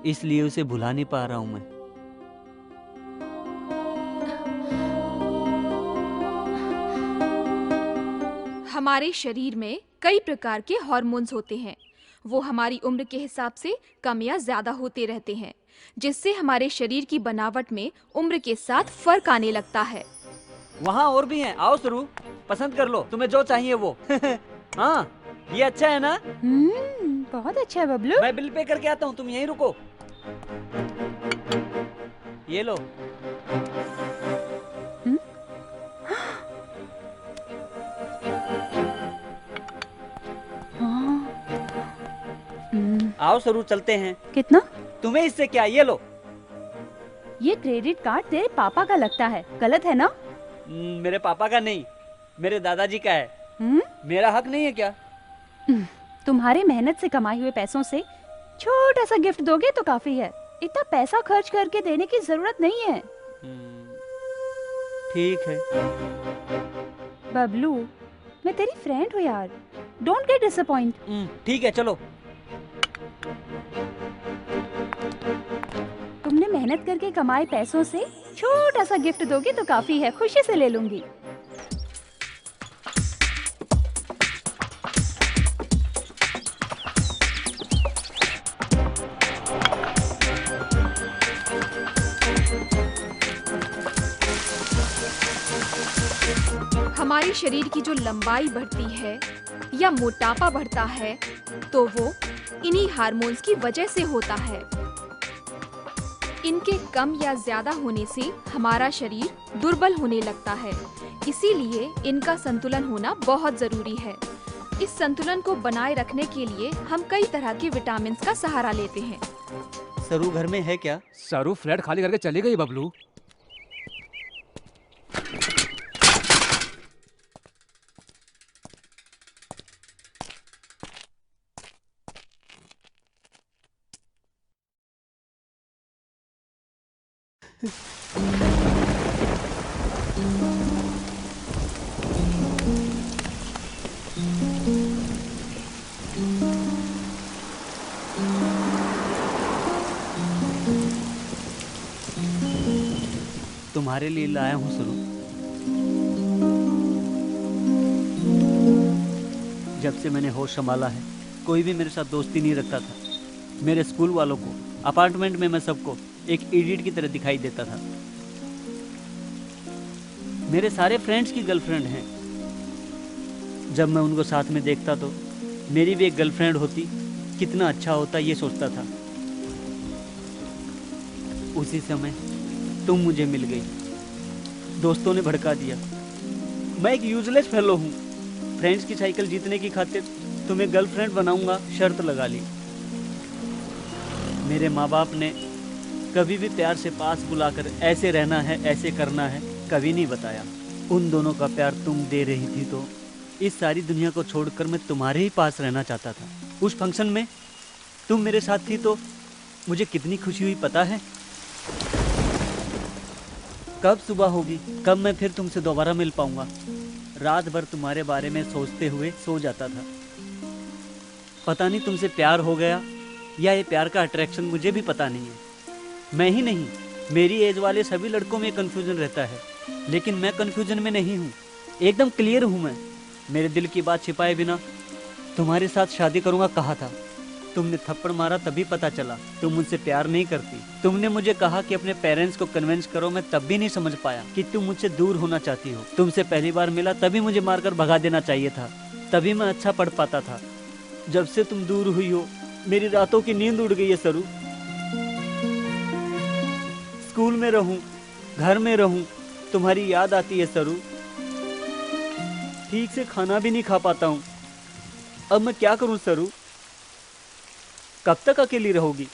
इसलिए उसे भुला नहीं पा रहा हूं मैं। हमारे शरीर में कई प्रकार के हार्मोन्स होते हैं। वो हमारी उम्र के हिसाब से कम या ज्यादा होते रहते हैं, जिससे हमारे शरीर की बनावट में उम्र के साथ फर्क आने लगता है। वहाँ और भी हैं, आओ सरू, पसंद कर लो, तुम्हें जो चाहिए वो। हाँ, ये अच्छा है ना? बहुत अच्छा है बबलू। मैं बिल पे करके आता हूँ, तुम यहीं रुको। ये लो। आओ सरू, चलते हैं। कितना? तुम्हें इससे क्या, ये लो। ये क्रेडिट कार्ड तेरे पापा का लगता है, गलत है ना? मेरे पापा का नहीं, मेरे दादाजी का है। मेरा हक नहीं है क्या? तुम्हारे मेहनत से कमाए हुए पैसों से छोटा सा गिफ्ट दोगे तो काफी है। इतना पैसा खर्च करके देने की जरूरत नहीं है। ठीक है बबलू, मैं तेरी फ्रेंड हूँ यार, डोंट गेट डिसअपॉइंट। ठीक है, चलो। तुमने मेहनत करके कमाए पैसों से छोटा सा गिफ्ट दोगे तो काफी है, खुशी से ले लूंगी। हमारे शरीर की जो लंबाई बढ़ती है या मोटापा बढ़ता है तो वो इन्हीं हार्मोन्स की वजह से होता है। इनके कम या ज्यादा होने से हमारा शरीर दुर्बल होने लगता है, इसीलिए इनका संतुलन होना बहुत जरूरी है। इस संतुलन को बनाए रखने के लिए हम कई तरह के विटामिन का सहारा लेते हैं। सरू घर में है क्या? सरू फ्लैट खाली करके चली गई बबलू। तुम्हारे लिए लाया हूँ सरू। जब से मैंने होश संभाला है कोई भी मेरे साथ दोस्ती नहीं रखता था। मेरे स्कूल वालों को, अपार्टमेंट में मैं सबको एक इडियट की तरह दिखाई देता था। मेरे सारे फ्रेंड्स की गर्लफ्रेंड हैं। जब मैं उनको साथ में देखता तो मेरी भी एक गर्लफ्रेंड होती, कितना अच्छा होता ये सोचता था। उसी समय तुम मुझे मिल गई। दोस्तों ने भड़का दिया। मैं एक यूजलेस फेलो हूँ। फ्रेंड्स की साइकिल जीतने की खातिर तुम्हें गर्लफ्रेंड बनाऊंगा शर्त लगा ली। मेरे माँ बाप ने कभी भी प्यार से पास बुलाकर ऐसे रहना है, ऐसे करना है, कभी नहीं बताया। उन दोनों का प्यार तुम दे रही थी तो इस सारी दुनिया को छोड़कर मैं तुम्हारे ही पास रहना चाहता था। उस फंक्शन में तुम मेरे साथ थी तो मुझे कितनी खुशी हुई पता है। कब सुबह होगी, कब मैं फिर तुमसे दोबारा मिल पाऊंगा। रात भर तुम्हारे बारे में सोचते हुए सो जाता था। पता नहीं तुमसे प्यार हो गया या ये प्यार का अट्रैक्शन, मुझे भी पता नहीं है। मैं ही नहीं, मेरी एज वाले सभी लड़कों में कन्फ्यूजन रहता है, लेकिन मैं कन्फ्यूजन में नहीं हूँ, एकदम क्लियर हूँ मैं। मेरे दिल की बात छिपाए बिना तुम्हारे साथ शादी करूँगा कहा था। तुमने थप्पड़ मारा तभी पता चला तुम मुझसे प्यार नहीं करती। तुमने मुझे कहा कि अपने पेरेंट्स को कन्विंस करो, मैं तब भी नहीं समझ पाया कि तुम मुझसे दूर होना चाहती हो। तुमसे पहली बार मिला तभी मुझे मारकर भगा देना चाहिए था, तभी मैं अच्छा पढ़ पाता था। जब से तुम दूर हुई हो मेरी रातों की नींद उड़ गई है सरू। स्कूल में रहूं, घर में रहूं, तुम्हारी याद आती है सरू। ठीक से खाना भी नहीं खा पाता हूं। अब मैं क्या करूं सरू? कब तक अकेली रहोगी?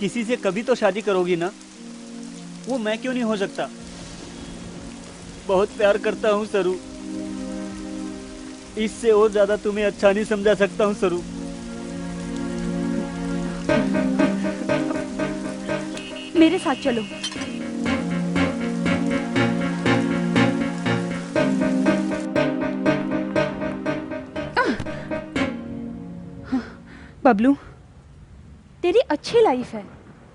किसी से कभी तो शादी करोगी ना? वो मैं क्यों नहीं हो सकता? बहुत प्यार करता हूं सरू। इससे और ज्यादा तुम्हें अच्छा नहीं समझा सकता हूं सरू। मेरे साथ चलो। बबलू, तेरी अच्छी लाइफ है।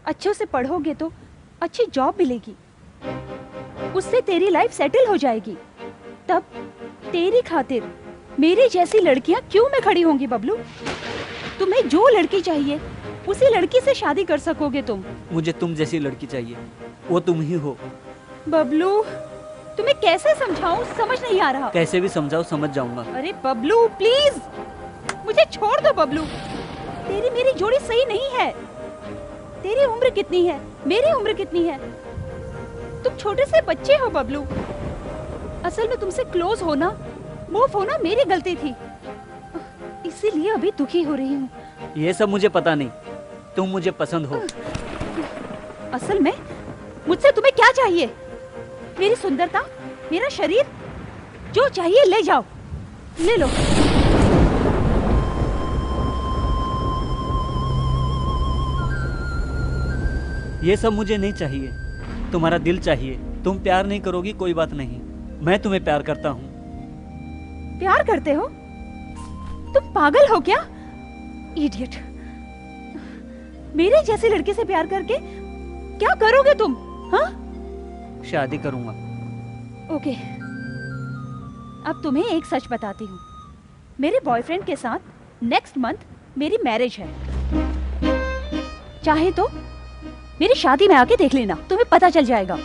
अच्छे से पढ़ोगे तो अच्छी जॉब मिलेगी, उससे तेरी लाइफ सेटल हो जाएगी। तब तेरी खातिर मेरी जैसी लड़कियां क्यों में खड़ी होंगी बबलू? तुम्हें जो लड़की चाहिए उसी लड़की से शादी कर सकोगे तुम। मुझे तुम जैसी लड़की चाहिए, वो तुम ही हो। बबलू, तुम्हें कैसे समझाऊं, समझ नहीं आ रहा। कैसे भी समझाओ, समझ जाऊंगा। अरे बबलू प्लीज, मुझे छोड़ दो बबलू। तेरी मेरी जोड़ी सही नहीं है। तेरी उम्र कितनी है, मेरी उम्र कितनी है? तुम छोटे से बच्चे हो बबलू। असल में तुमसे क्लोज होना, मूव होना मेरी गलती थी, इसीलिए अभी दुखी हो रही हूँ। ये सब मुझे पता नहीं, तुम मुझे पसंद हो। असल में मुझसे तुम्हें क्या चाहिए? मेरी सुंदरता, मेरा शरीर, जो चाहिए ले जाओ, ले लो। ये सब मुझे नहीं चाहिए, तुम्हारा दिल चाहिए। तुम प्यार नहीं करोगी कोई बात नहीं, मैं तुम्हें प्यार करता हूँ। प्यार करते हो? तुम पागल हो क्या? इडियट। मेरे जैसी लड़की से प्यार करके क्या करोगे तुम? हाँ? शादी करूंगा। ओके, अब तुम्हें एक सच बताती हूँ। मेरे बॉयफ्रेंड के साथ नेक्स्ट मंथ मेरी मैरिज है। चाहे तो मेरी शादी में आके देख लेना, तुम्हें पता चल जाएगा।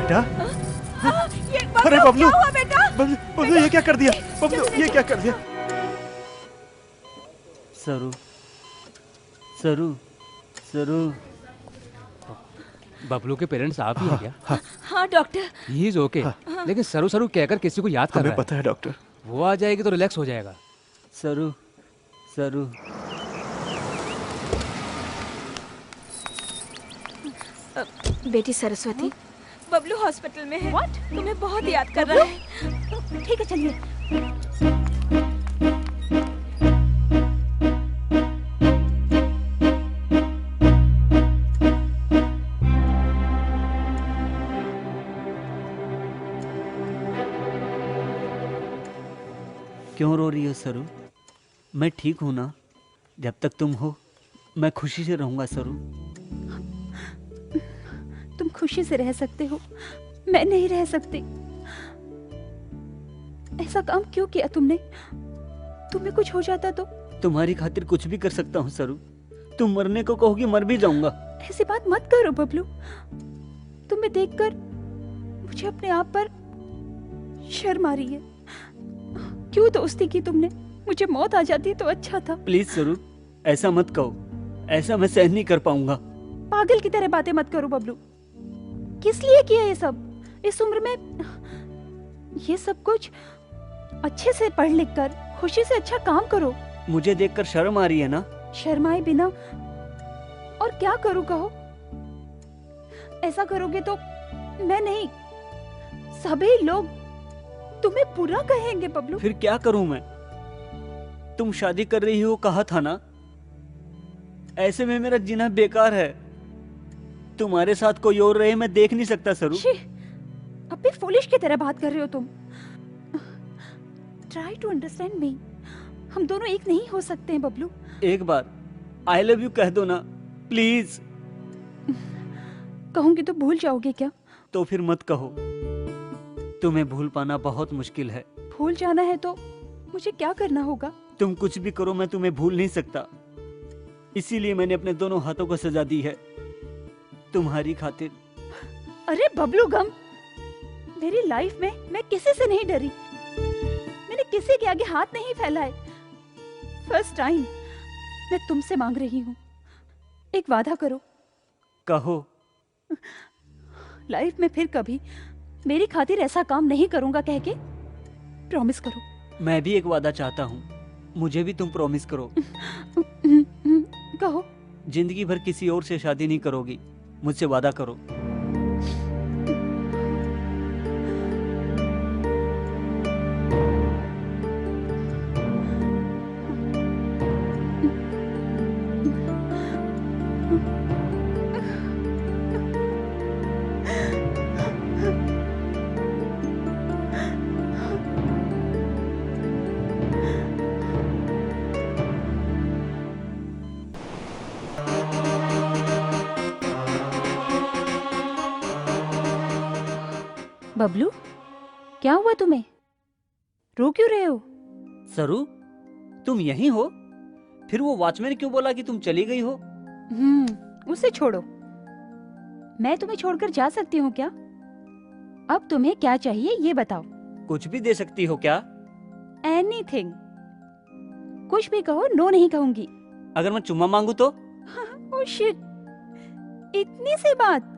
बेटा, अरे बबलू, क्या हुआ बेटा? बबलू ये क्या कर दिया? बबलू ये क्या कर दिया? सरू, सरू, सरू। बबलू के पेरेंट्स आप ही हैं क्या? हाँ डॉक्टर। He is okay. लेकिन सरू सरू कहकर किसी को याद कर रहा है। हमें पता है डॉक्टर। वो आ जाएगी तो रिलैक्स हो जाएगा। सरू, सरू। बेटी सरस्वती, बबलू हॉस्पिटल में है। What? तुम्हें बहुत याद कर रहा है। ठीक है चलिए। क्यों रो रही हो सरू? मैं ठीक हूं ना? जब तक तुम हो मैं खुशी से रहूंगा सरू। तुम खुशी से रह सकते हो, मैं नहीं रह सकती। ऐसा काम क्यों किया तुमने? तुम्हें कुछ हो जाता तो? तुम्हारी खातिर कुछ भी कर सकता हूँ सरू। तुम मरने को कहोगी, मर भी जाऊंगा। ऐसी बात मत करो बबलू। तुम्हें देखकर मुझे अपने आप पर शर्म आ रही है। क्यों दोस्ती की तुमने? मुझे मौत आ जाती तो अच्छा था। प्लीज सरू, ऐसा मत कहो। ऐसा मैं सहन नहीं कर पाऊंगा। पागल की तरह बातें मत करो बबलू। किस लिए किया ये सब? इस उम्र में ये सब कुछ? अच्छे से पढ़ लिख कर खुशी से अच्छा काम करो। मुझे देखकर शर्म आ रही है ना? शर्माए बिना और क्या करूं कहो? ऐसा करोगे तो मैं नहीं, सभी लोग तुम्हें बुरा कहेंगे बबलू। फिर क्या करूं मैं? तुम शादी कर रही हो कहा था ना? ऐसे में मेरा जीना बेकार है। तुम्हारे साथ कोई और रहे मैं देख नहीं सकता सरू। अब भी फुलिश की तरह बात कर रहे हो तुम। Try to understand me. हम दोनों एक नहीं हो सकते हैं बबलू। एक बार आई लव यू कह दो ना प्लीज। कहूंगी तो भूल जाओगे क्या? तो फिर मत कहो। तुम्हें भूल पाना बहुत मुश्किल है। भूल जाना है तो मुझे क्या करना होगा? तुम कुछ भी करो, मैं तुम्हें भूल नहीं सकता। इसीलिए मैंने अपने दोनों हाथों को सजा दी है तुम्हारी खातिर। अरे बबलू गम, मेरी लाइफ में मैं किसी से नहीं डरी। मैंने किसी के आगे हाथ नहीं फैलाए। फर्स्ट टाइम मैं तुमसे मांग रही हूँ, एक वादा करो। कहो। लाइफ में फिर कभी मेरी खातिर ऐसा काम नहीं करूंगा कह के प्रॉमिस करो। मैं भी एक वादा चाहता हूँ, मुझे भी तुम प्रॉमिस करो। कहो। जिंदगी भर किसी और से शादी नहीं करोगी, मुझसे वादा करो। बबलू, क्या हुआ तुम्हें? रो क्यों रहे हो? सरू, तुम यहीं हो? फिर वो वॉचमैन क्यों बोला कि तुम चली गई हो? उसे छोड़ो। मैं तुम्हें छोड़कर जा सकती हूँ क्या? अब तुम्हें क्या चाहिए ये बताओ। कुछ भी दे सकती हो क्या? एनीथिंग। कुछ भी कहो, नो नहीं कहूंगी। अगर मैं चुम्मा मांगू तो? ओह शिट, इतनी सी बात,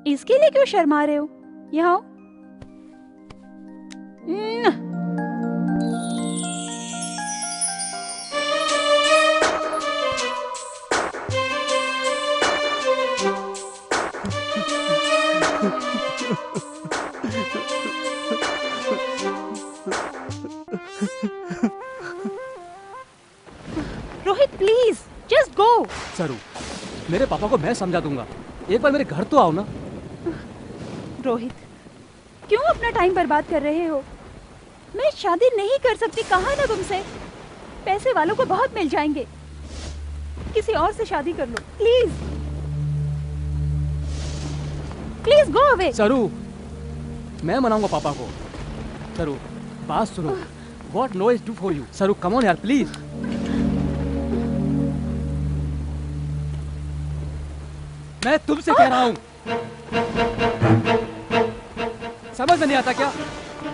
इसके लिए क्यों शर्मा रहे हो? यहाँ आओ। Rohit please just go. सरू, मेरे पापा को मैं समझा दूंगा। एक बार मेरे घर तो आओ ना। रोहित, क्यों अपना टाइम बर्बाद कर रहे हो? मैं शादी नहीं कर सकती, कहा ना तुमसे। पैसे वालों को बहुत मिल जाएंगे, किसी और से शादी कर लो प्लीज। Please go away. सरू, मैं मनाऊंगा पापा को। सरू, बात सुनो। What no is do for you? सरू, come on यार, प्लीज। मैं तुमसे कह रहा हूँ, समझ में नहीं आता क्या?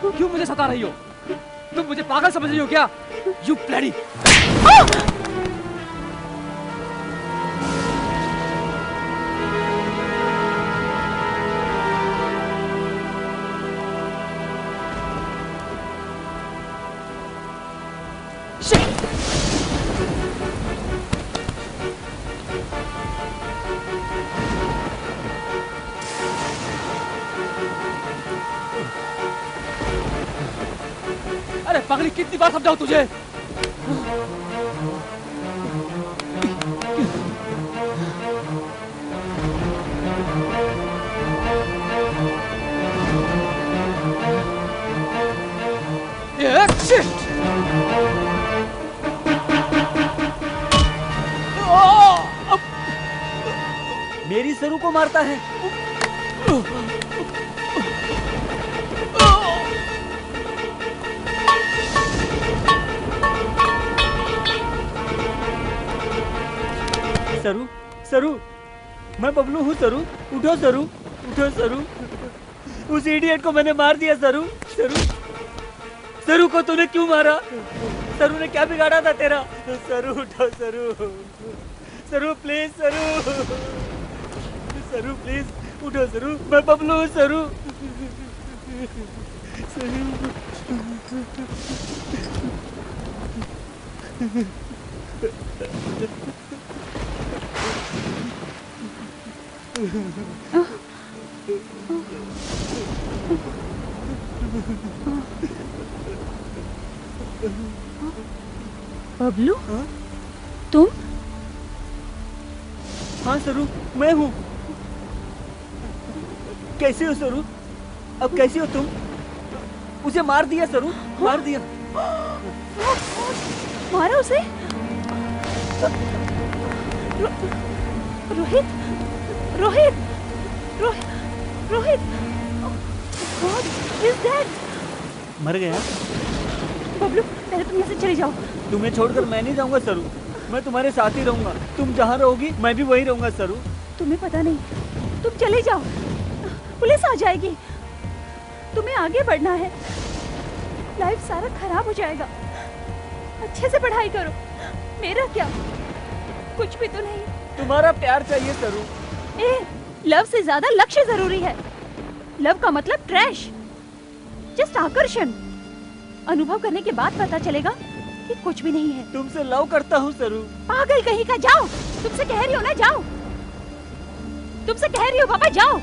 क्यों मुझे सता रही हो? तुम मुझे पागल समझ रही हो क्या? You bloody! पागली कितनी बार समझाऊं तुझे? Shit! मेरी सरू को मारता है। सरू, सरू, मैं बबलू हूँ सरू, उठो सरू, उठो सरू, उस इडियट को मैंने मार दिया सरू, सरू, सरू को तूने क्यों मारा? सरू ने क्या बिगाड़ा था तेरा? सरू उठो सरू, सरू प्लीज सरू, सरू प्लीज उठो सरू, मैं बबलू हूँ सरू, बबलू, तुम? हाँ सरू, मैं हूँ। कैसे हो सरू? अब कैसे हो तुम? उसे मार दिया सरू, मार दिया। मारा उसे? Rohit, Rohit, Rohit, Rohit, God, he's dead. मर गया? बबलू, पहले तुम यहाँ से चले जाओ। तुम्हें छोड़कर मैं नहीं जाऊंगा सरू, मैं तुम्हारे साथ ही रहूंगा। तुम जहाँ रहोगी मैं भी वहीं रहूंगा सरू। तुम्हें पता नहीं, तुम चले जाओ, पुलिस आ जाएगी। तुम्हें आगे बढ़ना है, लाइफ सारा खराब हो जाएगा। अच्छे से पढ़ाई करो। मेरा क्या, कुछ भी तो नहीं। तुम्हारा प्यार चाहिए सरू। लव से ज्यादा लक्ष्य जरूरी है। लव का मतलब ट्रैश, जस्ट आकर्षण। अनुभव करने के बाद पता चलेगा कि कुछ भी नहीं है। तुमसे लव करता हूँ सरू। पागल कहीं का, जाओ। तुमसे कह रही हो ना, जाओ। तुमसे कह रही हो पापा, जाओ।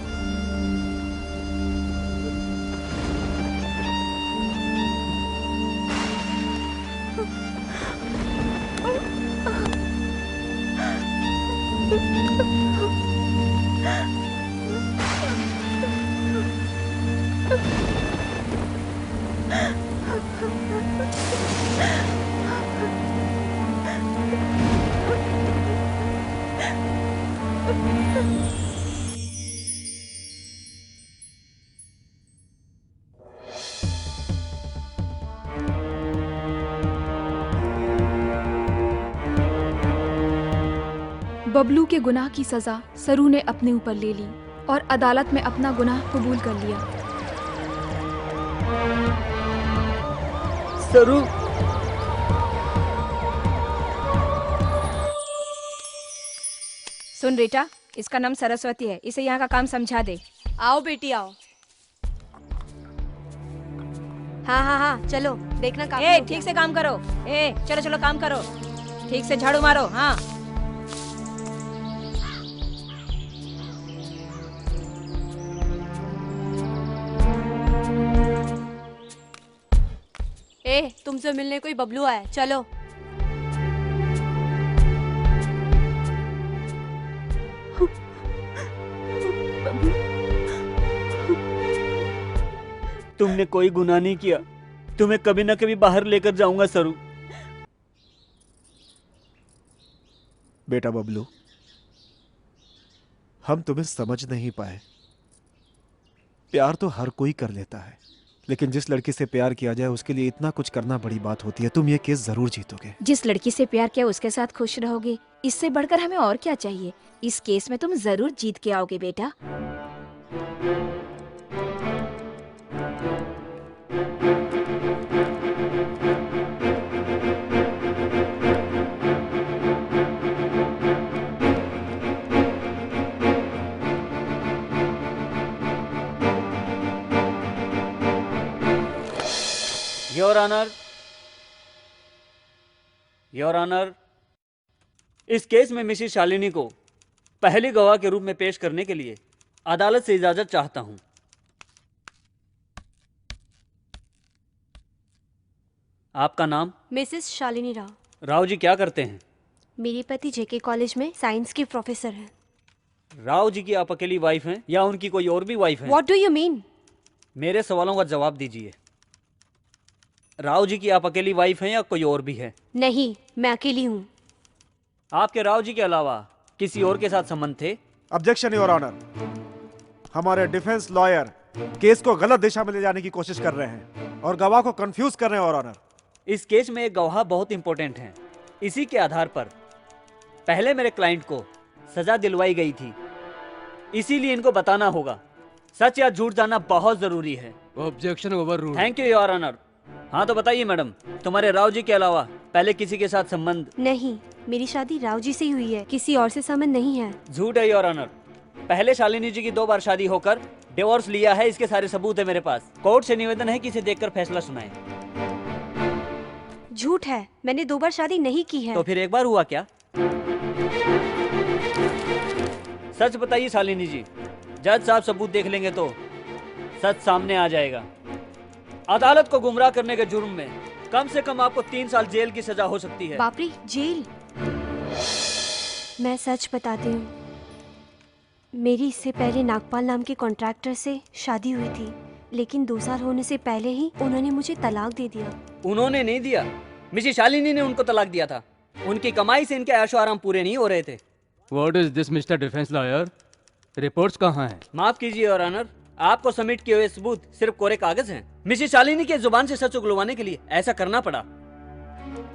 बबलू के गुनाह की सजा सरू ने अपने ऊपर ले ली और अदालत में अपना गुनाह कबूल कर लिया। सरू, सुन रीटा, इसका नाम सरस्वती है, इसे यहाँ का काम समझा दे। आओ बेटी आओ। हाँ हाँ हाँ चलो, देखना काम। ठीक से काम करो। चलो चलो काम करो, ठीक से झाड़ू मारो। हाँ तुमसे मिलने कोई बबलू आया, चलो। तुमने कोई गुनाह नहीं किया, तुम्हें कभी ना कभी बाहर लेकर जाऊंगा सरू। बेटा बबलू, हम तुम्हें समझ नहीं पाए। प्यार तो हर कोई कर लेता है, लेकिन जिस लड़की से प्यार किया जाए उसके लिए इतना कुछ करना बड़ी बात होती है। तुम ये केस जरूर जीतोगे। जिस लड़की से प्यार किया उसके साथ खुश रहोगे, इससे बढ़कर हमें और क्या चाहिए। इस केस में तुम जरूर जीत के आओगे बेटा। योर ऑनर, योर ऑनर, इस केस में मिसेस शालिनी को पहली गवाह के रूप में पेश करने के लिए अदालत से इजाजत चाहता हूं। आपका नाम? मिसेस शालिनी राव। राव जी क्या करते हैं? मेरे पति जेके कॉलेज में साइंस के प्रोफेसर हैं। राव जी की आप अकेली वाइफ हैं या उनकी कोई और भी वाइफ है? What do you mean? मेरे सवालों का जवाब दीजिए। राव जी की आप अकेली वाइफ हैं या कोई और भी है? नहीं, मैं अकेली हूँ। आपके राव जी के अलावा किसी और के साथ संबंध थे? Objection your honour. हमारे डिफेंस लॉयर केस को गलत दिशा में ले जाने की कोशिश कर रहे हैं और गवाह को कंफ्यूज कर रहे हैं योर ऑनर। इस केस में एक गवाह बहुत इंपॉर्टेंट है। इसी के आधार पर पहले मेरे क्लाइंट को सजा दिलवाई गई थी, इसीलिए इनको बताना होगा। सच या झूठ जानना बहुत जरूरी है। Objection overruled. Thank you your honour. हाँ तो बताइए मैडम, तुम्हारे राव जी के अलावा पहले किसी के साथ संबंध? नहीं, मेरी शादी राव जी से ही हुई है, किसी और से संबंध नहीं है। झूठ है योर ऑनर। पहले शालिनी जी की 2 बार शादी होकर डिवोर्स लिया है, इसके सारे सबूत है मेरे पास। कोर्ट से निवेदन है कि इसे देखकर फैसला सुनाए। झूठ है, मैंने 2 बार शादी नहीं की है। तो फिर एक बार हुआ क्या? सच बताइए शालिनी जी, जज साहब सबूत देख लेंगे तो सच सामने आ जाएगा। अदालत को गुमराह करने के जुर्म में कम से कम आपको 3 साल जेल की सजा हो सकती है। बाप रे, जेल? मैं सच बताती हूँ, मेरी इससे पहले नागपाल नाम के कॉन्ट्रैक्टर से शादी हुई थी, लेकिन 2 साल होने से पहले ही उन्होंने मुझे तलाक दे दिया। उन्होंने नहीं दिया, मिसेस शालिनी ने उनको तलाक दिया था। उनकी कमाई से इनके ऐशो आराम पूरे नहीं हो रहे थे। What is this, mister defence lawyer? Reports कहाँ हैं? माफ कीजिए योर ऑनर, आपको सबमिट किए हुए सबूत सिर्फ कोरे कागज हैं। मिसेस शालिनी के जुबान से सच उगलवाने के लिए ऐसा करना पड़ा।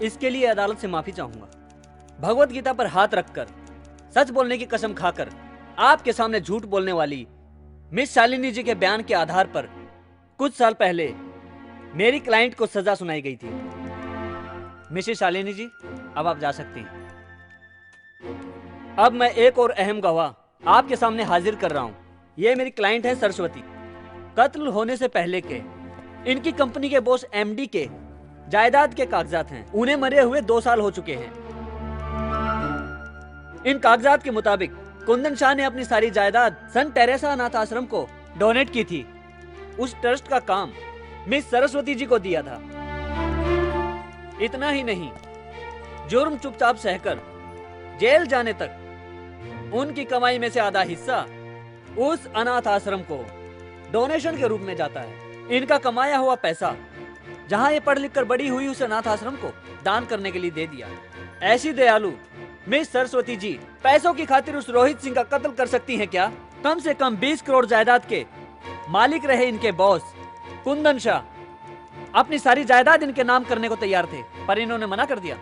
इसके लिए अदालत से माफी चाहूंगा। भगवत गीता पर हाथ रखकर, सच बोलने की कसम खाकर आपके सामने झूठ बोलने वाली मिस शालिनी जी के बयान के आधार पर कुछ साल पहले मेरी क्लाइंट को सजा सुनाई गई थी। मिसेस शालिनी जी, अब आप जा सकती हैं। अब मैं एक और अहम गवाह आपके सामने हाजिर कर रहा हूं। ये मेरी क्लाइंट है सरस्वती। कत्ल होने से पहले के इनकी कंपनी के बॉस एमडी के जायदाद के कागजात हैं। उन्हें मरे हुए 2 साल हो चुके हैं। इन कागजात के मुताबिक कुंदन शाह ने अपनी सारी जायदाद सन टेरेसा अनाथ आश्रम को डोनेट की थी। उस ट्रस्ट का काम मिस सरस्वती जी को दिया था। इतना ही नहीं, जुर्म चुपचाप सहकर जेल जाने तक उनकी कमाई में से आधा हिस्सा उस अनाथ आश्रम को डोनेशन के रूप में जाता है। इनका कमाया हुआ पैसा जहां ये पढ़ लिख कर बड़ी हुई, उस अनाथ आश्रम को दान करने के लिए दे दिया। ऐसी दयालु मिस सरस्वती जी पैसों की खातिर उस रोहित सिंह का कत्ल कर सकती हैं क्या? कम से कम 20 करोड़ जायदाद के मालिक रहे इनके बॉस कुंदन शाह अपनी सारी जायदाद इनके नाम करने को तैयार थे, पर इन्होंने मना कर दिया।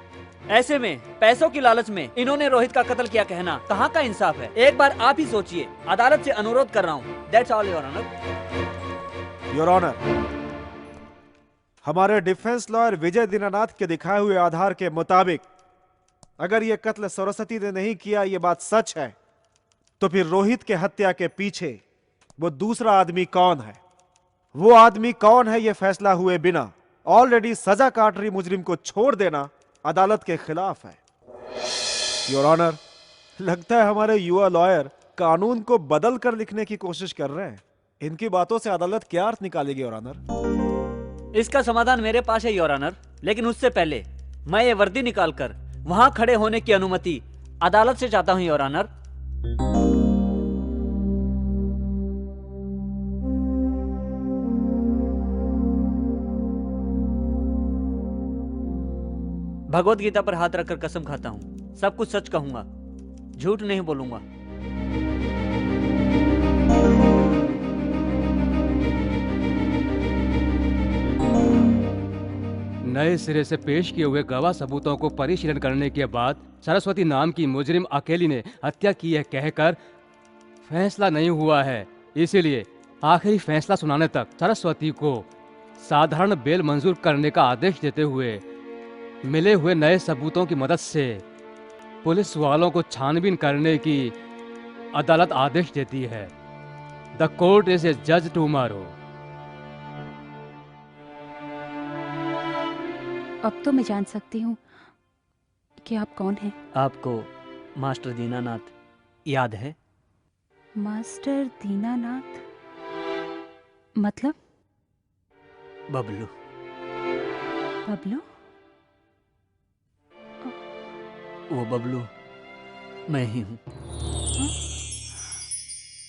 ऐसे में पैसों की लालच में इन्होंने रोहित का कत्ल किया कहना कहाँ का इंसाफ है? एक बार आप ही सोचिए। अदालत से अनुरोध कर रहा हूँ। That's all your honour. Your honour, हमारे डिफेंस लॉयर विजय दीनानाथ के दिखाए हुए आधार के मुताबिक अगर यह कत्ल सरस्वती ने नहीं किया, यह बात सच है, तो फिर रोहित के हत्या के पीछे वो दूसरा आदमी कौन है? वो आदमी कौन है, यह फैसला हुए बिना ऑलरेडी सजा काट रही मुजरिम को छोड़ देना अदालत के खिलाफ है। योर ऑनर, लगता है हमारे युवा लॉयर कानून को बदल कर लिखने की कोशिश कर रहे हैं। इनकी बातों से अदालत क्या अर्थ निकालेगी योर ऑनर? इसका समाधान मेरे पास है योर ऑनर, लेकिन उससे पहले मैं ये वर्दी निकालकर वहां खड़े होने की अनुमति अदालत से चाहता हूं योर ऑनर। भगवत गीता पर हाथ रखकर कसम खाता हूं, सब कुछ सच कहूंगा, झूठ नहीं बोलूंगा। नए सिरे से पेश किए हुए गवाह सबूतों को परिशीलन करने के बाद सरस्वती नाम की मुजरिम अकेली ने हत्या की है कहकर फैसला नहीं हुआ है। इसीलिए आखिरी फैसला सुनाने तक सरस्वती को साधारण बेल मंजूर करने का आदेश देते हुए मिले हुए नए सबूतों की मदद से पुलिस वालों को छानबीन करने की अदालत आदेश देती है। द कोर्ट इज ए जज टुमारो। अब तो मैं जान सकती हूँ कि आप कौन हैं। आपको मास्टर दीनानाथ याद है? मास्टर दीनानाथ मतलब? बबलू। बबलू, वो बबलू मैं ही हूँ।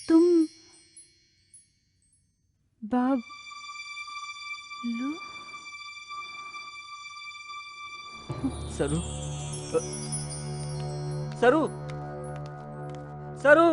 तुम बबलू? सरू, सरू, सरू।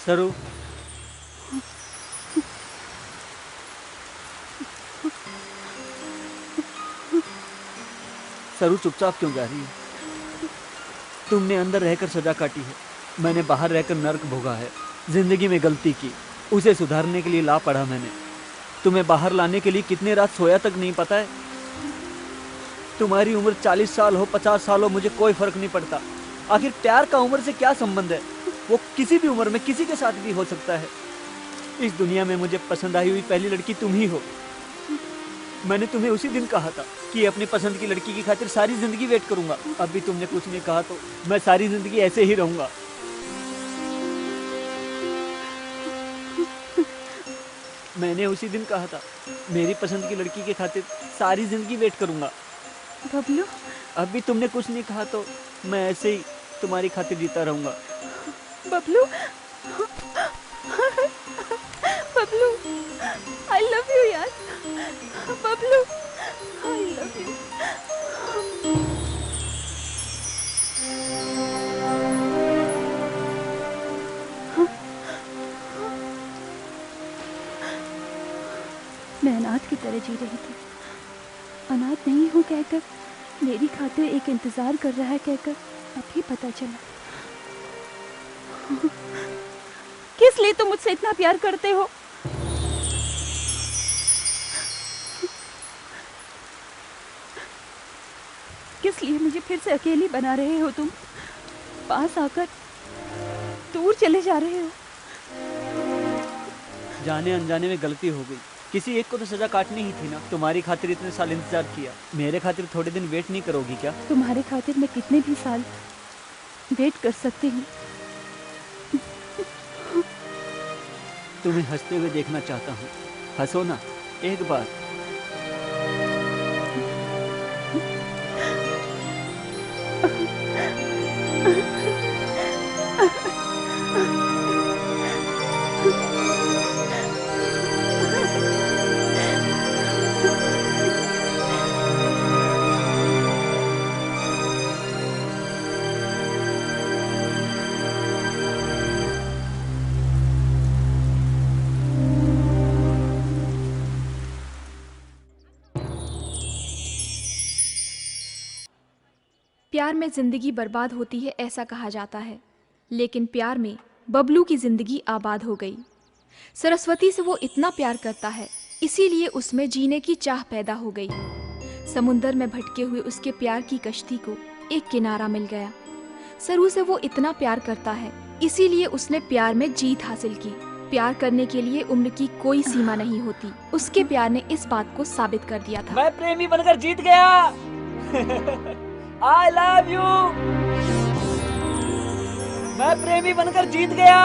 सरू, सरू चुपचाप क्यों जा रही है? तुमने अंदर रहकर सजा काटी है, मैंने बाहर रहकर नर्क भोगा है। जिंदगी में गलती की, उसे सुधारने के लिए ला पड़ा मैंने। तुम्हें बाहर लाने के लिए कितने रात सोया तक नहीं पता है। तुम्हारी उम्र 40 साल हो 50 साल हो, मुझे कोई फर्क नहीं पड़ता। आखिर प्यार का उम्र से क्या संबंध है? वो किसी भी उम्र में किसी के साथ भी हो सकता है। इस दुनिया में मुझे पसंद आई हुई पहली लड़की तुम ही हो। मैंने तुम्हें उसी दिन कहा था कि अपनी पसंद की लड़की की खातिर सारी जिंदगी वेट करूंगा। अभी तुमने कुछ नहीं कहा तो मैं सारी जिंदगी ऐसे ही रहूंगा। मैंने उसी दिन कहा था मेरी पसंद की लड़की की खातिर सारी जिंदगी वेट करूंगा। बबलू, अभी तुमने कुछ नहीं कहा तो मैं ऐसे ही तुम्हारी खातिर जीता रहूंगा। Bablu, Bablu, I love you यार। Bablu, I love you. मैं अनाथ की तरह जी रही थी। अनाथ नहीं हूँ कहकर, मेरी खातिर एक इंतजार कर रहा है कहकर अभी पता चला। किस लिए तुम मुझसे इतना प्यार करते हो? किस लिए मुझे फिर से अकेली बना रहे हो तुम? पास आकर दूर चले जा रहे हो। जाने अनजाने में गलती हो गई। किसी एक को तो सजा काटनी ही थी ना। तुम्हारी खातिर इतने साल इंतजार किया, मेरे खातिर थोड़े दिन वेट नहीं करोगी क्या? तुम्हारे खातिर मैं कितने भी साल वेट कर सकती हूँ। तुम्हें हंसते हुए देखना चाहता हूँ। हंसो ना एक बार। प्यार में जिंदगी बर्बाद होती है ऐसा कहा जाता है, लेकिन प्यार में बबलू की जिंदगी आबाद हो गई। सरस्वती से वो इतना प्यार करता है, इसीलिए उसमें जीने की चाह पैदा हो गई। समुंदर में भटके हुए उसके प्यार की कश्ती को एक किनारा मिल गया। सरू से वो इतना प्यार करता है, इसीलिए उसने प्यार में जीत हासिल की। प्यार करने के लिए उम्र की कोई सीमा नहीं होती। उसके प्यार ने इस बात को साबित कर दिया था। मैं प्रेमी बनकर जीत गया। I love you। मैं प्रेमी बनकर जीत गया।